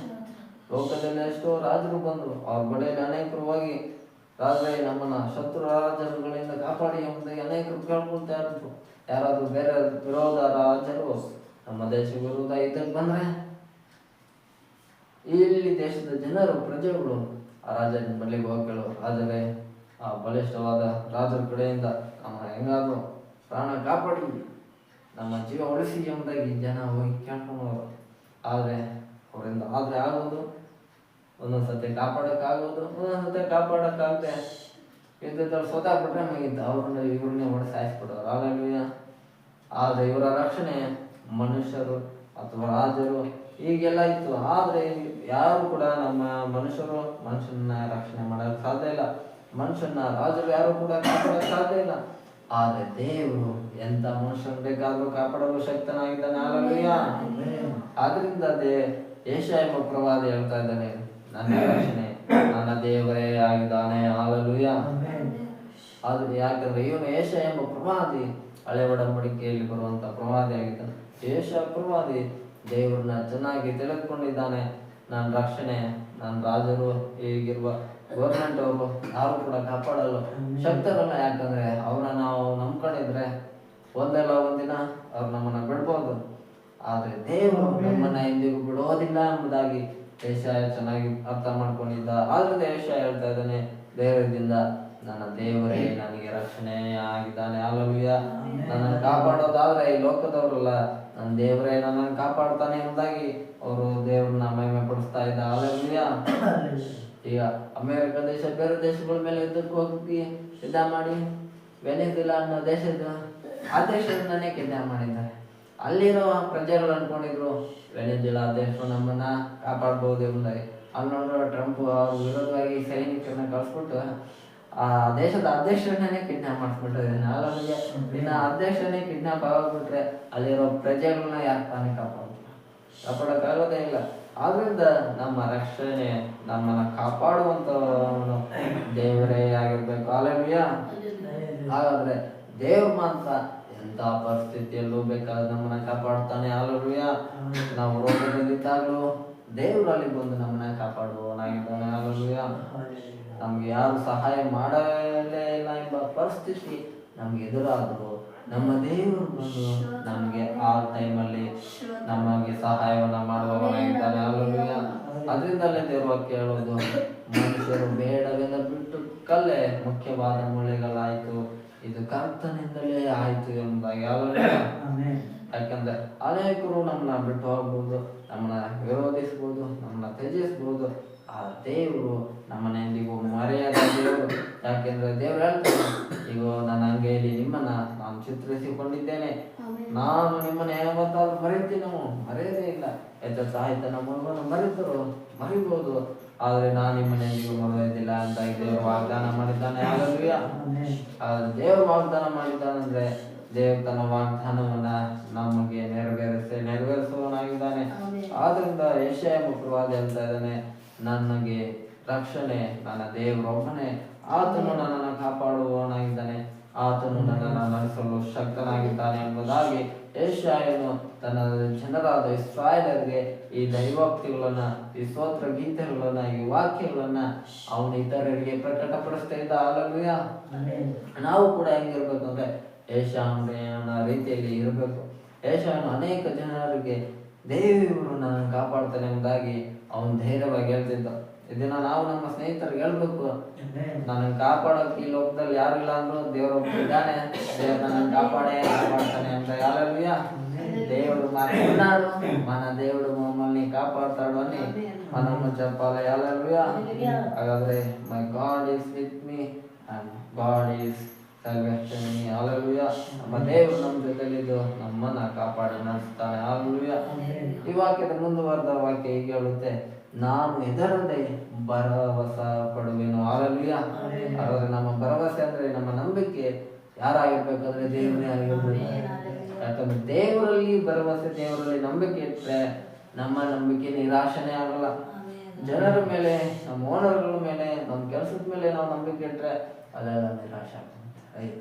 ಲೋಕದಲ್ಲಿ ಎಷ್ಟೋ ರಾಜರು ಬಂದರು, ಅವ್ರ ಬಳಿಯಲ್ಲಿ ಅನೇಕರು ಹೋಗಿ ರಾಜರೇ ನಮ್ಮನ್ನ ಶತ್ರು ರಾಜರುಗಳಿಂದ ಕಾಪಾಡಿ ಎಂಬುದಾಗಿ ಅನೇಕರು ಕೇಳ್ಕೊಳ್ತಾ ಇದ್ರು. ಯಾರಾದ್ರೂ ಬೇರೆ ವಿರೋಧ ರಾಜರು ನಮ್ಮ ದೇಶ ವಿರೋಧ ಯುದ್ಧಕ್ಕೆ ಬಂದ್ರೆ ಇಲ್ಲಿ ದೇಶದ ಜನರು ಪ್ರಜೆಗಳು ಆ ರಾಜನ ಬಳಿಗೆ ಹೋಗಿ ಕೇಳು, ರಾಜರೇ ಆ ಬಲಿಷ್ಠವಾದ ರಾಜರ ಕಡೆಯಿಂದ ನಮ್ಮ ಹೆಂಗಾದ್ರು ಪ್ರಾಣ ಕಾಪಾಡಿ ನಮ್ಮ ಜೀವ ಉಳಿಸಿ ಎಂಬುದಾಗಿ ಜನ ಹೋಗಿ ಕೇಳ್ಕೊಂಡವರು. ಆದರೆ ಅವರಿಂದ ಆಗೋದು ಒಂದೊಂದ್ಸತಿ ಕಾಪಾಡೋಕ್ಕಾಗೋದು, ಒಂದೊಂದ್ಸತಿ ಕಾಪಾಡೋಕ್ಕಾಗದೆ ಯುದ್ಧದಲ್ಲಿ ಸೋತಾಗ್ಬಿಟ್ರೆ ಮುಗಿತು, ಇವ್ರನ್ನೇ ಹೊಡೆಸಿ ಸಾಯಿಸ್ಬಿಡೋರು. ಹಲ್ಲೆಲೂಯಾ. ಆದರೆ ಇವರ ರಕ್ಷಣೆ ಮನುಷ್ಯರು ಅಥವಾ ರಾಜರು ಹೀಗೆಲ್ಲ ಇತ್ತು. ಆದರೆ ಯಾರು ಕೂಡ ನಮ್ಮ ಮನುಷ್ಯನ ರಕ್ಷಣೆ ಮಾಡೋಕ್ಕೆ ಸಾಧ್ಯ ಇಲ್ಲ. ಮನುಷ್ಯನ ರಾಜರು ಯಾರು ಕೂಡ ಕಾಪಾಡೋಕ್ಕೆ ಸಾಧ್ಯ ಇಲ್ಲ. ಆದರೆ ದೇವರು ಎಂತ ಮನುಷ್ಯನ ಬೇಕಾದ್ರೂ ಕಾಪಾಡಲು ಶಕ್ತನಾಗಿದ್ದಾನೆ. ಹಲ್ಲೆಲೂಯಾ. ಆದ್ರಿಂದ ಯೆಶಾಯ ಪ್ರವಾದಿ ಹೇಳ್ತಾ ಇದ್ದಾನೆ, ನನ್ನ ರಕ್ಷಣೆ ನನ್ನ ದೇವರೇ ಆಗಿದ್ದಾನೆ. ಹಲ್ಲೆಲೂಯಾ. ಆದ್ರೆ ಯಾಕಂದ್ರೆ ಇವನು ಯೆಶಾಯ ಎಂಬ ಪ್ರವಾದಿ ಹಳೆ ಒಡಂಬಡಿಕೆಯಲ್ಲಿ ಬರುವಂತ ಪ್ರವಾದಿ ಆಗಿದ್ದಾನೆ. ಯೆಶಾಯ ಪ್ರವಾದಿ ದೇವರನ್ನ ಚೆನ್ನಾಗಿ ತಿಳಿದುಕೊಂಡಿದ್ದಾನೆ. ನನ್ನ ರಕ್ಷಣೆ ನನ್ನ ರಾಜರು ಈಗಿರುವ ಗೌರ್ಮೆಂಟ್ ಅವರು ಯಾರು ಕೂಡ ಕಾಪಾಡಲ್ಲ, ಶಕ್ತರಲ್ಲ. ಯಾಕಂದ್ರೆ ಅವ್ರನ್ನ ನಾವು ನಂಬ್ಕೊಂಡಿದ್ರೆ ಒಂದಲ್ಲ ಒಂದಿನ ಅವ್ರು ನಮ್ಮನ್ನ ಬಿಡ್ಬೋದು. ಆದ್ರೆ ದೇವರು ನಮ್ಮನ್ನ ಎಂದಿಗೂ ಬಿಡೋದಿಲ್ಲ ಎಂಬುದಾಗಿ ಯೆಶಾಯ ಚೆನ್ನಾಗಿ ಅರ್ಥ ಮಾಡ್ಕೊಂಡಿದ್ದ. ಆದ್ರಿಂದ ಯೆಶಾಯ ಹೇಳ್ತಾ ಇದ್ದಾನೆ, ಧೈರ್ಯದಿಂದ ನನ್ನ ದೇವರೇ ನನಗೆ ರಕ್ಷಣೆ ಆಗಿದ್ದಾನೆ. ಹಲ್ಲೆಲೂಯಾ. ನನ್ನನ್ನು ಕಾಪಾಡೋದಾದ್ರೆ ಈ ಲೋಕದವರಲ್ಲ, ನನ್ನ ದೇವರೇ ನನ್ನನ್ನು ಕಾಪಾಡ್ತಾನೆ ಎಂಬುದಾಗಿ ಅವರು ದೇವ್ರನ್ನ ಮಹಿಮೆ ಪಡಿಸ್ತಾ ಇದ್ದ. ಹಲ್ಲೆಲೂಯಾ. ಈಗ ಅಮೆರಿಕ ದೇಶ ಬೇರೆ ದೇಶಗಳ ಮೇಲೆ ಯುದ್ಧಕ್ಕೆ ಹೋಗಿ ಯುದ್ಧ ಮಾಡಿ ವೆನೆಜುಲಾ ಅನ್ನೋ ಆ ದೇಶದಿಂದನೇ ಕಿಡ್ನಾಪ್ ಮಾಡಿದ್ದಾರೆ. ಅಲ್ಲಿರೋ ಪ್ರಜೆಗಳು ಅನ್ಕೊಂಡಿದ್ರು ವೆನೆಜುಲಾ ದೇಶ ನಮ್ಮನ್ನ ಕಾಪಾಡ್ಬೋದು ಎಂಬುದಾಗಿ. ಅಲ್ಲಿ ನೋಡಿದ್ರೆ ಟ್ರಂಪ್ ಅವ್ರ ವಿರೋಧವಾಗಿ ಸೈನಿಕರನ್ನ ಕಳಿಸ್ಬಿಟ್ಟು ಆ ದೇಶದ ಅಧ್ಯಕ್ಷರನ್ನೇ ಕಿಡ್ನಾಪ್ ಮಾಡಿಸ್ಬಿಟ್ಟಿದ್ದಾನೆ. ಹಾಗಾಗಿ ಇನ್ನು ಅಧ್ಯಕ್ಷರನ್ನೇ ಕಿಡ್ನಾಪ್ ಆಗೋಗ್ಬಿಟ್ರೆ ಅಲ್ಲಿರೋ ಪ್ರಜೆಗಳನ್ನ ಯಾಕೆ ತಾನೇ ಕಾಪಾಡೋಕ್ಕಾಗೋದೇ ಇಲ್ಲ. ಆದ್ರಿಂದ ನಮ್ಮ ರಕ್ಷಣೆ ನಮ್ಮನ್ನ ಕಾಪಾಡುವಂತವನು ದೇವರೇ ಆಗಿರ್ಬೇಕು. ಹಲ್ಲೆಲೂಯಾ. ಹಾಗಾದ್ರೆ ದೇವ್ರು ಮಾತ್ರ ಎಂತ ಪರಿಸ್ಥಿತಿಯಲ್ಲೂ ಬೇಕಾದ್ರೆ ನಮ್ಮನ್ನ ಕಾಪಾಡ್ತಾನೆ. ಹಲ್ಲೆಲೂಯಾ. ನಾವು ರೋಗದಲ್ಲಿದ್ದಾಗಲೂ ದೇವರಲ್ಲಿ ಬಂದು ನಮ್ಮನ್ನ ಕಾಪಾಡುವವನಾಗಿದ್ದಾನೆ. ಹಲ್ಲೆಲೂಯಾ. ನಮ್ಗೆ ಯಾರು ಸಹಾಯ ಮಾಡಲೇ ಇಲ್ಲ ಎಂಬ ಪರಿಸ್ಥಿತಿ ನಮ್ಗೆ ಎದುರಾದ್ರು ನಮ್ಮ ದೇವರು ಬಂದು ನಮ್ಗೆ ಆ ಟೈಮಲ್ಲಿ ನಮಗೆ ಸಹಾಯವನ್ನ ಮಾಡುವವನಾಗಿದ್ದಾನೆ. ಹಲ್ಲೆಲೂಯಾ. ಅದರಿಂದಲೇ ದೇವ್ರ ವಾಕ್ಯ ಹೇಳೋದು, ಮನುಷ್ಯರು ಬೇಡವೆಲ್ಲ ಬಿಟ್ಟು ಕಲ್ಲೇ ಮುಖ್ಯವಾದ ಮೂಳೆಗಳಾಯ್ತು, ಇದು ಕರ್ತನಿಂದಲೇ ಆಯ್ತು ಎಂಬುದಾಗಿ. ಹಲ್ಲೆಲೂಯಾ. ಯಾಕಂದ್ರೆ ಅನೇಕರು ನಮ್ಮನ್ನ ಬಿಟ್ಟು ಹೋಗ್ಬೋದು, ನಮ್ಮನ್ನ ವಿರೋಧಿಸ್ಬೋದು, ನಮ್ಮನ್ನ ತ್ಯಜಿಸ್ಬೋದು. ಆ ದೇವರು ನಮ್ಮನ್ನ ಎಂದಿಗೂ ಮರೆಯದ ದೇವರು. ಯಾಕೆಂದ್ರೆ ದೇವರು ಹೇಳ್ತಾನೆ, ಈಗ ನನ್ನ ಅಂಗೈಯಲ್ಲಿ ನಿಮ್ಮನ್ನ ನಾನು ಚಿತ್ರಿಸಿಕೊಂಡಿದ್ದೇನೆ, ನಾನು ನಿಮ್ಮನ್ನ ಯಾವತ್ತಾದ್ರೂ ಮರೀತೀನೋ? ಮರೆಯದೇ ಇಲ್ಲ. ತಾಯ್ತ ನಮ್ಮನ್ನು ಮರಿಬೋದು, ಆದ್ರೆ ನಾನು ನಿಮ್ಮನ್ನ ಎಂದಿಗೂ ಮರೆಯೋದಿಲ್ಲ ಅಂತ ದೇವರು ವಾಗ್ದಾನ ಮಾಡಿದ್ದಾನೆ. ಹಾಲೆಲೂಯಾ. ದೇವರು ವಾಗ್ದಾನ ಮಾಡಿದ್ದಾನಂದ್ರೆ ದೇವರು ತನ್ನ ವಾಗ್ದಾನವನ್ನ ನಮಗೆ ನೆರವೇರಿಸುವವನಾಗಿದ್ದಾನೆ. ಆದ್ರಿಂದ ಯೆಶಾಯ ಪ್ರವಾದಿ ಹೇಳ್ತಾ ಇದ್ದಾನೆ, ನನಗೆ ರಕ್ಷಣೆ ನನ್ನ ದೇವರೊಬ್ಬನೇ, ಆತನು ನನ್ನನ್ನು ಕಾಪಾಡುವವನಾಗಿದ್ದಾನೆ, ಆತನು ನನ್ನನ್ನು ನಡೆಸಲು ಶಕ್ತನಾಗಿದ್ದಾನೆ ಎಂಬುದಾಗಿ ಯೆಶಾಯನು ತನ್ನ ಜನರಾದ ಇಸ್ರಾಯೇಲರಿಗೆ ಈ ದೈವೋಕ್ತಿಗಳನ್ನ, ಈ ಸ್ತೋತ್ರ ಗೀತೆಗಳನ್ನ, ಈ ವಾಕ್ಯಗಳನ್ನ ಅವನು ಇತರರಿಗೆ ಪ್ರಕಟಪಡಿಸ್ತಾ ಇದ್ದ. ಹಾಲೆಲೂಯಾ. ನಾವು ಕೂಡ ಹೆಂಗಿರ್ಬೇಕು ಅಂದ್ರೆ ಯೆಶಾಯನ ರೀತಿಯಲ್ಲಿ ಇರಬೇಕು. ಯೆಶಾಯನು ಅನೇಕ ಜನರಿಗೆ ದೇವರು ನನ್ನ ಕಾಪಾಡ್ತಾನೆ ಎಂಬುದಾಗಿ ಅವನು ಧೈರ್ಯವಾಗಿ ಹೇಳ್ತಿದ್ದ. ಇದನ್ನ ನಾವು ನಮ್ಮ ಸ್ನೇಹಿತರಿಗೆ ಹೇಳ್ಬೇಕು, ನನ್ನ ಕಾಪಾಡೋಕೆ ಈ ಲೋಕದಲ್ಲಿ ಯಾರಿಲ್ಲ ಅಂದ್ರು ದೇವರು ಇದ್ದಾನೆ, ದೇವ್ರು ನನ್ನ ಕಾಪಾಡ್ತಾನೆ ಅಂತ. ಹಾಲೆಲೂಯಾ. దేవుడు మాట్లాడు, మన దేవుడు మమ్మల్ని కాపాడుతాడు అని మనము చెప్పాలి. హల్లెలూయా. ಹಾಗಾದ್ರೆ my God is with me and God is salvation me. ಹల్లೆಲೂಯಾ. ನಮ್ಮ ದೇವರು ನಮ್ಮ ಜೊತೆಲಿದ್ದು ನಮ್ಮನ್ನ ಕಾಪಾಡಿ ನಡೆಸ್ತಾನೆ. ಹಲ್ಲೆಲೂಯಾ. ಈ ವಾಕ್ಯದ ಮುಂದುವರೆದ ವಾಕ್ಯ ಹೀಗೆ ಹೇಳುತ್ತೆ, ನಾನು ಹೆದರದೆ ಭರವಸೆ ಪಡುವೆನು. ಹಲ್ಲೆಲೂಯಾ. ಹಾಗಾದ್ರೆ ನಮ್ಮ ಭರವಸೆ ಅಂದ್ರೆ ನಮ್ಮ ನಂಬಿಕೆ ಯಾರಾಗಿರ್ಬೇಕಂದ್ರೆ ದೇವರೇ ಆಗಿರ್ಬೇಕು. ಯಾಕಂದ್ರೆ ದೇವರಲ್ಲಿ ಭರವಸೆ, ದೇವರಲ್ಲಿ ನಂಬಿಕೆ ಇಟ್ಟರೆ ನಮ್ಮ ನಂಬಿಕೆ ನಿರಾಶನೇ ಆಗಲ್ಲ. ಜನರ ಮೇಲೆ, ನಮ್ಮ ಓನರ್ಗಳ ಮೇಲೆ, ನಮ್ಮ ಕೆಲಸದ ಮೇಲೆ ನಾವು ನಂಬಿಕೆ ಇಟ್ಟರೆ ಅದೆಲ್ಲ ನಿರಾಶೆ ಆಗ್ತದೆ.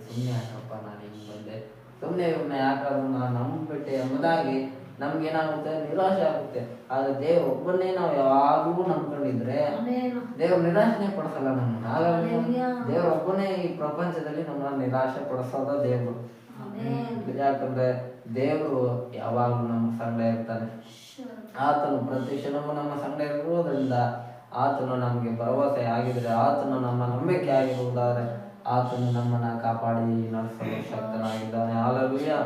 ಸುಮ್ಮನೆ ಯಾಕಪ್ಪ ನಾನು ಹಿಂಗೆ ಬಂದೆ, ಸುಮ್ಮನೆ ಇವ್ರನ್ನ ಯಾಕಾದ್ರೂ ನಾನು ನಂಬಿಬಿಟ್ಟೆ ಎಂಬುದಾಗಿ ನಮ್ಗೇನಾಗುತ್ತೆ, ನಿರಾಶೆ ಆಗುತ್ತೆ. ಆದ್ರೆ ದೇವ್ರ ಒಬ್ಬನ್ನೇ ನಾವು ಯಾವಾಗಲೂ ನಂಬ್ಕೊಂಡಿದ್ರೆ ದೇವ್ರ ನಿರಾಶೆ ಪಡಿಸಲ್ಲ ನಮ್ಮನ್ನ. ಹಾಗಾಗಿ ದೇವ್ರ ಒಬ್ಬನೇ ಈ ಪ್ರಪಂಚದಲ್ಲಿ ನಮ್ಮನ್ನ ನಿರಾಶೆ ಪಡಿಸೋದ ದೇವ್ರು. ಯಾಕಂದ್ರೆ ದೇವರು ಯಾವಾಗಲೂ ನಮ್ಮ ಸಂಗಡ ಇರ್ತಾನೆ. ಆತನು ಪ್ರತಿ ಕ್ಷಣವೂ ನಮ್ಮ ಸಂಗಡ ಇರುವುದರಿಂದ ಆತನು ನಮಗೆ ಭರವಸೆ ಆಗಿದ್ರೆ, ಆತನು ನಮ್ಮ ನಂಬಿಕೆ ಆಗಿರುವುದಾದ್ರೆ ಆತನು ನಮ್ಮನ್ನ ಕಾಪಾಡಿ ನಡೆಸಲು ಶಕ್ತನಾಗಿದ್ದಾನೆ. ಹಲ್ಲೆಲೂಯಾ.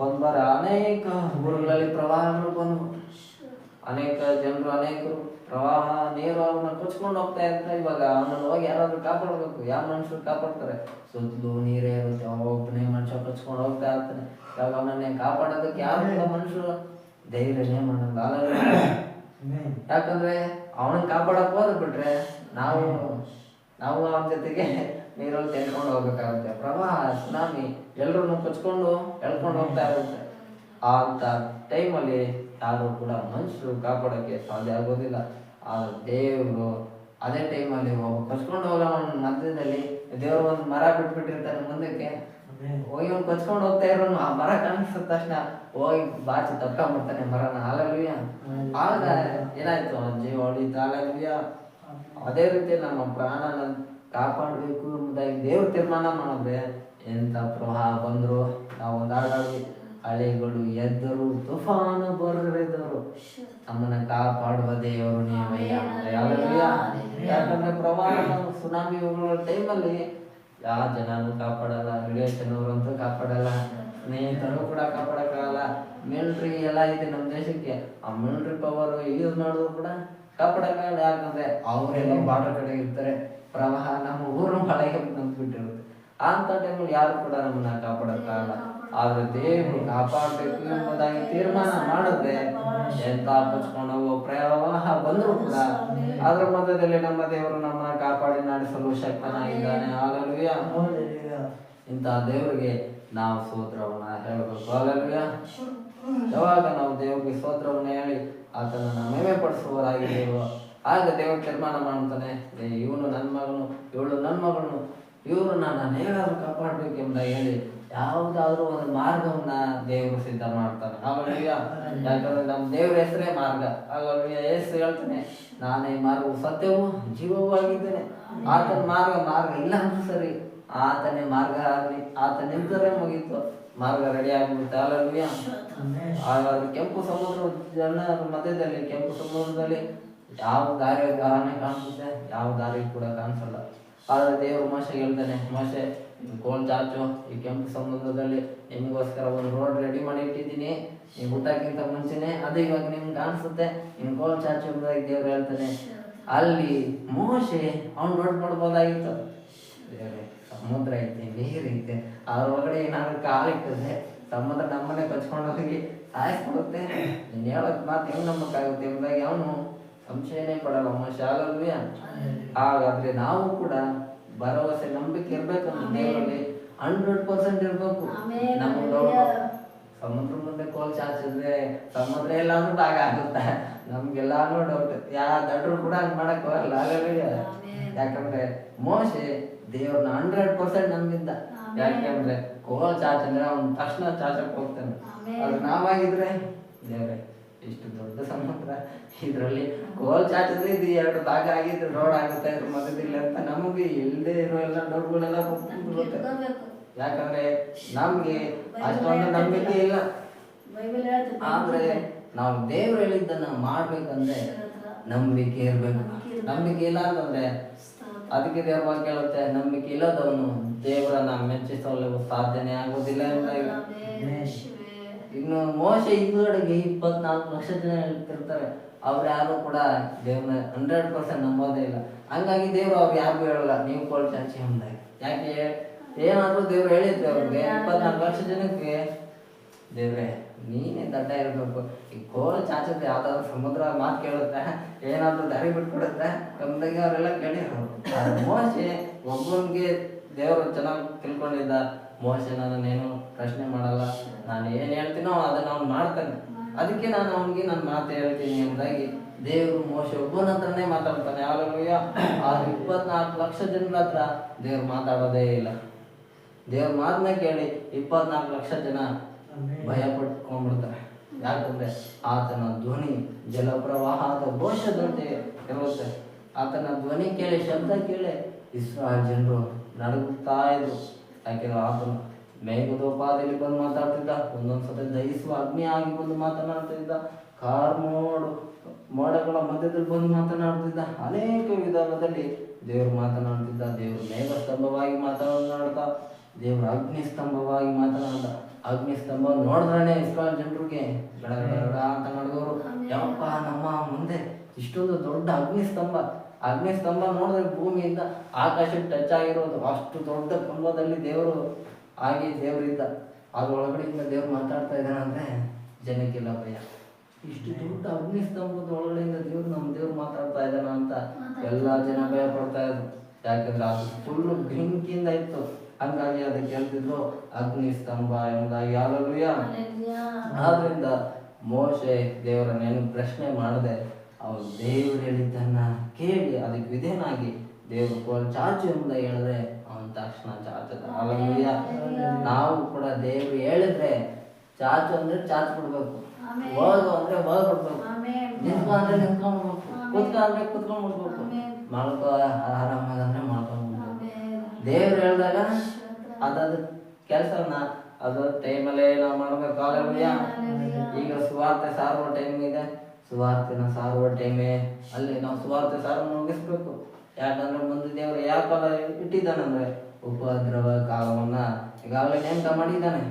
ಒಂದ್ಬಾರ ಅನೇಕ ಊರುಗಳಲ್ಲಿ ಪ್ರವಾಹಗಳು ಬಂದು ಅನೇಕ ಜನರು, ಅನೇಕರು ಪ್ರವಾಹ ನೀರು ಅವನ್ನ ಕೊಚ್ಕೊಂಡು ಹೋಗ್ತಾ ಇರ್ತಾರೆ. ಇವಾಗ ಅವನನ್ನು ಹೋಗಿ ಯಾರಾದ್ರೂ ಕಾಪಾಡ್ಬೇಕು, ಯಾವ ಮನುಷ್ಯರು ಕಾಪಾಡ್ತಾರೆ? ಸುತ್ತಲೂ ನೀರೇ ಇರುತ್ತೆ, ಒಬ್ಬನೇ ಮನುಷ್ಯ ಕೊಚ್ಕೊಂಡು ಹೋಗ್ತಾ ಇರ್ತಾನೆ. ಇವಾಗ ಅವನನ್ನೇ ಕಾಪಾಡೋದಕ್ಕೆ ಯಾರು ಮನುಷ್ಯರು ಧೈರ್ಯನೇ ಮಾಡಲ್ಲ. ಯಾಕಂದ್ರೆ ಅವನನ್ನ ಕಾಪಾಡಕ್ ಹೋದ್ ಬಿಟ್ರೆ ನಾವು ಅವನ ಜೊತೆಗೆ ನೀರಲ್ಲಿ ತೆಗೆದುಕೊಂಡು ಹೋಗ್ಬೇಕಾಗುತ್ತೆ. ಪ್ರವಾಹ, ಸುನಾಮಿ ಎಲ್ಲರನ್ನು ಕೊಚ್ಕೊಂಡು ಎಳ್ಕೊಂಡು ಹೋಗ್ತಾ ಇರುತ್ತೆ. ಅಂತ ಟೈಮಲ್ಲಿ ಯಾರು ಕೂಡ ಮನುಷ್ಯರು ಕಾಪಾಡೋಕ್ಕೆ ಸಾಧ್ಯ ಆಗೋದಿಲ್ಲ. ಆದ್ರೆ ದೇವರು ಅದೇ ಟೈಮಲ್ಲಿ ಕೊಚ್ಕೊಂಡು ಹೋಗೋಣ ಮಧ್ಯದಲ್ಲಿ ದೇವರು ಒಂದು ಮರ ಬಿಟ್ಬಿಟ್ಟಿರ್ತಾನೆ ಮುಂದಕ್ಕೆ, ಹೋಗಿ ಅವ್ನು ಕೊಚ್ಕೊಂಡು ಹೋಗ್ತಾ ಇರೋನು ಆ ಮರ ಕಾಣಿಸಿದ ತಕ್ಷಣ ಹೋಗಿ ಬಾಚಿ ತಕ್ಕೊಂಡ್ಬಿಡ್ತಾನೆ ಮರನ. ಹಲ್ಲೆಲೂಯಾ. ಆಗ ಏನಾಯ್ತು, ಜೀವ ಹೊಡಿತು. ಹಲ್ಲೆಲೂಯಾ. ಅದೇ ರೀತಿ ನಮ್ಮ ಪ್ರಾಣನ ಕಾಪಾಡಬೇಕು ಎಂಬುದಾಗಿ ದೇವ್ರು ತೀರ್ಮಾನ ಮಾಡಿದ್ರೆ ಎಂಥ ಪ್ರವಾಹ ಬಂದ್ರು ನಾವು ಒಂದಾಡಿ, ಅಲೆಗಳು ಎದ್ದರು, ತುಫಾನು ಬರೆದರು, ನಮ್ಮನ್ನ ಕಾಪಾಡುವ ದೇವರು ನೀವಯ್ಯ. ಯಾಕಂದ್ರೆ ಪ್ರವಾಹ, ಸುನಾಮಿ ಟೈಮಲ್ಲಿ ಯಾವ ಜನನು ಕಾಪಾಡಲ್ಲ, ರಿಲೇಷನ್ ಅವರಂತೂ ಕಾಪಾಡಲ್ಲ, ಸ್ನೇಹಿತರು ಕೂಡ ಕಾಪಾಡಕ್ಕಾಗಲ್ಲ. ಮಿಲಿಟ್ರಿ ಎಲ್ಲ ಇದೆ ನಮ್ಮ ದೇಶಕ್ಕೆ, ಆ ಮಿಲಿಟ್ರಿ ಪವರ್ ಯೂಸ್ ಮಾಡೋದು ಕೂಡ ಕಾಪಾಡಕ್ಕಾಗಲ್ಲ. ಯಾಕಂದ್ರೆ ಅವರೆಲ್ಲ ಬಾರ್ಡರ್ ಕಡೆ ಇರ್ತಾರೆ, ಪ್ರವಾಹ ನಮ್ಮ ಊರು ಮಳೆಗೆ ನಂಬಿಬಿಟ್ಟಿರುತ್ತೆ. ಅಂತ ಟೈಮಲ್ಲಿ ಯಾರು ಕೂಡ ನಮ್ಮನ್ನ ಕಾಪಾಡಕ್ಕಾಗಲ್ಲ. ಆದ್ರೆ ದೇವರು ಕಾಪಾಡಬೇಕು ಎಂಬುದಾಗಿ ತೀರ್ಮಾನ ಮಾಡಿದ್ರೆ ಎಂತ ಕೊಚ್ಕೊಂಡು ಹೋಗೋ ಪ್ರವಾಹ ಬಂದ್ರು ಕೂಡ ಅದ್ರ ಮಧ್ಯದಲ್ಲಿ ನಮ್ಮ ದೇವರು ನಮ್ಮನ್ನ ಕಾಪಾಡಿ ನಡೆಸಲು ಶಕ್ತನಾಗಿದ್ದಾನೆ. ಹಲ್ಲೆಲೂಯಾ. ಇಂತಹ ದೇವರಿಗೆ ನಾವು ಸ್ತೋತ್ರವನ್ನ ಹೇಳಬೇಕು. ಹಲ್ಲೆಲೂಯಾ. ಯಾವಾಗ ನಾವು ದೇವರಿಗೆ ಸ್ತೋತ್ರವನ್ನ ಹೇಳಿ ಆತನನ್ನ ಮಹಿಮೆ ಪಡಿಸುವವರಾಗಿದ್ದೇವೋ ಆಗ ದೇವರು ತೀರ್ಮಾನ ಮಾಡ್ತಾನೆ, ಇವನು ನನ್ನ ಮಗನು, ಇವಳು ನನ್ನ ಮಗನು, ಇವ್ರನ್ನ ನಾನು ಹೇಗಾದ್ರೂ ಕಾಪಾಡ್ಬೇಕೆಂಬುದಾಗಿ ಹೇಳಿ ಯಾವುದಾದ್ರೂ ಒಂದು ಮಾರ್ಗವನ್ನ ದೇವರು ಸಿದ್ಧ ಮಾಡ್ತಾನೆ. ಹಲ್ಲೆಲೂಯಾ. ಯಾಕಂದ್ರೆ ನಮ್ಮ ದೇವ್ರ ಹೆಸರೇ ಮಾರ್ಗ. ಹಲ್ಲೆಲೂಯಾ. ಯೇಸು ಹೇಳ್ತಾನೆ, ನಾನೇ ಮಾರ್ಗವು ಸತ್ಯವೂ ಜೀವವೂ ಆಗಿದ್ದೇನೆ. ಆತನ ಮಾರ್ಗ ಇಲ್ಲ ಅಂದ್ರೆ ಸರಿ, ಆತನೇ ಮಾರ್ಗ ಆಗಲಿ, ಆತ ನಿಂತರೆ ಮುಗೀತು, ಮಾರ್ಗ ರೆಡಿ ಆಗ್ಬಿಡುತ್ತೆ. ಹಲ್ಲೆಲೂಯಾ. ಹಾಗಾದ್ರೆ ಕೆಂಪು ಸಮುದ್ರ ಜನರ ಮಧ್ಯದಲ್ಲಿ, ಕೆಂಪು ಸಮುದ್ರದಲ್ಲಿ ಯಾವ ದಾರಿ ಕಾಣಿಸುತ್ತೆ, ಯಾವ ದಾರಿ ಕೂಡ ಕಾಣಿಸಲ್ಲ. ಆದ್ರೆ ದೇವರು ಮೋಶೆಗೆ ಹೇಳ್ತಾನೆ, ಮೋಶೆ ಕೋಲ್ ಚಾಚು, ಈ ಕೆಂಪು ಸಮುದ್ರದಲ್ಲಿ ನಿಮಗೋಸ್ಕರ ಒಂದು ರೋಡ್ ರೆಡಿ ಮಾಡಿ ಇಟ್ಟಿದ್ದೀನಿ, ನೀವು ಹುಟ್ಟಕ್ಕಿಂತ ಮುಂಚೆನೆ ಅದು ಇವಾಗ ನಿಮ್ಗೆ ಕಾಣಿಸುತ್ತೆ, ನಿಮ್ ಕೋಲ್ ಚಾಚು ಎಂಬುದಾಗಿ ದೇವ್ರು ಹೇಳ್ತಾನೆ. ಅಲ್ಲಿ ಮೋಶೆ ಅವ್ನು ರೋಡ್ ಮಾಡ್ಬೋದಾಗಿತ್ತು, ದೇವ್ರೆ ಸಮುದ್ರ ಐತೆ, ನೀರೈತೆ, ಅದ್ರೊಳಗಡೆ ಏನಾದ್ರು ಕಾಲಿಟ್ಟದೆ ಸಮುದ್ರ ನಮ್ಮನೆ ಕಚ್ಕೊಂಡು ಹೋಗಿ ಸಾಯಿಸ್ಬಿಡುತ್ತೆ, ನೀನು ಹೇಳೋದ್ ಮಾತು ಹೆಂಗ್ ನಂಬಕ್ಕಾಗುತ್ತೆ ಎಂಬುದಾಗಿ ಅವನು ಸಂಶಯನೇ ಪಡಲ್ಲ ಮೋಶೆ. ಆಗಲ್ವೇ? ಹಾಗಾದ್ರೆ ನಾವು ಕೂಡ ಭರವಸೆ ನಂಬಿಕೆ ಇರ್ಬೇಕಂತ ದೇವರಲ್ಲಿ 100% ಇರ್ಬೇಕು. ನಮ್ಗೆ ಸಮುದ್ರ ಮುಂದೆ ಕೋಲ್ ಚಾಚಿದ್ರೆ ಸಮುದ್ರ ಎಲ್ಲಾದ್ರೂ ಭಾಗ ಆಗುತ್ತೆ, ನಮ್ಗೆಲ್ಲಾನು ಡೌಟ್. ಯಾವ ದಡ್ರು ಕೂಡ ಹಂಗ್ ಮಾಡಕ್ ಹೋಗಲ್ಲ. ಆಗಲ್ವೇ? ಯಾಕಂದ್ರೆ ಮೋಶೆ ದೇವ್ರನ್ನ 100% ನಂಬಿದ್ದ. ಯಾಕೆಂದ್ರೆ ಕೋಲ್ ಚಾಚಂದ್ರೆ ಅವ್ನ ತಕ್ಷಣ ಚಾಚಕ್ ಹೋಗ್ತಾನೆ. ಅದು ನಾವಾಗಿದ್ರೆ ದೇವ್ರೆ ಇಷ್ಟು ದೊಡ್ಡ ಸಮುದ್ರ, ಇದ್ರಲ್ಲಿ ಕೋಲ್ ಚಾಚಿದ್ರೆ ಇದು 2 ಭಾಗ ಆಗಿದ್ದು ರೋಡ್ ಆಗುತ್ತೆ ಇದ್ರ ಮಧ್ಯದಲ್ಲಿ ಅಂತ ನಮಗೆ ಇಲ್ಲದೆ ಇರೋ ಎಲ್ಲ ಡೌಟ್ಗಳೆಲ್ಲ ಗೊತ್ತಿರುತ್ತೆ. ಯಾಕಂದ್ರೆ ನಮ್ಗೆ ಅಷ್ಟೊಂದು ನಂಬಿಕೆ ಇಲ್ಲ. ಆದ್ರೆ ನಾವು ದೇವ್ರು ಹೇಳಿದ್ದನ್ನ ಮಾಡ್ಬೇಕಂದ್ರೆ ನಂಬಿಕೆ ಇರ್ಬೇಕು. ನಂಬಿಕೆ ಇಲ್ಲ ಅಂತಂದ್ರೆ ಅದಕ್ಕೆ ದೇವ್ರ ಬಗ್ಗೆ ಹೇಳುತ್ತೆ, ನಂಬಿಕೆ ಇಲ್ಲದವನು ದೇವರನ್ನ ಮೆಚ್ಚಿಸಲು ಸಾಧ್ಯನೇ ಆಗೋದಿಲ್ಲ ಅಂತ. ಇನ್ನು ಮೋಶೆ ಹಿಂದುಗಡೆಗೆ 24 ಲಕ್ಷ ಜನ ಹೇಳ್ತಿರ್ತಾರೆ, ಅವ್ರು ಯಾರು ಕೂಡ ದೇವ್ರನ್ನ 100% ನಂಬೋದೇ ಇಲ್ಲ. ಹಂಗಾಗಿ ದೇವ್ರು ಅವ್ರು ಯಾರಿಗೂ ಹೇಳಲ್ಲ ನೀವು ಕೋಲ್ ಚಾಚಿ ಅಂದಾಗ. ಯಾಕೆ? ಏನಾದ್ರು ದೇವ್ರು ಹೇಳಿದ್ರೆ ಅವ್ರಿಗೆ 24 ಲಕ್ಷ ಜನಕ್ಕೆ, ದೇವ್ರೆ ನೀನೇ ದಡ್ಡ ಇರ್ಬೇಕು, ಈ ಕೋಲ್ ಚಾಚಿದ್ರೆ ಯಾವ್ದಾದ್ರು ಸಮುದ್ರ ಮಾತು ಕೇಳುತ್ತೆ, ಏನಾದ್ರು ದಾರಿ ಬಿಟ್ಕೊಡುತ್ತೆ ಎಂಬುದಾಗಿ ಅವರೆಲ್ಲ ಕೇಳಿದ್ರು. ಮೋಶೆ ಒಬ್ಬನಿಗೆ ದೇವರು ಚೆನ್ನಾಗಿ ತಿಳ್ಕೊಂಡಿದ್ದ, ಮೋಶೆ ನಾನೇನು ಪ್ರಶ್ನೆ ಮಾಡಲ್ಲ, ನಾನು ಏನು ಹೇಳ್ತೀನೋ ಅದನ್ನ ಅವ್ನು ಮಾಡ್ತಾನೆ, ಅದಕ್ಕೆ ನಾನು ಅವನಿಗೆ ನನ್ನ ಮಾತು ಹೇಳ್ತೀನಿ ಎಂಬುದಾಗಿ ದೇವರು ಮೋಶೆ ಒಬ್ಬನ ಹತ್ರನೇ ಮಾತಾಡ್ತಾನೆ. ಯಾವಾಗ? ಆದ್ರೆ 24 ಲಕ್ಷ ಜನರ ಹತ್ರ ದೇವ್ರು ಮಾತಾಡೋದೇ ಇಲ್ಲ. ದೇವ್ರ ಮಾತನ್ನ ಕೇಳಿ 24 ಲಕ್ಷ ಜನ ಭಯ ಪಟ್ಕೊಂಡ್ಬಿಡ್ತಾರೆ. ಯಾಕಂದ್ರೆ ಆತನ ಧ್ವನಿ ಜಲಪ್ರವಾಹದ ಘೋಷದಂತೆ ಇರುತ್ತೆ. ಆತನ ಧ್ವನಿ ಕೇಳಿ, ಶಬ್ದ ಕೇಳಿ ಇಸ್ರಾಯೇಲ್ ಜನರು ನಡುಗುತ್ತಾ ಇದ್ರು. ಯಾಕೆಂದ್ರೆ ಆತನು ಮೇಘದೋಪಾದಿಯಲ್ಲಿ ಬಂದು ಮಾತಾಡ್ತಿದ್ದ, ಒಂದೊಂದ್ಸತಿ ದಹಿಸುವ ಅಗ್ನಿ ಆಗಿ ಬಂದು ಮಾತನಾಡ್ತಿದ್ದ, ಮೋಡಗಳ ಮಧ್ಯದಲ್ಲಿ ಬಂದು ಮಾತನಾಡ್ತಿದ್ದ, ಅನೇಕ ವಿಧಾನದಲ್ಲಿ ದೇವರು ಮಾತನಾಡ್ತಿದ್ದ. ದೇವರು ಮೇಘ ಸ್ತಂಭವಾಗಿ ಮಾತನಾಡ್ತಾ, ದೇವರು ಅಗ್ನಿ ಸ್ತಂಭವಾಗಿ ಮಾತನಾಡ್ದ. ಅಗ್ನಿ ಸ್ತಂಭ ನೋಡಿದ್ರೆ ಇಸ್ರಾಯೇಲ್ ಜನರಿಗೆ ಗಡ ಅಂತ ನಡ್ಗೋರು, ಯಾವಪ್ಪ ನಮ್ಮ ಮುಂದೆ ಇಷ್ಟೊಂದು ದೊಡ್ಡ ಅಗ್ನಿ ಸ್ತಂಭ ನೋಡಿದ್ರೆ ಭೂಮಿಯಿಂದ ಆಕಾಶಕ್ಕೆ ಟಚ್ ಆಗಿರೋದು, ಅಷ್ಟು ದೊಡ್ಡ ಕಂಬದಲ್ಲಿ ದೇವರು ಆಗಿ ದೇವರಿದ್ದ. ಅದ್ರೊಳಗಡೆಯಿಂದ ದೇವ್ರು ಮಾತಾಡ್ತಾ ಇದ್ದಾನಂದ್ರೆ ಜನಕ್ಕೆಲ್ಲ ಭಯ. ಇಷ್ಟು ದೊಡ್ಡ ಅಗ್ನಿ ಸ್ತಂಭದ ಒಳಗಡೆಯಿಂದ ನಮ್ಮ ದೇವ್ರು ಮಾತಾಡ್ತಾ ಇದ್ದಾನ ಅಂತ ಎಲ್ಲಾ ಜನ ಭಯ ಪಡ್ತಾ ಇದ್ರು. ಯಾಕಂದ್ರೆ ಅದು ಫುಲ್ಲು ಬೆಂಕಿಯಿಂದ ಇತ್ತು. ಹಂಗಾಗಿ ಅದಕ್ಕೆ ಹೇಳ್ತಿದ್ರು ಅಗ್ನಿ ಸ್ತಂಭ ಎಂಬುದಾಗಿ. ಆದ್ರಿಂದ ಮೋಶೆ ದೇವರನ್ನೇನು ಪ್ರಶ್ನೆ ಮಾಡದೆ ಅವ್ರು ದೇವ್ರು ಹೇಳಿದ್ದನ್ನ ಕೇಳಿ ಅದಕ್ಕೆ ವಿಧೇಯನಾಗಿ ದೇವ್ರು ಕೋಲ್ ಚಾಚು ಎಂಬುದಾಗಿ ಹೇಳಿದ್ರೆ ಅವನ ತಕ್ಷಣ ಚಾಚದ. ನಾವು ಕೂಡ ದೇವ್ರು ಹೇಳಿದ್ರೆ ಚಾಚು ಅಂದ್ರೆ ಚಾಚು ಬಿಡ್ಬೇಕು, ಹೋಗು ಅಂದ್ರೆ ಹೋಗ್ಬಿಡ್ಬೇಕು, ನಿಂತ್ಕೊ ಅಂದ್ರೆ ನಿಂತ್ಕೊಂಡ್ಬಿಡ್ಬೇಕು, ಕೂತ್ಕೊ ಅಂದ್ರೆ ಕೂತ್ಕೊಂಡ್ಬಿಡ್ಬೇಕು, ಮಾಡ್ಕೊ ಆರಾಮಾಗಂದ್ರೆ ಮಾಡ್ಕೊಂಡ್ಬಿಡ್ಬೇಕು. ದೇವ್ರು ಹೇಳಿದಾಗ ಅದಾದ ಕೆಲಸನ ಅದು ಟೈಮಲ್ಲೇ ನಾವು ಮಾಡ್ಬೇಕು. ಈಗ ಸುವಾರ್ತೆ ಸಾರುವ ಟೈಮ್ ಇದೆ, ಸುವಾರ್ತೆನ ಸಾರುವ ಟೈಮೇ ಅಲ್ಲಿ ನಾವು ಸುವಾರ್ತೆ ಸಾರು ಮುಗಿಸ್ಬೇಕು. ಯಾಕಂದ್ರೆ ಮುಂದೆ ದೇವರು ಯಾವ ಕಾಲ ಇಟ್ಟಿದ್ದಾನಂದ್ರೆ ಉಪದ್ರವ ಕಾಲವನ್ನ ಈಗಾಗಲೇ ನೇಮಕ ಮಾಡಿದ್ದಾನೆ.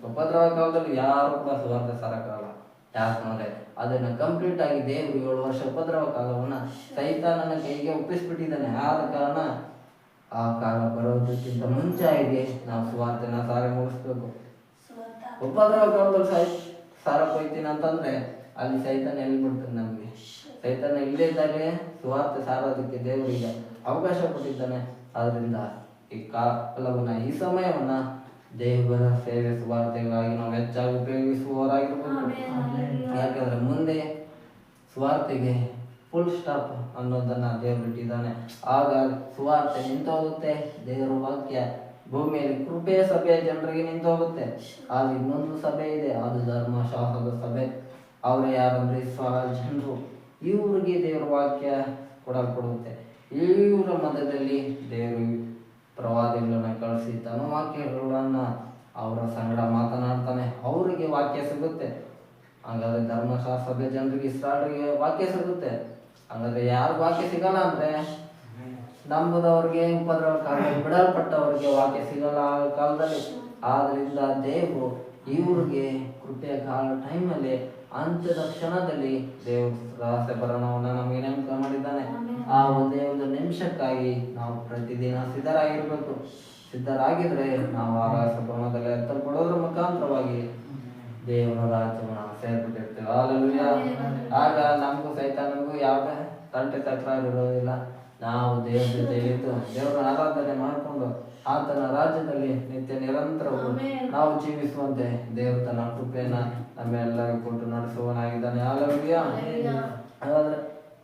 ಉಪದ್ರವ ಕಾಲದಲ್ಲಿ ಯಾರು ಕೂಡ ಸುವಾರ್ತೆ ಸಾರಕ್ಕಾಗಲ್ಲ. ಯಾಕಂದ್ರೆ ಅದನ್ನ ಕಂಪ್ಲೀಟ್ ಆಗಿ ದೇವರು 7 ವರ್ಷ ಉಪದ್ರವ ಕಾಲವನ್ನ ಸೈತಾನನ ಕೈಗೆ ಒಪ್ಪಿಸ್ಬಿಟ್ಟಿದ್ದಾನೆ. ಆದ ಕಾರಣ ಆ ಕಾಲ ಬರೋದಕ್ಕಿಂತ ಮುಂಚಾಗಿ ನಾವು ಸುವಾರ್ತೆನ ಸಾರಿ ಮುಗಿಸ್ಬೇಕು. ಉಪದ್ರವ ಕಾಲದಲ್ಲಿ ಸಾರಕ್ಕೆ ಹೋಗ್ತೀನಿ ಅಂತಂದ್ರೆ ಅಲ್ಲಿ ಸೈತಾನ ಎಲ್ಲಿ ಬಿಡ್ತಾನೆ ನಮ್ಗೆ. ಸೈತಾನ ಇಲ್ಲೇ ಇದ್ದಾಗಲೇ ಸುವಾರ್ತೆ ಸಾರೋದಕ್ಕೆ ದೇವರಿಗೆ ಅವಕಾಶ ಕೊಟ್ಟಿದ್ದಾನೆ. ಆದ್ರಿಂದ ಈ ಕಾಲವನ್ನ, ಈ ಸಮಯವನ್ನ ದೇವರ ಸೇವೆ ಸುವಾರ್ತೆಗಾಗಿ ನಾವು ಹೆಚ್ಚಾಗಿ ಉಪಯೋಗಿಸುವವರಾಗಿರ್ಬೇಕು. ಯಾಕಂದ್ರೆ ಮುಂದೆ ಸುವಾರ್ತೆಗೆ ಫುಲ್ ಸ್ಟಾಪ್ ಅನ್ನೋದನ್ನ ದೇವರು ಇಟ್ಟಿದ್ದಾನೆ. ಆಗ ಸುವಾರ್ತೆ ನಿಂತೋಗುತ್ತೆ, ದೇವರ ವಾಕ್ಯ ಭೂಮಿಯಲ್ಲಿ ಕೃಪೆಯ ಸಭೆಯ ಜನರಿಗೆ ನಿಂತೋಗುತ್ತೆ. ಆಗ ಇನ್ನೊಂದು ಸಭೆ ಇದೆ, ಅದು ಧರ್ಮಶಾಸ್ತ್ರದ ಸಭೆ. ಅವರೇ ಯಾರಂದ್ರೆ ಇಸ್ರಾಯೇಲ್ ಜನರು. ಇವ್ರಿಗೆ ದೇವರ ವಾಕ್ಯ ಕೊಡಲ್ಪಡುತ್ತೆ. ಇವರ ಮಧ್ಯದಲ್ಲಿ ದೇವರು ಪ್ರವಾದಿಗಳನ್ನ ಕಳಿಸಿ ತನ್ನ ವಾಕ್ಯಗಳನ್ನ ಅವರ ಸಂಗಡ ಮಾತನಾಡ್ತಾನೆ, ಅವರಿಗೆ ವಾಕ್ಯ ಸಿಗುತ್ತೆ. ಹಾಗಾದ್ರೆ ಧರ್ಮಶಾಸ್ತ್ರದ ಜನರಿಗೆ ಇಸ್ರಾಯೇಲ್ರಿಗೆ ವಾಕ್ಯ ಸಿಗುತ್ತೆ. ಹಾಗಾದ್ರೆ ಯಾರು ವಾಕ್ಯ ಸಿಗಲ್ಲ ಅಂದ್ರೆ ನಂಬುದವ್ರಿಗೆ ಉಪದ್ರವ ಕಾಲದಲ್ಲಿ ಬಿಡಲ್ಪಟ್ಟವರಿಗೆ ವಾಕ್ಯ ಸಿಗಲ್ಲ ಆ ಕಾಲದಲ್ಲಿ. ಆದ್ರಿಂದ ದೇವರು ಇವ್ರಿಗೆ ಕೃಪೆಯ ಕಾಲ ಟೈಮಲ್ಲಿ ಅಂತ್ಯದ ಕ್ಷಣದಲ್ಲಿ ದೇವರು ರಹಸ್ಯ ಬರಣವನ್ನು ನಮಗೆ ನೇಮಕ ಮಾಡಿದ್ದಾನೆ. ಆ ಒಂದೇ ಒಂದು ನಿಮಿಷಕ್ಕಾಗಿ ನಾವು ಪ್ರತಿದಿನ ಸಿದ್ಧರಾಗಿರ್ಬೇಕು. ಸಿದ್ಧರಾಗಿದ್ರೆ ನಾವು ಆ ರಹಸ್ಯ ಭವನದಲ್ಲಿ ಎತ್ತಲ್ಪಡೋದ್ರ ಮುಖಾಂತರವಾಗಿ ದೇವರ ರಾಜ್ಯವನ್ನು ನಾವು ಸೇರ್ಬಿಟ್ಟಿರ್ತೇವೆ. ಹಲ್ಲೆಲೂಯಾ. ಆಗ ನಮಗೂ ಸೈತಾನನಿಗೂ ಯಾವುದೇ ತಂಟೆ ತಕರಾರು ಇರೋದಿಲ್ಲ. ನಾವು ದೇವರ ಜೊತೆಯಲ್ಲಿದ್ದು ದೇವರ ಆರಾಧನೆ ಮಾಡಿಕೊಂಡು ಆತನ ರಾಜ್ಯದಲ್ಲಿ ನಿತ್ಯ ನಿರಂತರವು ನಾವು ಜೀವಿಸುವಂತೆ ದೇವರು ತನ್ನ ಕೃಪೆಯನ್ನ ನಮ್ಮೆಲ್ಲರಿಗೂ ಕೊಟ್ಟು ನಡೆಸುವನಾಗಿದ್ದಾನೆ. ಹಲ್ಲೆಲೂಯಾ. ಹಾಗಾದ್ರೆ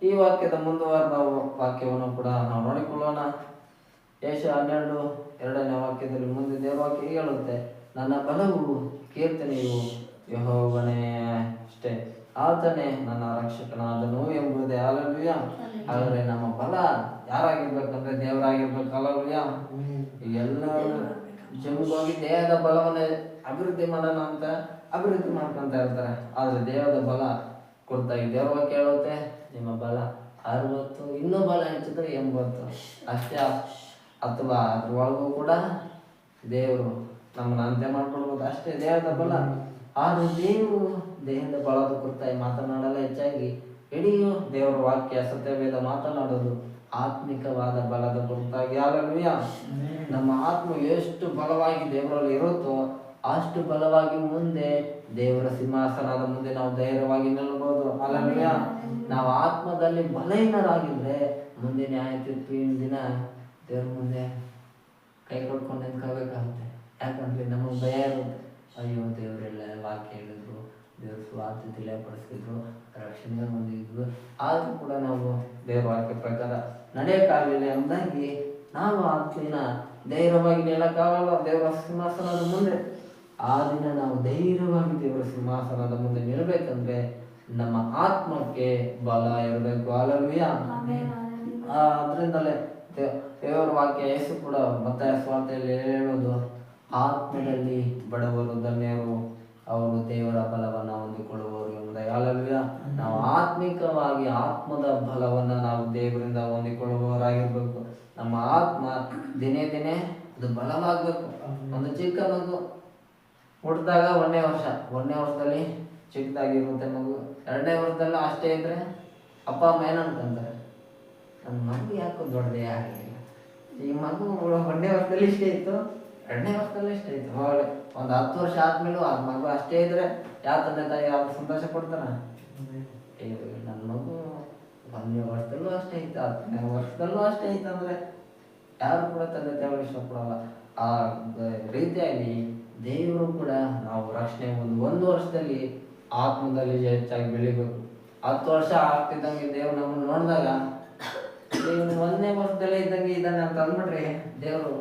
ಈ ವಾಕ್ಯದ ಮುಂದುವರೆದ ವಾಕ್ಯವನ್ನು ಕೂಡ ನಾವು ನೋಡಿಕೊಳ್ಳೋಣ. ಯೆಶಾಯ 12:2 ವಾಕ್ಯದಲ್ಲಿ ಮುಂದೆ ದೇವರ ವಾಕ್ಯ ಹೇಳುತ್ತೆ, ನನ್ನ ಬಲವು ಕೀರ್ತನೆಯು ಯೆಹೋವನೇ ಅಷ್ಟೇ, ಆತನೇ ನನ್ನ ರಕ್ಷಕನಾದನು ಎಂಬುದೇ. ಹಲ್ಲೆಲೂಯಾ. ಹಾಗಾದ್ರೆ ನಮ್ಮ ಬಲ ಯಾರಾಗಿರ್ಬೇಕಂದ್ರೆ ದೇವರಾಗಿರ್ಬೇಕು. ಹಲ್ಲೆಲೂಯಾ. ಎಲ್ಲರೂ ಜಿಮ್ಗೆ ಹೋಗಿ ದೇಹದ ಬಲವನ್ನ ಅಭಿವೃದ್ಧಿ ಮಾಡೋಣ ಅಂತ ಅಭಿವೃದ್ಧಿ ಮಾಡ್ಕೊಂತ ಇರ್ತಾರೆ. ಆದ್ರೆ ದೇಹದ ಬಲ ಕೊಡ್ತಾಗಿ ದೇವರ ವಾಕ್ಯ ಹೇಳುತ್ತೆ, ನಿಮ್ಮ ಬಲ 60, ಇನ್ನೂ ಬಲ ಹೆಚ್ಚಿದ್ರೆ 80 ಅಷ್ಟೇ. ಅಥವಾ ಅದ್ರೊಳಗೂ ಕೂಡ ದೇವರು ನಮ್ಮನ್ನ ಅಂತ್ಯ ಮಾಡ್ಕೊಳ್ಬೋದು ಅಷ್ಟೇ, ದೇಹದ ಬಲ. ಆದ್ರೆ ದೇವರು ದೇಹದ ಬಲದ ಕುರಿತಾಗಿ ಮಾತನಾಡಲ್ಲ ಹೆಚ್ಚಾಗಿ. ಇಡೀ ದೇವರ ವಾಕ್ಯ ಸತ್ಯವೇದ ಮಾತನಾಡೋದು ಆತ್ಮಿಕವಾದ ಬಲದ ಕುರಿತಾಗಿ. ಹಲ್ಲೆಲೂಯಾ. ನಮ್ಮ ಆತ್ಮ ಎಷ್ಟು ಬಲವಾಗಿ ದೇವರಲ್ಲಿ ಇರುತ್ತೋ ಅಷ್ಟು ಬಲವಾಗಿ ಮುಂದೆ ದೇವರ ಸಿಂಹಾಸನದ ಮುಂದೆ ನಾವು ಧೈರ್ಯವಾಗಿ ನಿಲ್ಬಹುದು. ಹಲ್ಲೆಲೂಯಾ. ನಾವು ಆತ್ಮದಲ್ಲಿ ಬಲಹೀನರಾಗಿದ್ರೆ ಮುಂದೆ ನ್ಯಾಯ ತೀರ್ಪಿನ ದಿನ ದೇವ್ರ ಮುಂದೆ ಕೈ ಕೊಡ್ಕೊಂಡು ನಿಂತ್ಕೋಬೇಕಾಗುತ್ತೆ. ಯಾಕಂದ್ರೆ ನಮಗೆ ಭಯ ಇರುತ್ತೆ, ಅಯ್ಯೋ ದೇವರೆಲ್ಲ ವಾಕ್ಯ ಹೇಳಿದ್ರು, ದೇವ್ರ ಸ್ವಾರ್ಥ ತಿಳಿಯಪಡಿಸಿದ್ರು, ರಕ್ಷಣೆ ಹೊಂದಿದ್ರು, ಆದರೂ ಕೂಡ ನಾವು ದೇವರ ವಾಕ್ಯ ಪ್ರಕಾರ ನಡೆಯಕ್ಕಾಗಲಿಲ್ಲ ಎಂಬುದಾಗಿ ನಾವು ಆತ್ಮಿನ ಧೈರ್ಯವಾಗಿ ನಿಲ್ಲಕ್ಕಾಗಲ್ಲ ದೇವರ ಸಿಂಹಾಸನದ ಮುಂದೆ. ಆ ದಿನ ನಾವು ಧೈರ್ಯವಾಗಿ ದೇವರ ಸಿಂಹಾಸನದ ಮುಂದೆ ನಿಲ್ಲಬೇಕಂದ್ರೆ ನಮ್ಮ ಆತ್ಮಕ್ಕೆ ಬಲ ಇರಬೇಕು. ಹಲ್ಲೆಲೂಯಾ. ಅದರಿಂದಲೇ ದೇವರ ವಾಕ್ಯ ಯೇಸು ಕೂಡ ಮತ್ತಾಯ ಸುವಾರ್ತೆಯಲ್ಲಿ ಹೇಳೋದು, ಆತ್ಮದಲ್ಲಿ ಬಡವರು ಧನ್ಯರು, ಅವರು ದೇವರ ಬಲವನ್ನು ಹೊಂದಿಕೊಳ್ಳುವರು ಎಂಬುದಾಗಿ. ಹಲ್ಲೆಲೂಯಾ. ನಾವು ಆತ್ಮಿಕವಾಗಿ ಆತ್ಮದ ಬಲವನ್ನು ನಾವು ದೇವರಿಂದ ಹೊಂದಿಕೊಳ್ಳುವವರಾಗಿರ್ಬೇಕು. ನಮ್ಮ ಆತ್ಮ ದಿನೇ ದಿನೇ ಅದು ಬಲವಾಗಬೇಕು. ಒಂದು ಚಿಕ್ಕ ಮಗು ಹುಟ್ಟಿದಾಗ 1ನೇ ವರ್ಷದಲ್ಲಿ ಚಿಕ್ಕದಾಗಿರುತ್ತೆ ಮಗು. 2ನೇ ವರ್ಷದಲ್ಲೂ ಅಷ್ಟೇ ಇದ್ರೆ ಅಪ್ಪ ಅಮ್ಮ ಏನು ಅನ್ಕೊಂತಾರೆ, ನನ್ನ ಮಗು ಯಾಕೋ ದೊಡ್ಡದೇ ಆಗಿಲ್ಲ. ಈ ಮಗು 1ನೇ ವರ್ಷದಲ್ಲಿ ಇಷ್ಟೇ ಇತ್ತು, 2ನೇ ವರ್ಷದಲ್ಲಿ ಇಷ್ಟೇ ಇತ್ತು. ಒಂದು 10 ವರ್ಷ ಆದ್ಮೇಲೂ ಆ ಮಗು ಅಷ್ಟೇ ಇದ್ರೆ ಯಾವ ತಂದೆ ತಾಯಿ ಯಾವ ಸಂತೋಷ ಕೊಡ್ತಾರ? ನನ್ನ ಮಗು 1ನೇ ವರ್ಷದಲ್ಲೂ ಅಷ್ಟೇ ಇತ್ತು, 10ನೇ ವರ್ಷದಲ್ಲೂ ಅಷ್ಟೇ ಇತ್ತು ಅಂದ್ರೆ ಯಾರು ಕೂಡ ತಂದೆ ತಾಯಿಗಳು ಇಷ್ಟಪಡಲ್ಲ. ಆ ರೀತಿಯಾಗಿ ದೇವರು ಕೂಡ ನಾವು ರಕ್ಷಣೆ ಒಂದು ವರ್ಷದಲ್ಲಿ ಆತ್ಮದಲ್ಲಿ ಹೆಚ್ಚಾಗಿ ಬೆಳಿಬೇಕು. 10 ವರ್ಷ ಆಗ್ತಿದ್ದಂಗೆ ದೇವ್ರು ನಮ್ಮನ್ನು ನೋಡಿದಾಗ ನೀವು 1ನೇ ವರ್ಷದಲ್ಲೇ ಇದ್ದಂಗೆ ಇದ್ದಾನೆ ಅಂತ ಅಂದ್ಬಿಟ್ರಿ ದೇವರು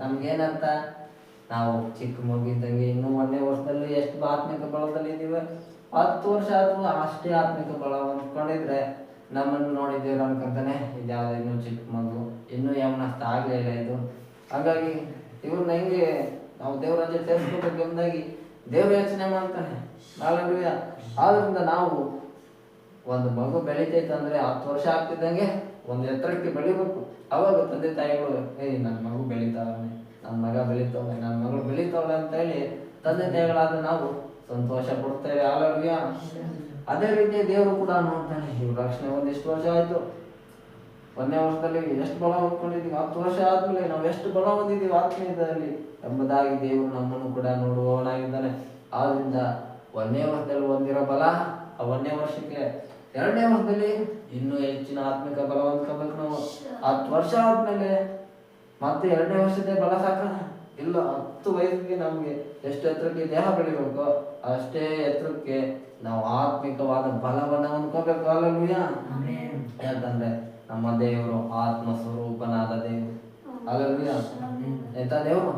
ನಮ್ಗೇನಂತ, ನಾವು ಚಿಕ್ಕ ಮಗು ಇದ್ದಂಗೆ ಇನ್ನೂ 1ನೇ ವರ್ಷದಲ್ಲಿ ಎಷ್ಟು ಆತ್ಮಿಕ ಬಲದಲ್ಲಿ ಇದ್ದೀವಿ, 10 ವರ್ಷ ಆದ್ರೂ ಅಷ್ಟೇ ಆತ್ಮಿಕ ಬಲ ಅಂದ್ಕೊಂಡಿದ್ರೆ ನಮ್ಮನ್ನು ನೋಡಿ ದೇವ್ರು ಅನ್ಕೊಂತಾನೆ, ಇದ್ಯಾವ್ದು ಇನ್ನೂ ಚಿಕ್ಕ ಮಗು, ಇನ್ನೂ ಯಮನಸ್ಥ ಆಗ್ಲೇ ಇಲ್ಲ ಇದು. ಹಾಗಾಗಿ ಇವ್ರನ್ನ ಹೆಂಗೆ ನಾವು ದೇವ್ರ ರಾಜ್ಯ ಸೇರಿಸ್ಕೋಬೇಕು ಎಂಬುದಾಗಿ ದೇವ್ರ ಯೋಚನೆ ಮಾಡ್ತಾನೆ. ಹಲ್ಲೆಲೂಯಾ. ಆದ್ರಿಂದ ನಾವು ಒಂದು ಮಗು ಬೆಳಿತೈತೆ ಅಂದ್ರೆ 10 ವರ್ಷ ಆಗ್ತಿದ್ದಂಗೆ ಒಂದು ಎತ್ತರಕ್ಕೆ ಬೆಳಿಬೇಕು. ಅವಾಗ ತಂದೆ ತಾಯಿಗಳು ನನ್ನ ಮಗು ಬೆಳಿತಾವನೆ, ನನ್ನ ಮಗ ಬೆಳಿತಾವನೆ, ನನ್ನ ಮಗಳು ಬೆಳಿತಾವಳೆ ಅಂತ ಹೇಳಿ ತಂದೆ ತಾಯಿಗಳಾದ ನಾವು ಸಂತೋಷ ಪಡ್ತೇವೆ. ಹಲ್ಲೆಲೂಯಾ. ಅದೇ ರೀತಿ ದೇವರು ಕೂಡ ನೋಡ್ತಾನೆ, ಇವ್ರ ರಕ್ಷಣೆ ಒಂದಿಷ್ಟು ವರ್ಷ ಆಯ್ತು, 1ನೇ ವರ್ಷದಲ್ಲಿ ಎಷ್ಟು ಬಲ ಹೊಂದ್ಕೊಂಡಿದ್ದೀವಿ, 10 ವರ್ಷ ಆದ್ಮೇಲೆ ನಾವು ಎಷ್ಟು ಬಲ ಹೊಂದಿದ್ದೀವಿ ಆತ್ಮೀಯದಲ್ಲಿ ಎಂಬುದಾಗಿ ದೇವರು ನಮ್ಮನ್ನು ಕೂಡ ನೋಡುವವನಾಗಿದ್ದಾನೆ. ಆದ್ರಿಂದ 1ನೇ ವರ್ಷದಲ್ಲಿ ಹೊಂದಿರೋ ಬಲ ಆ 1ನೇ ವರ್ಷಕ್ಕೆ 2ನೇ ವರ್ಷದಲ್ಲಿ ಇನ್ನೂ ಹೆಚ್ಚಿನ ಆತ್ಮಿಕ ಬಲ ಹೊಂದ್ಕೋಬೇಕು. ನಾವು 10 ವರ್ಷ ಆದ್ಮೇಲೆ ಮತ್ತೆ 2ನೇ ವರ್ಷದ ಬಲ ಸಾಕ ಇಲ್ಲ, 10 ವಯಸ್ಸಿಗೆ ನಮ್ಗೆ ಎಷ್ಟು ಎತ್ತರಕ್ಕೆ ದೇಹ ಬೆಳಿಬೇಕು ಅಷ್ಟೇ ಎತ್ತರಕ್ಕೆ ನಾವು ಆತ್ಮಿಕವಾದ ಬಲವನ್ನ ಹೊಂದ್ಕೋಬೇಕು. ಹಲ್ಲೆಲೂಯಾ. ಯಾಕಂದ್ರೆ ನಮ್ಮ ದೇವರು ಆತ್ಮ ಸ್ವರೂಪನಾದ ದೇವರು. ಹಲ್ಲೆಲೂಯಾ. ಎಂತ ದೇವರು?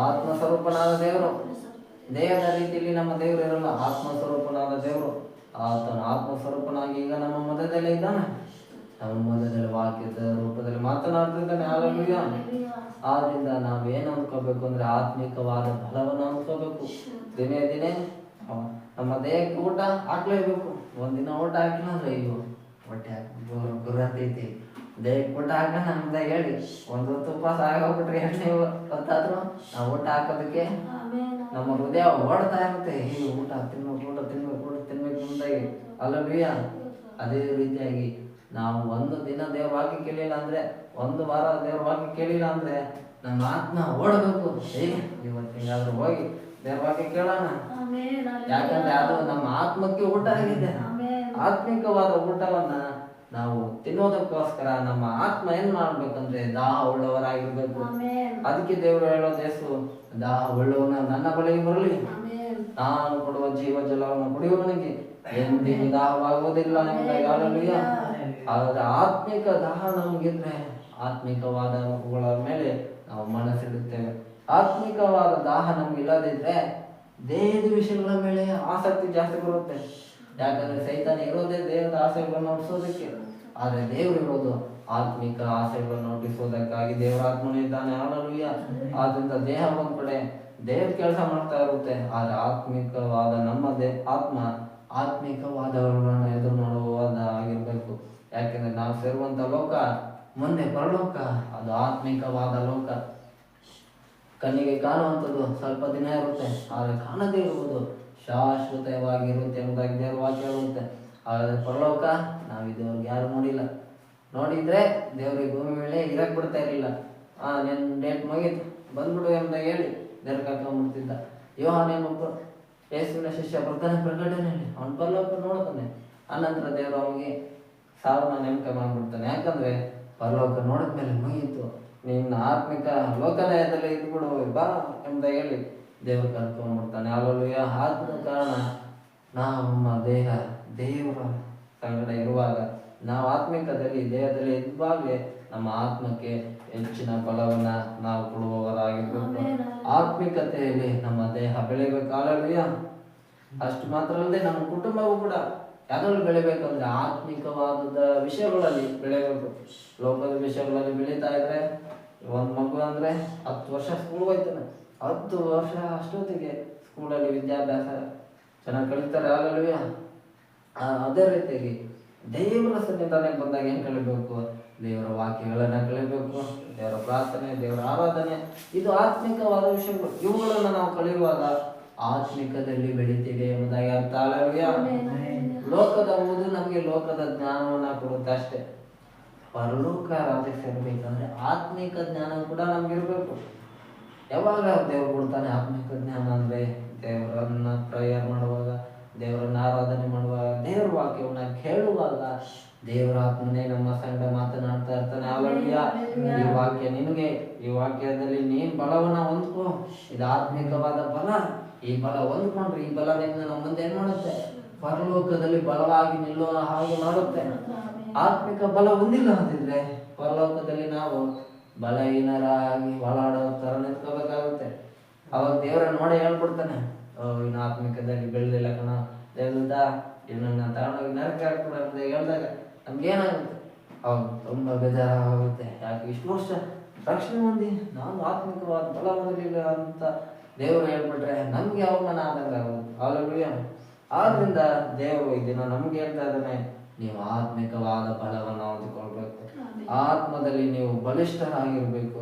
ಆತ್ಮ ಸ್ವರೂಪನಾದ ದೇವರು. ದೇಹದ ರೀತಿಯಲ್ಲಿ ನಮ್ಮ ದೇವರು ಇರಲ್ಲ, ಆತ್ಮ ಸ್ವರೂಪನಾದ ದೇವರು. ಆತನ ಆತ್ಮ ಸ್ವರೂಪನಾಗಿ ಈಗ ನಮ್ಮ ಮಧ್ಯದಲ್ಲೇ ಇದ್ದಾನೆ, ನಮ್ಮ ಮಧ್ಯದಲ್ಲಿ ವಾಕ್ಯದ ರೂಪದಲ್ಲಿ ಮಾತನಾಡ್ತಿದ್ದಾನೆ. ಹಲ್ಲೆಲೂಯಾ. ಆದ್ರಿಂದ ನಾವೇನು ಅನ್ಕೋಬೇಕು ಅಂದ್ರೆ ಆತ್ಮಿಕವಾದ ಬಲವನ್ನು ಅನ್ಕೋಬೇಕು. ದಿನೇ ದಿನೇ ನಮ್ಮ ದೇಹಕ್ಕೆ ಊಟ ಹಾಕ್ಲೇಬೇಕು. ಒಂದಿನ ಊಟ ಹಾಕಿಲ್ಲ ಅಂದ್ರೆ ಅಯ್ಯೋ ಹೊಟ್ಟೆ ಗುರಂತೈತಿ, ದೇಹಕ್ಕೆ ಊಟ ಹಾಕೋಣ ಅಂತ ಹೇಳಿ ಒಂದು ಹೊತ್ತು ಉಪವಾಸ ಆಗೋಗ್ಬಿಟ್ರೆ ಎಷ್ಟನೇ ಹೊತ್ತಾದ್ರು ನಾವು ಊಟ ಹಾಕೋದಕ್ಕೆ ನಮ್ಮ ಹೃದಯ ಓಡ್ತಾ ಇರುತ್ತೆ. ಈ ಊಟ ತಿನ್ಬೇಕು ಮುಂದಾಗಿ ಅಲ್ಲವೇ. ಅದೇ ರೀತಿಯಾಗಿ ನಾವು ಒಂದು ದಿನ ದೇವ್ರ ವಾಕ್ಯ ಕೇಳಿಲ್ಲ ಅಂದ್ರೆ, ಒಂದು ವಾರ ದೇವ್ರ ವಾಕ್ಯ ಕೇಳಿಲ್ಲ ಅಂದ್ರೆ ನಮ್ಮ ಆತ್ಮ ಓಡಬೇಕು. ಇವತ್ತಿಗಾದ್ರೂ ಹೋಗಿ ದೇವ್ರ ವಾಕ್ಯ ಕೇಳೋಣ. ಯಾಕಂದ್ರೆ ಅದು ನಮ್ಮ ಆತ್ಮಕ್ಕೆ ಊಟ ಆಗಿದೆ. ಆತ್ಮಿಕವಾದ ಊಟವನ್ನ ನಾವು ತಿನ್ನೋದಕ್ಕೋಸ್ಕರ ನಮ್ಮ ಆತ್ಮ ಏನ್ ಮಾಡ್ಬೇಕಂದ್ರೆ ದಾಹ ಉಳ್ಳವರಾಗಿರ್ಬೇಕು. ಅದಕ್ಕೆ ದೇವರು ಹೇಳೋದು ಯೇಸು, ದಾಹ ಉಳ್ಳವನ ನನ್ನ ಬಳಿಗೆ ಬರಲಿ, ನಾನು ಕೊಡುವ ಜೀವ ಜಲವನ್ನು ಕುಡಿಯುವವನಿಗೆ ಎಂದಿಗೂ ದಾಹವಾಗುವುದಿಲ್ಲ ಎಂಬುದಾಗಿ. ಹಲ್ಲೆಲೂಯಾ. ಹಾಗಾದ್ರೆ ಆತ್ಮಿಕ ದಾಹ ನಮಗಿದ್ರೆ ಆತ್ಮಿಕವಾದವುಗಳ ಮೇಲೆ ನಾವು ಮನಸ್ಸಿಡುತ್ತೇವೆ. ಆತ್ಮಿಕವಾದ ದಾಹ ನಮ್ಗಿಲ್ಲದಿದ್ರೆ ದೇಹದ ವಿಷಯಗಳ ಮೇಲೆ ಆಸಕ್ತಿ ಜಾಸ್ತಿ ಬರುತ್ತೆ. ಯಾಕಂದ್ರೆ ಸೈತಾನ ಇರೋದೇ ದೇಹದ ಆಸೆಗಳನ್ನು ಹುಟ್ಟಿಸೋದಕ್ಕೆ, ಆದ್ರೆ ದೇವರು ಇರೋದು ಆತ್ಮಿಕ ಆಸೆಗಳನ್ನು ಹುಟ್ಟಿಸೋದಕ್ಕಾಗಿ. ದೇವರ ಆತ್ಮನು ಇದ್ದಾನೆ. ಹಲ್ಲೆಲೂಯಾ. ಆದ್ರಿಂದ ದೇಹ ಒಂದ್ ಕಡೆ ದೇವ್ರ ಕೆಲಸ ಮಾಡ್ತಾ ಇರುತ್ತೆ, ಆದ್ರೆ ಆತ್ಮಿಕವಾದ ಆತ್ಮ ಆತ್ಮಿಕವಾದವುಗಳನ್ನ ಎದುರು ನೋಡುವುದಾಗಿರ್ಬೇಕು. ಯಾಕೆಂದ್ರೆ ನಾವು ಸೇರುವಂತ ಲೋಕ ಮುಂದೆ ಪರಲೋಕ, ಅದು ಆತ್ಮಿಕವಾದ ಲೋಕ. ಕಣ್ಣಿಗೆ ಕಾಣುವಂಥದ್ದು ಸ್ವಲ್ಪ ದಿನ ಇರುತ್ತೆ, ಆದ್ರೆ ಕಾಣದೇ ಇರುವುದು ಶಾಶ್ವತವಾಗಿರುತ್ತೆ ಎಂಬುದಾಗಿ ದೇವರ ವಾಕ್ಯ ಹೇಳುತ್ತೆ. ಹಾಗಾದ್ರೆ ಪರಲೋಕ ನಾವು ಇದುವರೆಗೆ ಯಾರು ನೋಡಿಲ್ಲ. ನೋಡಿದ್ರೆ ದೇವ್ರಿಗೆ ಭೂಮಿ ಮೇಲೆ ಇರಕ್ ಬಿಡ್ತಾ ಇರಲಿಲ್ಲ. ನಿನ್ನ ಡೇಟ್ ಮುಗೀತು ಬಂದ್ಬಿಡು ಎಂಬುದಾಗಿ ಹೇಳಿ ದೇವ್ರ ಕರ್ಕೊಂಡ್ಬಿಡ್ತಿದ್ದ. ಯೋಹಾನನೊಬ್ಬ ಯೇಸುವಿನ ಶಿಷ್ಯ ಬರ್ತಾನೆ ಪ್ರಕಟಣೆಯಲ್ಲಿ, ಅವನು ಪರಲೋಕ ನೋಡ್ತಾನೆ. ಆನಂತರ ದೇವರು ಅವನಿಗೆ ಸಾವನ್ನ ನೇಮಕ ಮಾಡ್ಬಿಡ್ತಾನೆ. ಯಾಕಂದ್ರೆ ಪರಲೋಕ ನೋಡಿದ್ಮೇಲೆ ಮುಗೀತು, ನಿನ್ನ ಆತ್ಮಿಕ ಲೋಕಲಯದಲ್ಲಿ ಇದ್ಬಿಡು ಬಾ ಎಂಬ ಹೇಳಿ ದೇವರು ಕರ್ಕೊಂಡ್ಬಿಡ್ತಾನೆ. ಹಲ್ಲೆಲೂಯಾ. ಆದ ಕಾರಣ ನಮ್ಮ ದೇಹ ದೇವರ ಸಂಗಡ ಇರುವಾಗ, ನಾವು ಆತ್ಮಿಕದಲ್ಲಿ ದೇಹದಲ್ಲಿ ಇರುವಾಗಲೇ ನಮ್ಮ ಆತ್ಮಕ್ಕೆ ಹೆಚ್ಚಿನ ಫಲವನ್ನ ನಾವು ಕೊಡುವವರಾಗಿರ್ಬೇಕು. ಆತ್ಮಿಕತೆಯಲ್ಲಿ ನಮ್ಮ ದೇಹ ಬೆಳಿಬೇಕು. ಹಲ್ಲೆಲೂಯಾ. ಅಷ್ಟು ಮಾತ್ರ ಅಲ್ಲದೆ ನಮ್ಮ ಕುಟುಂಬವೂ ಕೂಡ ಯಾವ್ದ್ರಲ್ಲಿ ಬೆಳಿಬೇಕಂದ್ರೆ ಆತ್ಮಿಕವಾದ ವಿಷಯಗಳಲ್ಲಿ ಬೆಳಿಬೇಕು. ಲೋಕದ ವಿಷಯಗಳಲ್ಲಿ ಬೆಳೀತಾ ಇದ್ರೆ, ಒಂದು ಮಗು ಅಂದ್ರೆ 10 ವರ್ಷ ಸ್ಕೂಲ್ ಹೋಯ್ತಾನೆ, 10 ವರ್ಷ ಅಷ್ಟೊತ್ತಿಗೆ ಸ್ಕೂಲಲ್ಲಿ ವಿದ್ಯಾಭ್ಯಾಸ ಚೆನ್ನಾಗಿ ಕಲಿತಾರೆ. ಹಲ್ಲೆಲೂಯಾ. ಅದೇ ರೀತಿಯಾಗಿ ದೇವರ ಸನ್ನಿಧಾನಕ್ಕೆ ಬಂದಾಗ ಏನ್ ಕಲಿಬೇಕು? ದೇವರ ವಾಕ್ಯಗಳನ್ನ ಕಲಿಬೇಕು, ದೇವರ ಪ್ರಾರ್ಥನೆ, ದೇವರ ಆರಾಧನೆ, ಇದು ಆತ್ಮಿಕವಾದ ವಿಷಯಗಳು. ಇವುಗಳನ್ನ ನಾವು ಕಲಿಯುವಾಗ ಆತ್ಮಿಕದಲ್ಲಿ ಬೆಳಿತೀವಿ ಎಂಬುದಾಗಿ ಅರ್ಥ. ಹಲ್ಲೆಲೂಯಾ. ಲೋಕದ ಓದು ನಮಗೆ ಲೋಕದ ಜ್ಞಾನವನ್ನ ಕೊಡುತ್ತೆ ಅಷ್ಟೇ. ಪರಲೋಕ ರಾಜ್ಯಕ್ಕೆ ಸೇರ್ಬೇಕಂದ್ರೆ ಆತ್ಮಿಕ ಜ್ಞಾನ ಕೂಡ ನಮ್ಗಿರ್ಬೇಕು. ಯಾವಾಗ ದೇವ್ರು ಕೊಡ್ತಾನೆ ಆತ್ಮಿಕ ಜ್ಞಾನ ಅಂದ್ರೆ? ದೇವರನ್ನ ಪ್ರೇಯರ್ ಮಾಡುವಾಗ, ದೇವರನ್ನ ಆರಾಧನೆ ಮಾಡುವಾಗ, ದೇವರ ವಾಕ್ಯವನ್ನ ಕೇಳುವಾಗ ದೇವರ ಆತ್ಮನೇ ನಮ್ಮ ಸಂಗಡ ಮಾತನಾಡ್ತಾ ಇರ್ತಾನೆ. ಹಲ್ಲೆಲೂಯಾ. ಈ ವಾಕ್ಯ ನಿನಗೆ, ಈ ವಾಕ್ಯದಲ್ಲಿ ನೀನ್ ಬಲವನ್ನ ಹೊಂದ್ಕೋ, ಇದು ಆತ್ಮಿಕವಾದ ಬಲ. ಈ ಬಲ ಹೊಂದ್ಕೊಂಡ್ರೆ ಈ ಬಲ ನಿನ್ನ ನಮ್ಮ ಮುಂದೆ ಏನ್ ಮಾಡುತ್ತೆ? ಪರಲೋಕದಲ್ಲಿ ಬಲವಾಗಿ ನಿಲ್ಲುವ ಹಾಗೆ ಮಾಡುತ್ತೆ. ಆತ್ಮಿಕ ಬಲ ಹೊಂದಿಲ್ಲ ಅಂತಿದ್ರೆ ಪರಲೋಕದಲ್ಲಿ ನಾವು ಬಲಹೀನರಾಗಿ ಒಳಾಡೋ ತರ ನಿಂತ್ಕೋಬೇಕಾಗುತ್ತೆ. ಅವಾಗ ದೇವರ ನೋಡಿ ಹೇಳ್ಬಿಡ್ತಾನೆ, ಇನ್ನು ಆತ್ಮಿಕದಲ್ಲಿ ಬೆಳೆದಿಲ್ಲ ಕಣ ದೇವದ, ಇವನನ್ನ ತಗೊಂಡೋಗಿ ನರಕ ಹಾಕ್ಬಿಡ ಅಂತ ಹೇಳಿದಾಗ ನಮ್ಗೇನಾಗುತ್ತೆ? ಅವಾಗ ತುಂಬಾ ಬೇಜಾರಾಗುತ್ತೆ. ಯಾಕೆ ಇಷ್ಟು ವರ್ಷ ರಕ್ಷಣೆ ಹೊಂದಿ ನಾನು ಆತ್ಮಿಕವಾದ ಬಲ ಹೊಂದಲಿಲ್ಲ ಅಂತ ದೇವರು ಹೇಳ್ಬಿಟ್ರೆ ನಮ್ಗೆ ಅವಮಾನ ಆದಂಗ ಆಗುತ್ತೆ. ಹಲ್ಲೆಲೂಯಾ. ಆದ್ರಿಂದ ದೇವರು ಈ ದಿನ ನಮ್ಗೆ ಹೇಳ್ತಾ ಇದ್ದಾನೆ, ನೀವು ಆತ್ಮಿಕವಾದ ಬಲವನ್ನು ಹೊಂದಿಕೊಳ್ಬೇಕು. ಆತ್ಮದಲ್ಲಿ ನೀವು ಬಲಿಷ್ಠರಾಗಿರ್ಬೇಕು.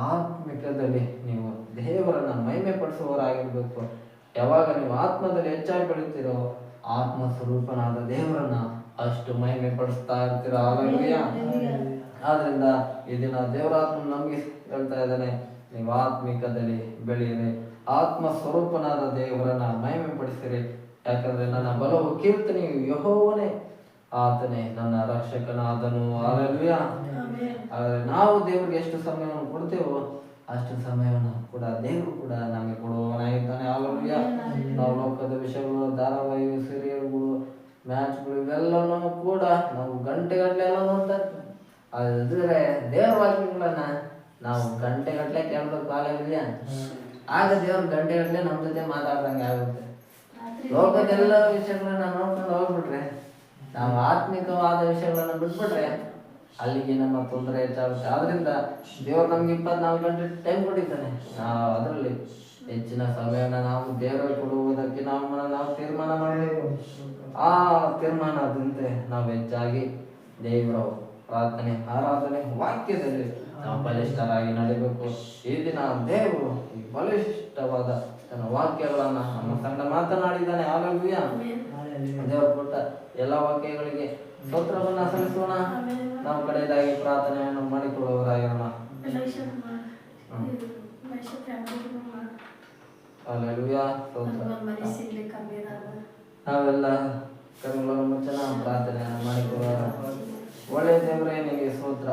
ಆತ್ಮಿಕದಲ್ಲಿ ನೀವು ದೇವರನ್ನ ಮಹಿಮೆ ಪಡಿಸುವವರಾಗಿರ್ಬೇಕು. ಯಾವಾಗ ನೀವು ಆತ್ಮದಲ್ಲಿ ಹೆಚ್ಚಾಗಿ ಬೆಳೀತೀರೋ ಆತ್ಮ ಸ್ವರೂಪನಾದ ದೇವರನ್ನ ಅಷ್ಟು ಮಹಿಮೆ ಪಡಿಸ್ತಾ ಇರ್ತೀರ. ಹಲ್ಲೆಲೂಯಾ. ಆದ್ರಿಂದ ಈ ದಿನ ದೇವರಾತ್ಮ ನಮ್ಗೆ ಹೇಳ್ತಾ ಇದ್ದಾನೆ, ನೀವು ಆತ್ಮಿಕದಲ್ಲಿ ಬೆಳೆಯಿರಿ, ಆತ್ಮ ಸ್ವರೂಪನಾದ ದೇವರನ್ನ ಮಹಿಮೆ ಪಡಿಸಿರಿ. ಯಾಕಂದ್ರೆ ನನ್ನ ಬಲವು ಕೀರ್ತನೆಯು ಯೆಹೋವನೇ, ಆತನೇ ನನ್ನ ರಕ್ಷಕನಾದನು. ಹಲ್ಲೆಲೂಯಾ. ಆದರೆ ನಾವು ದೇವರಿಗೆ ಎಷ್ಟು ಸಮಯವನ್ನು ಕೊಡ್ತೇವೋ ಅಷ್ಟು ಸಮಯವನ್ನು ಕೂಡ ದೇವರು ಕೂಡ ನಮಗೆ ಕೊಡುವವನಾಗಿದ್ದಾನೆ. ಹಲ್ಲೆಲೂಯಾ. ನಾವು ಲೋಕದ ವಿಷಯಗಳು, ಧಾರಾವಾಹಿ, ಸೀರಿಯಲ್ಗಳು, ಮ್ಯಾಚ್ಗಳು ಇವೆಲ್ಲವೂ ಕೂಡ ನಾವು ಗಂಟೆಗಟ್ಟಲೆ ಎಲ್ಲ ನೋಡ್ತಾ ಇರ್ತೀವಿ. ಆದ್ರೆ ದೇವರ ವಾಕ್ಯಗಳನ್ನ ನಾವು ಗಂಟೆಗಟ್ಟಲೆ ಕೇಳಬೇಕು. ಹಲ್ಲೆಲೂಯಾ. ಆಗ ದೇವ್ರ ಗಂಟೆಗಟ್ಟಲೆ ನಮ್ಮ ಜೊತೆ ಮಾತಾಡ್ದಂಗೆ ಆಗುತ್ತೆ. ಲೋಕದೆಲ್ಲ ವಿಷಯಗಳನ್ನ ನೋಡ್ಕೊಂಡು ಹೋಗ್ಬಿಟ್ರೆ, ನಾವು ಆತ್ಮಿಕವಾದ ವಿಷಯಗಳನ್ನ ಬಿಟ್ಬಿಟ್ರೆ ಅಲ್ಲಿಗೆ ನಮ್ಮ ತೊಂದರೆ ಹೆಚ್ಚಾಗುತ್ತೆ. ಆದ್ರಿಂದ ದೇವ್ರು ನಮ್ಗೆ 24 ಗಂಟೆ ಟೈಮ್ ಕೊಟ್ಟಿದ್ದಾನೆ. ನಾವು ಅದರಲ್ಲಿ ಹೆಚ್ಚಿನ ಸಮಯನ ನಾವು ದೇವರಿಗೆ ಕೊಡುವುದಕ್ಕೆ ನಾವು ತೀರ್ಮಾನ ಮಾಡಬೇಕು. ಆ ತೀರ್ಮಾನದಂತೆ ನಾವು ಹೆಚ್ಚಾಗಿ ದೇವರ ಪ್ರಾರ್ಥನೆ, ಆರಾಧನೆ, ವಾಕ್ಯದಲ್ಲಿ ನಾವು ಬಲಿಷ್ಠರಾಗಿ ನಡಿಬೇಕು. ಈ ದಿನ ದೇವರು ಈ ಬಲಿಷ್ಠವಾದ ತನ್ನ ವಾಕ್ಯಗಳನ್ನ ನಮ್ಮ ಸಂಗಡ ಮಾತನಾಡಿದ್ದಾನೆ. ಹಲ್ಲೆಲೂಯಾ. ದೇವರು ಕೊಟ್ಟ ಎಲ್ಲ ವಾಕ್ಯಗಳಿಗೆ ಸ್ತೋತ್ರವನ್ನ ಸಲ್ಲಿಸೋಣ. ನಾವು ಕಡೆಯದಾಗಿ ಪ್ರಾರ್ಥನೆಯನ್ನು ಮಾಡಿಕೊಳ್ಳುವವರಾಗಿರೋಣ. ಹಲ್ಲೆಲೂಯಾ. ಸ್ತೋತ್ರ. ನಾವೆಲ್ಲ ಕಣ್ಣುಗಳನ್ನು ಮುಚ್ಚನ ಪ್ರಾರ್ಥನೆಯನ್ನು ಮಾಡಿಕೊಳ್ಳೋಣ. ಒಳ್ಳೆಯ ದೇವರೇ ನಿನಗೆ ಸ್ತೋತ್ರ,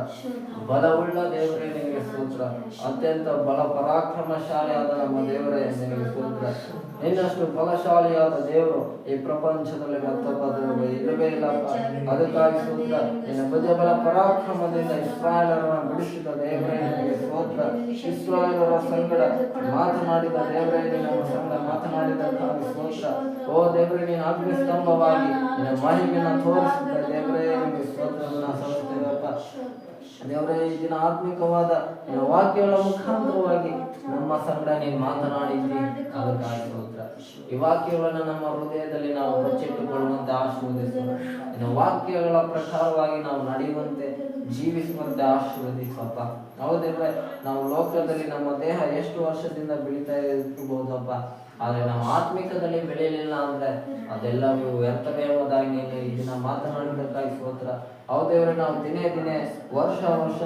ಬಲವುಳ್ಳ ದೇವರೇ ನಿನಗೆ ಸ್ತೋತ್ರ, ಅತ್ಯಂತ ಬಲ ಪರಾಕ್ರಮಶಾಲಿಯಾದ ನಮ್ಮ ದೇವರೇ ನಿನಗೆ ಸ್ತೋತ್ರ. ನಿನ್ನಷ್ಟು ಬಲಶಾಲಿಯಾದ ದೇವರು ಈ ಪ್ರಪಂಚದಲ್ಲಿ ಮತ್ತೊಬ್ಬ ದೇವರು ಇಲ್ಲವೇ ಇಲ್ಲಪ್ಪ. ಅದಕ್ಕಾಗಿ ಸ್ತೋತ್ರ. ನಿನ್ನ ಭುಜಬಲ ಪರಾಕ್ರಮದಿಂದ ಇಸ್ರಾಯೇಲರನ್ನು ಬಿಡಿಸಿದ ದೇವರೇ ನಿನಗೆ ಸ್ತೋತ್ರ. ಇಸ್ರಾಯೇಲರ ಸಂಗಡ ಮಾತನಾಡಿದ ದೇವರೇ, ನಿನ್ನ ಸಂಗಡ ಮಾತನಾಡಿದಕ್ಕಾಗಿ ಸ್ತೋತ್ರ. ಓ ದೇವರೇ, ನೀನು ಅಗ್ನಿ ಸ್ತಂಭವಾಗಿ ನಿನ್ನ ಮಹಿಮೆಯನ್ನು ತೋರಿಸಿದ ದೇವರೇ ನಿನಗೆ ಸ್ತೋತ್ರವನ್ನು ಸಲ್ಲಿಸುತ್ತೇವಪ್ಪ. ದೇವರೇ, ಈ ದಿನ ಆತ್ಮಿಕವಾದ ನಿನ್ನ ವಾಕ್ಯಗಳ ಮುಖಾಂತರವಾಗಿ ನಮ್ಮ ಸಂಗಡ ನೀನು ಮಾತನಾಡಿದ್ದಿ, ಅದಕ್ಕಾಗಿ ಸ್ತೋತ್ರ. ಈ ವಾಕ್ಯಗಳನ್ನು ನಮ್ಮ ಹೃದಯದಲ್ಲಿ ನಾವು ಬಚ್ಚಿಟ್ಟುಕೊಳ್ಳುವಂತೆ ಆಶೀರ್ವದಿಸು. ನಿನ್ನ ವಾಕ್ಯಗಳ ಪ್ರಕಾರವಾಗಿ ನಾವು ನಡೆಯುವಂತೆ, ಜೀವಿಸುವಂತೆ ಆಶೀರ್ವದಿಸಪ್ಪ. ಹೌದೇವ್ರೆ, ನಾವು ಲೋಕದಲ್ಲಿ ನಮ್ಮ ದೇಹ ಎಷ್ಟು ವರ್ಷದಿಂದ ಬೆಳೀತಾ ಇರ್ಬೋದಪ್ಪ, ಆದರೆ ನಾವು ಆತ್ಮಿಕದಲ್ಲಿ ಬೆಳೆಯಲಿಲ್ಲ ಅಂದ್ರೆ ಅದೆಲ್ಲವೂ ವ್ಯರ್ಥವೇ ಹೋದಾಗಿ ನೀನು ಈ ದಿನ ಮಾತನಾಡಿದ್ದಕ್ಕಾಗಿ ಸ್ತೋತ್ರ. ಹೌದೇವ್ರೆ, ನಾವು ದಿನೇ ದಿನೇ ವರ್ಷ ವರ್ಷ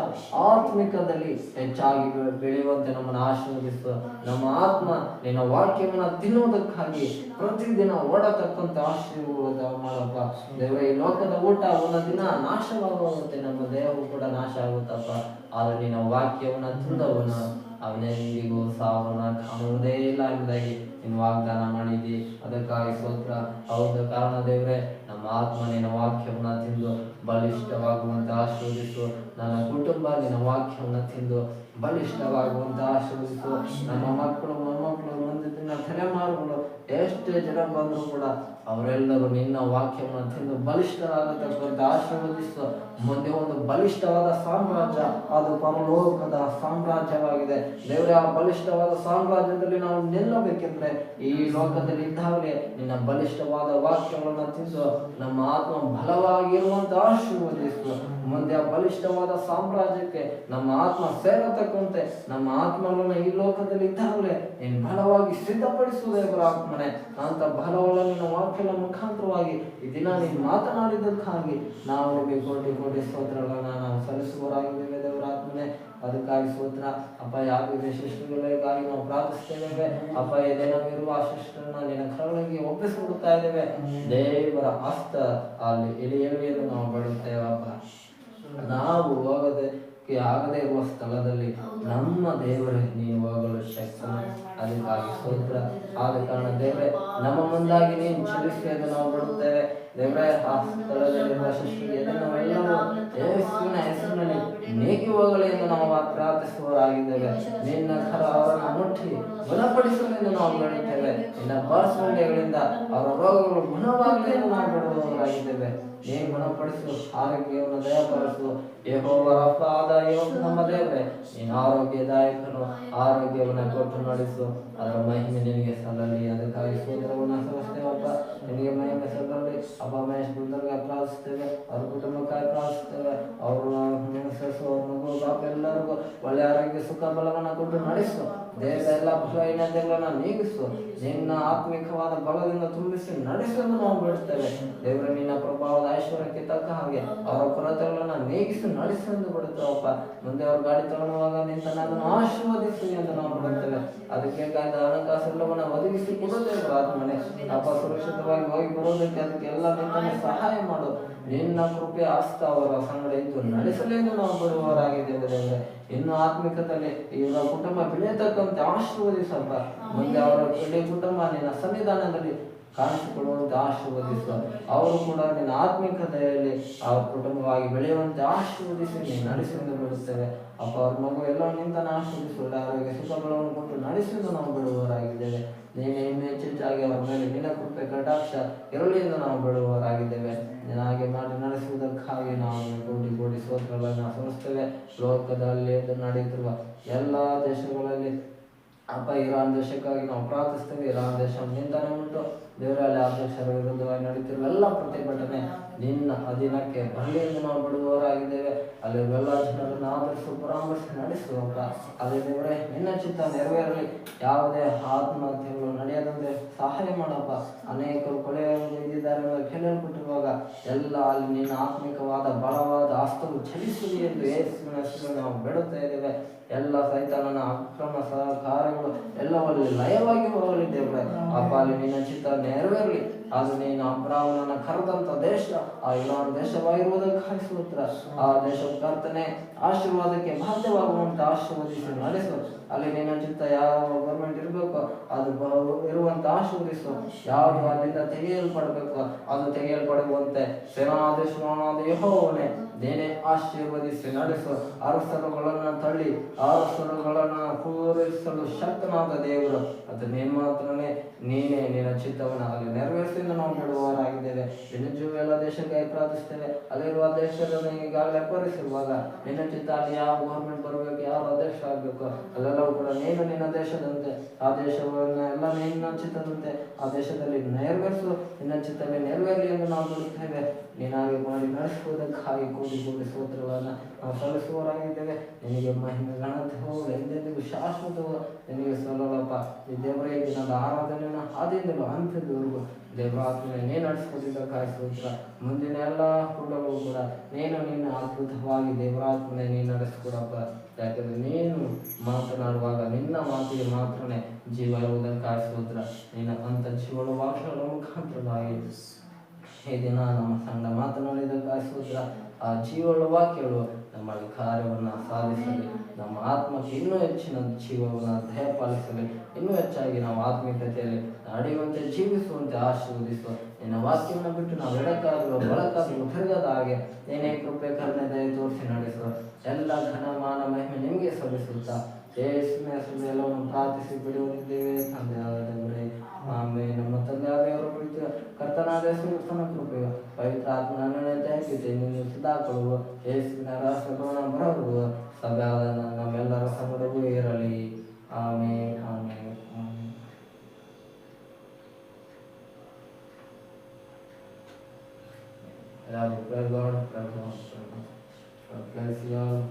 ಆತ್ಮಿಕದಲ್ಲಿ ಹೆಚ್ಚಾಗಿ ಬೆಳೆಯುವಂತೆ ನಮ್ಮನ್ನು ಆಶೀರ್ವದಿಸು. ನಮ್ಮ ಆತ್ಮ ನಿನ್ನ ವಾಕ್ಯವನ್ನು ತಿನ್ನುವುದಕ್ಕಾಗಿ ಪ್ರತಿದಿನ ಓಡತಕ್ಕಂತ ಆಶೀರ್ವಾದ ಮಾಡಪ್ಪ. ದೇವರೇ, ಈ ಲೋಕದ ಊಟ ಒಂದು ದಿನ ನಾಶವಾಗುವಂತೆ ನಮ್ಮ ದೇಹವು ಕೂಡ ನಾಶ ಆಗುತ್ತಪ್ಪ. ಆದರೆ ನಿನ್ನ ವಾಕ್ಯವನ್ನು ತಿಂದವನು ಅವನೆಂದಿಗೂ ಸಾವನ್ನ ಕಾಣುವುದೇ ಇಲ್ಲ ಎಂಬುದಾಗಿ ನೀನು ವಾಗ್ದಾನ ಮಾಡಿದ್ದಿ, ಅದಕ್ಕಾಗಿ ಸ್ತೋತ್ರ. ಹೌದು ಕಾರಣ ದೇವರೇ, ನಮ್ಮ ಆತ್ಮ ನಿನ್ನ ವಾಕ್ಯವನ್ನು ತಿಂದು ಬಲಿಷ್ಠವಾಗುವಂತೆ ಆಶೀರ್ವದಿಸು. ನನ್ನ ಕುಟುಂಬ ನಿನ್ನ ವಾಕ್ಯವನ್ನು ತಿಂದು ಬಲಿಷ್ಠವಾಗುವಂತೆ ಆಶೀರ್ವದಿಸು. ನಮ್ಮ ಮಕ್ಕಳು, ಮೊಮ್ಮಕ್ಕಳು, ಮುಂದೆ ದಿನ ತಲೆಮಾರುಗಳು ಎಷ್ಟೇ ಜನ ಬಂದರೂ ಕೂಡ ಅವರೆಲ್ಲರೂ ನಿನ್ನ ವಾಕ್ಯವನ್ನು ತಿಂದು ಬಲಿಷ್ಠರಾಗತಕ್ಕಂಥ ಆಶೀರ್ವದಿಸು. ಮುಂದೆ ಒಂದು ಬಲಿಷ್ಠವಾದ ಸಾಮ್ರಾಜ್ಯ, ಅದು ಪರಲೋಕದ ಸಾಮ್ರಾಜ್ಯವಾಗಿದೆ ದೇವರೇ. ಆ ಬಲಿಷ್ಠವಾದ ಸಾಮ್ರಾಜ್ಯದಲ್ಲಿ ನಾವು ನಿಲ್ಲಬೇಕೆಂದ್ರೆ ಈ ಲೋಕದಲ್ಲಿ ಇದ್ದಾಗಲೇ ನಿನ್ನ ಬಲಿಷ್ಠವಾದ ವಾಕ್ಯಗಳನ್ನು ತಿಂದು ನಮ್ಮ ಆತ್ಮ ಬಲವಾಗಿರುವಂತ ಆಶೀರ್ವದಿಸು. ಮುಂದೆ ಆ ಬಲಿಷ್ಠವಾದ ಸಾಮ್ರಾಜ್ಯಕ್ಕೆ ನಮ್ಮ ಆತ್ಮ ಸೇರತಕ್ಕಂತೆ ನಮ್ಮ ಆತ್ಮಗಳನ್ನು ಈ ಲೋಕದಲ್ಲಿ ಇದ್ದಾಗಲೇ ನೀನು ಬಲವಾಗಿ ಸಿದ್ಧಪಡಿಸುವುದೇ ಆತ್ಮನೆ. ಅಂತ ಬಲವನ್ನು ನಿನ್ನ ವಾಕ್ಯಗಳ ಮುಖಾಂತರವಾಗಿ ಈ ದಿನ ನೀನು ಮಾತನಾಡಿದ್ದಕ್ಕಾಗಿ ನಾವು ನಿಮಗೆ ಕೋಟಿ ಕೋಟಿ ಸ್ತೋತ್ರಗಳನ್ನ ನಾವು ಸಲ್ಲಿಸುವವರಾಗಿದ್ದೇವೆ ದೇವರ ಆತ್ಮನೆ. ಅದಕ್ಕಾಗಿ ಸ್ತೋತ್ರ ಅಪ್ಪ. ಯಾಕೆ ಶಿಷ್ಟಗಳಿಗಾಗಿ ನಾವು ಪ್ರಾರ್ಥಿಸ್ತೇವೆ ಅಪ್ಪ. ಏನೇನವಿರುವ ಆ ಶಿಷ್ಟರನ್ನ ನಿನ್ನ ಕರಗಳಿಗೆ ಒಪ್ಪಿಸಿಕೊಡುತ್ತಾ ಇದ್ದೇವೆ. ದೇವರ ಹಸ್ತ ಅಲ್ಲಿ ಇಳಿಯಲಿ ಎಂದು ನಾವು ಬೇಡುತ್ತೇವೆ ಅಪ್ಪ. ನಾವು ಹೋಗೋದಕ್ಕೆ ಆಗದೆ ಇರುವ ಸ್ಥಳದಲ್ಲಿ ನಮ್ಮ ದೇವರೇ ನೀನು ಹೋಗಲು ಶಕ್ತ. ಅದಕ್ಕಾಗಿ ಸ್ತೋತ್ರ. ಆದ ಕಾರಣ ದೇವರೇ, ನಮ್ಮ ಮುಂದಾಗಿ ನೀನು ಚಲಿಸಿ ಎಂದು ನಾವು ಬಿಡುತ್ತೇವೆ ದೇವರೇ. ಆ ಸ್ಥಳದಲ್ಲಿರುವ ಶಿಷ್ಯರಿಗೆ ನಾವೆಲ್ಲರೂ ಯೇಸುವಿನ ಹೆಸರಿನಲ್ಲಿ ನೀಗಿ ಹೋಗಲಿ ಎಂದು ನಾವು ಪ್ರಾರ್ಥಿಸುವವರಾಗಿದ್ದೇವೆ. ನಿನ್ನ ಕರ ಅವರನ್ನು ಮುಟ್ಟಿ ಗುಣಪಡಿಸಲೆಂದು ನಾವು ಬೇಡುತ್ತೇವೆ. ನಿನ್ನ ಬಾಸುಂಡೆಗಳಿಂದ ಅವರ ರೋಗಗಳು ಗುಣವಾಗಲಿ ಎಂದು ನಾವು ಬಿಡುವವರಾಗಿದ್ದೇವೆ. ನೀನು ಗುಣಪಡಿಸು, ಆರೋಗ್ಯವನ್ನು ದಯಪಡಿಸು. ಯೆಹೋವ ರಫ ಆದ ನಮ್ಮ ದೇವರೇ, ನೀನು ಆರೋಗ್ಯದಾಯಕನು. ಆರೋಗ್ಯವನ್ನು ಕೊಟ್ಟು ನಡೆಸು. ಅದರ ಮಹಿಮೆ ನಿನಗೆ ಸಲ್ಲಲಿ. ಅದಕ್ಕಾಗಿ ಸ್ತೋತ್ರವನ್ನು ಸಲ್ಲಿಸ್ತೇವಪ್ಪ. ನಿನಗೆ ಮಹಿಮೆ ಸಲ್ಲಲಿ ಅಪ್ಪ. ಮಹೇಶ್ ಬುದ್ಧರಿಗೆ ಪ್ರಾರ್ಥಿಸ್ತೇವೆ, ಅವ್ರ ಕುಟುಂಬಕ್ಕಾಗಿ ಪ್ರಾರ್ಥಿಸ್ತೇವೆ. ಅವರು ಅವ್ರ ಮಗು ಬಾಪ ಎಲ್ಲರಿಗೂ ಒಳ್ಳೆ ಆರೋಗ್ಯ ಸುಖ ಬಲವನ್ನು ಕೊಟ್ಟು ನಡೆಸು. ದೇಹದ ಎಲ್ಲ ಬಲಹೀನತೆಗಳನ್ನು ನೀಗಿಸು. ನಿನ್ನ ಆತ್ಮಿಕವಾದ ಬಲದಿಂದ ತುಂಬಿಸಿ ನಡೆಸಲು ನಾವು ಬಿಡುತ್ತೇವೆ ದೇವರ. ನಿನ್ನ ಪ್ರಭಾವದ ಐಶ್ವರ್ಯಕ್ಕೆ ತಕ್ಕ ಹಾಗೆ ಅವರ ಕೊರತೆಗಳನ್ನು ನೀಗಿಸಿ ನಡೆಸೆಂದು ಬಿಡುತ್ತೇವಪ್ಪ. ಮುಂದೆ ಅವ್ರ ಗಾಡಿ ತಗೊಳ್ಳುವಾಗ ನಿಂತ ನನ್ನನ್ನು ಆಶೀರ್ವದಿಸು ಎಂದು ನಾವು ಬಿಡುತ್ತೇವೆ. ಅದಕ್ಕೆ ಬೇಕಾದ ಹಣಕಾಸು ಎಲ್ಲವನ್ನು ಒದಗಿಸಿ ಕೊಡುತ್ತೇವೆ ಆತ್ಮನೆ ಅಪ್ಪ. ಸುರಕ್ಷಿತವಾಗಿ ಹೋಗಿ ಬರೋದಕ್ಕೆ ಅದಕ್ಕೆಲ್ಲ ನಿಂತನೇ ಸಹಾಯ ಮಾಡು. ನಿನ್ನ ಕೃಪೆ ಹಸ್ತ ಅವರ ಸಂಗಡ ಇದ್ದು ನಡೆಸಲೆಂದು ನಾವು ಬಿಡುವವರಾಗಿದ್ದೇವೆ ದೇವರೇ. ಇನ್ನು ಆತ್ಮಿಕದಲ್ಲಿ ಇವರ ಕುಟುಂಬ ಬೆಳೆಯತಕ್ಕಂತೆ ಆಶೀರ್ವದಿಸಪ್ಪ. ಮುಂದೆ ಅವರ ಇಡೀ ಕುಟುಂಬ ನಿನ್ನ ಸನ್ನಿಧಾನದಲ್ಲಿ ಕಾಣಿಸಿಕೊಳ್ಳುವಂತೆ ಆಶೀರ್ವದಿಸು. ಅವರು ಕೂಡ ನಿನ್ನ ಆತ್ಮಿಕತೆಯಲ್ಲಿ ಅವ್ರ ಕುಟುಂಬವಾಗಿ ಬೆಳೆಯುವಂತೆ ಆಶೀರ್ವದಿಸಿ ನೀನು ನಡೆಸುವುದು ಬಿಡುತ್ತೇವೆ ಅಪ್ಪ. ಅವ್ರ ಮಗು ಎಲ್ಲ ನಿಂತನ ಆಶೀರ್ವದಿಸು. ಆರೋಗ್ಯ ಸುಖಗಳನ್ನು ಕೊಟ್ಟು ನಡೆಸುವುದು ನಾವು ಬಿಡುವವರಾಗಿದ್ದೇವೆ. ನೀನು ಇನ್ನೂ ಹೆಚ್ಚೆಚ್ಚಾಗಿ ಅವರ ಮೇಲೆ ನಿನ್ನ ಕೃಪೆ ಕಟಾಕ್ಷ ಇರಲಿ ಎಂದು ನಾವು ಬಿಡುವವರಾಗಿದ್ದೇವೆ. ನೀನು ಹಾಗೆ ಮಾಡಿ ನಡೆಸುವುದಕ್ಕಾಗಿ ನಾವು ಕೋಟಿ ಕೋಟಿ ಸ್ತೋತ್ರಗಳನ್ನು ಸಲ್ಲಿಸ್ತೇವೆ. ಲೋಕದಲ್ಲಿ ನಡೆಯುತ್ತಿರುವ ಎಲ್ಲ ದೇಶಗಳಲ್ಲಿ ಅಪ್ಪ ಇರಾನ್ ದೇಶಕ್ಕಾಗಿ ನಾವು ಪ್ರಾರ್ಥಿಸ್ತೇವೆ. ಇರಾನ್ ದೇಶ ನಿಂದನೆ ಉಂಟು ದೇವರಲ್ಲಿ ಅಧ್ಯಕ್ಷರ ವಿರುದ್ಧವಾಗಿ ನಡೀತಿರುವ ಎಲ್ಲ ಪ್ರತಿಭಟನೆ ನಿನ್ನ ಅಧೀನಕ್ಕೆ ಬರಲಿ ಎಂದು ನಾವು ಬಿಡುವವರಾಗಿದ್ದೇವೆ. ಅಲ್ಲಿರುವ ಜನರನ್ನು ಆಧರಿಸುವ ಪರಾಮರ್ಶೆ ನಡೆಸುವಪ್ಪ. ಅದೇ ದೇವರೇ ನಿನ್ನ ಚಿತ್ತ ನೆರವೇರಲಿ. ಯಾವುದೇ ಆತ್ಮಹತ್ಯೆಗಳು ನಡೆಯದಂತೆ ಸಹಾಯ ಮಾಡಪ್ಪ. ಅನೇಕರು ಕೊಲೆಯಿದ್ದಾರೆ ಕೇಳಲ್ಪಟ್ಟಿರುವಾಗ ಎಲ್ಲ ಅಲ್ಲಿ ನಿನ್ನ ಆತ್ಮಿಕವಾದ ಬಲವಾದ ಹಸ್ತವು ಚಲಿಸಲಿ ಎಂದು ಯೇಸುವಿನ ಹೆಸರಲ್ಲಿ ನಾವು ಬೇಡುತ್ತಾ ಇದ್ದೇವೆ. ಎಲ್ಲ ಸೈತಾನನ ಅಕ್ರಮ ಸಹಕಾರಗಳು ಎಲ್ಲವಲ್ಲಿ ಲಯವಾಗಿ ಹೋಗಲಿ ದೇವರೇ. ಅಪ್ಪ ಅಲ್ಲಿ ನಿನ್ನ ಚಿತ್ತ ನೆರವೇರಲಿ. ಅದು ನೀನು ಅಬ್ರಾಹ್ಮನನ್ನು ಕರೆದಂತ ದೇಶ ಆ ಇರಾನ್ ದೇಶವಾಗಿರುವುದಕ್ಕಾಗಿ ಸ್ತೋತ್ರ. ಆ ದೇಶದ ಕರ್ತನೆ ಆಶೀರ್ವಾದಕ್ಕೆ ಬಾಧ್ಯವಾಗುವಂತ ಆಶೀರ್ವದಿಸಿ ನಡೆಸು. ಅಲ್ಲಿ ನಿನ್ನ ಚಿತ್ತ ಯಾವ ಗೌರ್ಮೆಂಟ್ ಇರಬೇಕು ಅದು ಇರುವಂತ ಆಶೀರ್ವದಿಸು. ಯಾವುದು ಅಲ್ಲಿಂದ ತೆಗೆಯಲ್ಪಡಬೇಕು ಅದು ತೆಗೆಯಲ್ಪಡುವಂತೆ ಸೇನಾಧೀಶ್ವರನಾದ ಯೆಹೋವನೇ ನೀನೇ ಆಶೀರ್ವದಿಸಿ ನಡೆಸು. ಅರಸರುಗಳನ್ನು ತಳ್ಳಿ ಅರಸರುಗಳನ್ನು ಪೂರೈಸಲು ಶಕ್ತನಾದ ದೇವರು ಅದು ನೀನು ಮಾತ್ರನೇ. ನೀನೇ ನಿನ್ನ ಚಿತ್ತವನ್ನು ಅಲ್ಲಿ ನೆರವೇರಿಸಿ ನಾವು ಬಿಡುವವರಾಗಿದ್ದೇವೆ. ನಿನ್ನ ಎಲ್ಲ ದೇಶಕ್ಕಾಗಿ ಪ್ರಾರ್ಥಿಸ್ತೇವೆ. ಅಲ್ಲಿರುವ ದೇಶದಲ್ಲಿ ಈಗಾಗಲೇ ಪರಿಸಿರುವಾಗ ನಿನ್ನ ಚಿತ್ತ ಅಲ್ಲಿ ಯಾವ ಗೌರ್ಮೆಂಟ್ ಬರಬೇಕು ಯಾವ ಅಧ್ಯಕ್ಷ ಆಗಬೇಕು ಅಲ್ಲೆಲ್ಲವೂ ಕೂಡ ನೀನು ನಿನ್ನ ದೇಶದಂತೆ ಆ ದೇಶವನ್ನು ಎಲ್ಲ ನಿನ್ನ ಚಿತ್ತದಂತೆ ಆ ದೇಶದಲ್ಲಿ ನೆರವೇರಿಸು. ನಿನ್ನ ಚಿತ್ತವೇ ನೆರವೇರಲಿ ಎಂದು ನಾವು ಬಿಡುತ್ತೇವೆ. ನೀನಾಗಿ ಮಾಡಿ ನಡೆಸುವುದಕ್ಕಾಗಿ ಕೂಡಿ ಸ್ತೋತ್ರಗಳನ್ನು ನಾವು ಸಲ್ಲಿಸುವವರಾಗಿದ್ದೇವೆ. ನಿನಗೆ ಮಹಿಮೆ ಘನತೆ ಹೋಗು ಎಂದೆಂದಿಗೂ ಶಾಶ್ವತವು ನಿನಗೆ ಸಲ್ಲಪ್ಪ. ಈ ದೇವರೇ ದಿನದ ಆರಾಧನೆಯನ್ನು ಆದಿಯಿಂದಲೂ ಅಂತ್ಯದವರೆಗೂ ದೇವರಾತ್ಮನೆ ನೀನು ನಡೆಸ್ಕೊಟ್ಟಿದ್ದಕ್ಕಾಗಿ ಸ್ತೋತ್ರ. ಮುಂದಿನ ಎಲ್ಲ ಕೂಟಗಳು ಕೂಡ ನೀನು ನಿನ್ನ ಅದ್ಭುತವಾಗಿ ದೇವರಾತ್ಮನೆ ನೀನು ನಡೆಸ್ಕೊಡಪ್ಪ. ಯಾಕಂದ್ರೆ ನೀನು ಮಾತನಾಡುವಾಗ ನಿನ್ನ ಮಾತಿಗೆ ಮಾತ್ರನೇ ಜೀವ ಇರುವುದಕ್ಕಾಗಿ ಸ್ತೋತ್ರ. ನಿನ್ನ ಅಂತ ಜೀವನ ವಾಕ್ಯಗಳ ಮುಖಾಂತರವಾಗಿ ಈ ದಿನ ನಮ್ಮ ಸಂಘ ಮಾತನಾಡಿದ್ದಕ್ಕಾಗಿ ಸ್ತೋತ್ರ. ಆ ಜೀವನ ವಾಕ್ಯಗಳು ನಮ್ಮಲ್ಲಿ ಕಾರ್ಯವನ್ನು ಸಾಧಿಸಲಿ. ನಮ್ಮ ಆತ್ಮಕ್ಕೆ ಇನ್ನೂ ಹೆಚ್ಚಿನ ಜೀವವನ್ನು ದಯಪಾಲಿಸಲಿ. ಇನ್ನೂ ಹೆಚ್ಚಾಗಿ ನಾವು ಆತ್ಮೀಯತೆಯಲ್ಲಿ ನಡೆಯುವಂತೆ ಜೀವಿಸುವಂತೆ ಆಶೀರ್ವದಿಸುವ. ನಿನ್ನ ವಾಕ್ಯವನ್ನು ಬಿಟ್ಟು ನಾವು ಎಡಕ್ಕಾಗಲು ಬಳಕಾಗಲು ತಿರುಗದ ಹಾಗೆ ನೀನೇ ಕೃಪೆ ಕರುಣೆ ದಯ ತೋರಿಸಿ ನಡೆಸುವ. ಎಲ್ಲ ಘನ ಮಾನ ಮಹಿಮೆ ನಿಮಗೆ ಸಲ್ಲಿಸುತ್ತಾ ಯೇಸುವಿನ ಹೆಸರಲ್ಲಿ ಎಲ್ಲವನ್ನು ಪ್ರಾರ್ಥಿಸಿ ಬಿಡುವುದಿದ್ದೇವೆ ತಂದೆಯಾದವರೇ, ಆಮೇಲೆ. ನಮ್ಮ ತಂದೆಯಾದವರ ಕುರಿತು ಕರ್ತನಾದ ಯೇಸುವಿನ ಕೃಪೆಯು ಪವಿತ್ರ ಆತ್ಮನ ಅನ್ಯೋನ್ಯತೆ ನೀನು ಸದಾಕಳುವ ಯೇಸುವಿನ ರಾಷ್ಟ್ರಭವನ ಬರರುವ ಸಭೆಯಾದ ನಮ್ಮೆಲ್ಲರ ಸಂಗಡವೂ ಇರಲಿ. ಆಮೇಲೆ ಆಮೇಲೆ. Praise God. Praise God. God bless you all.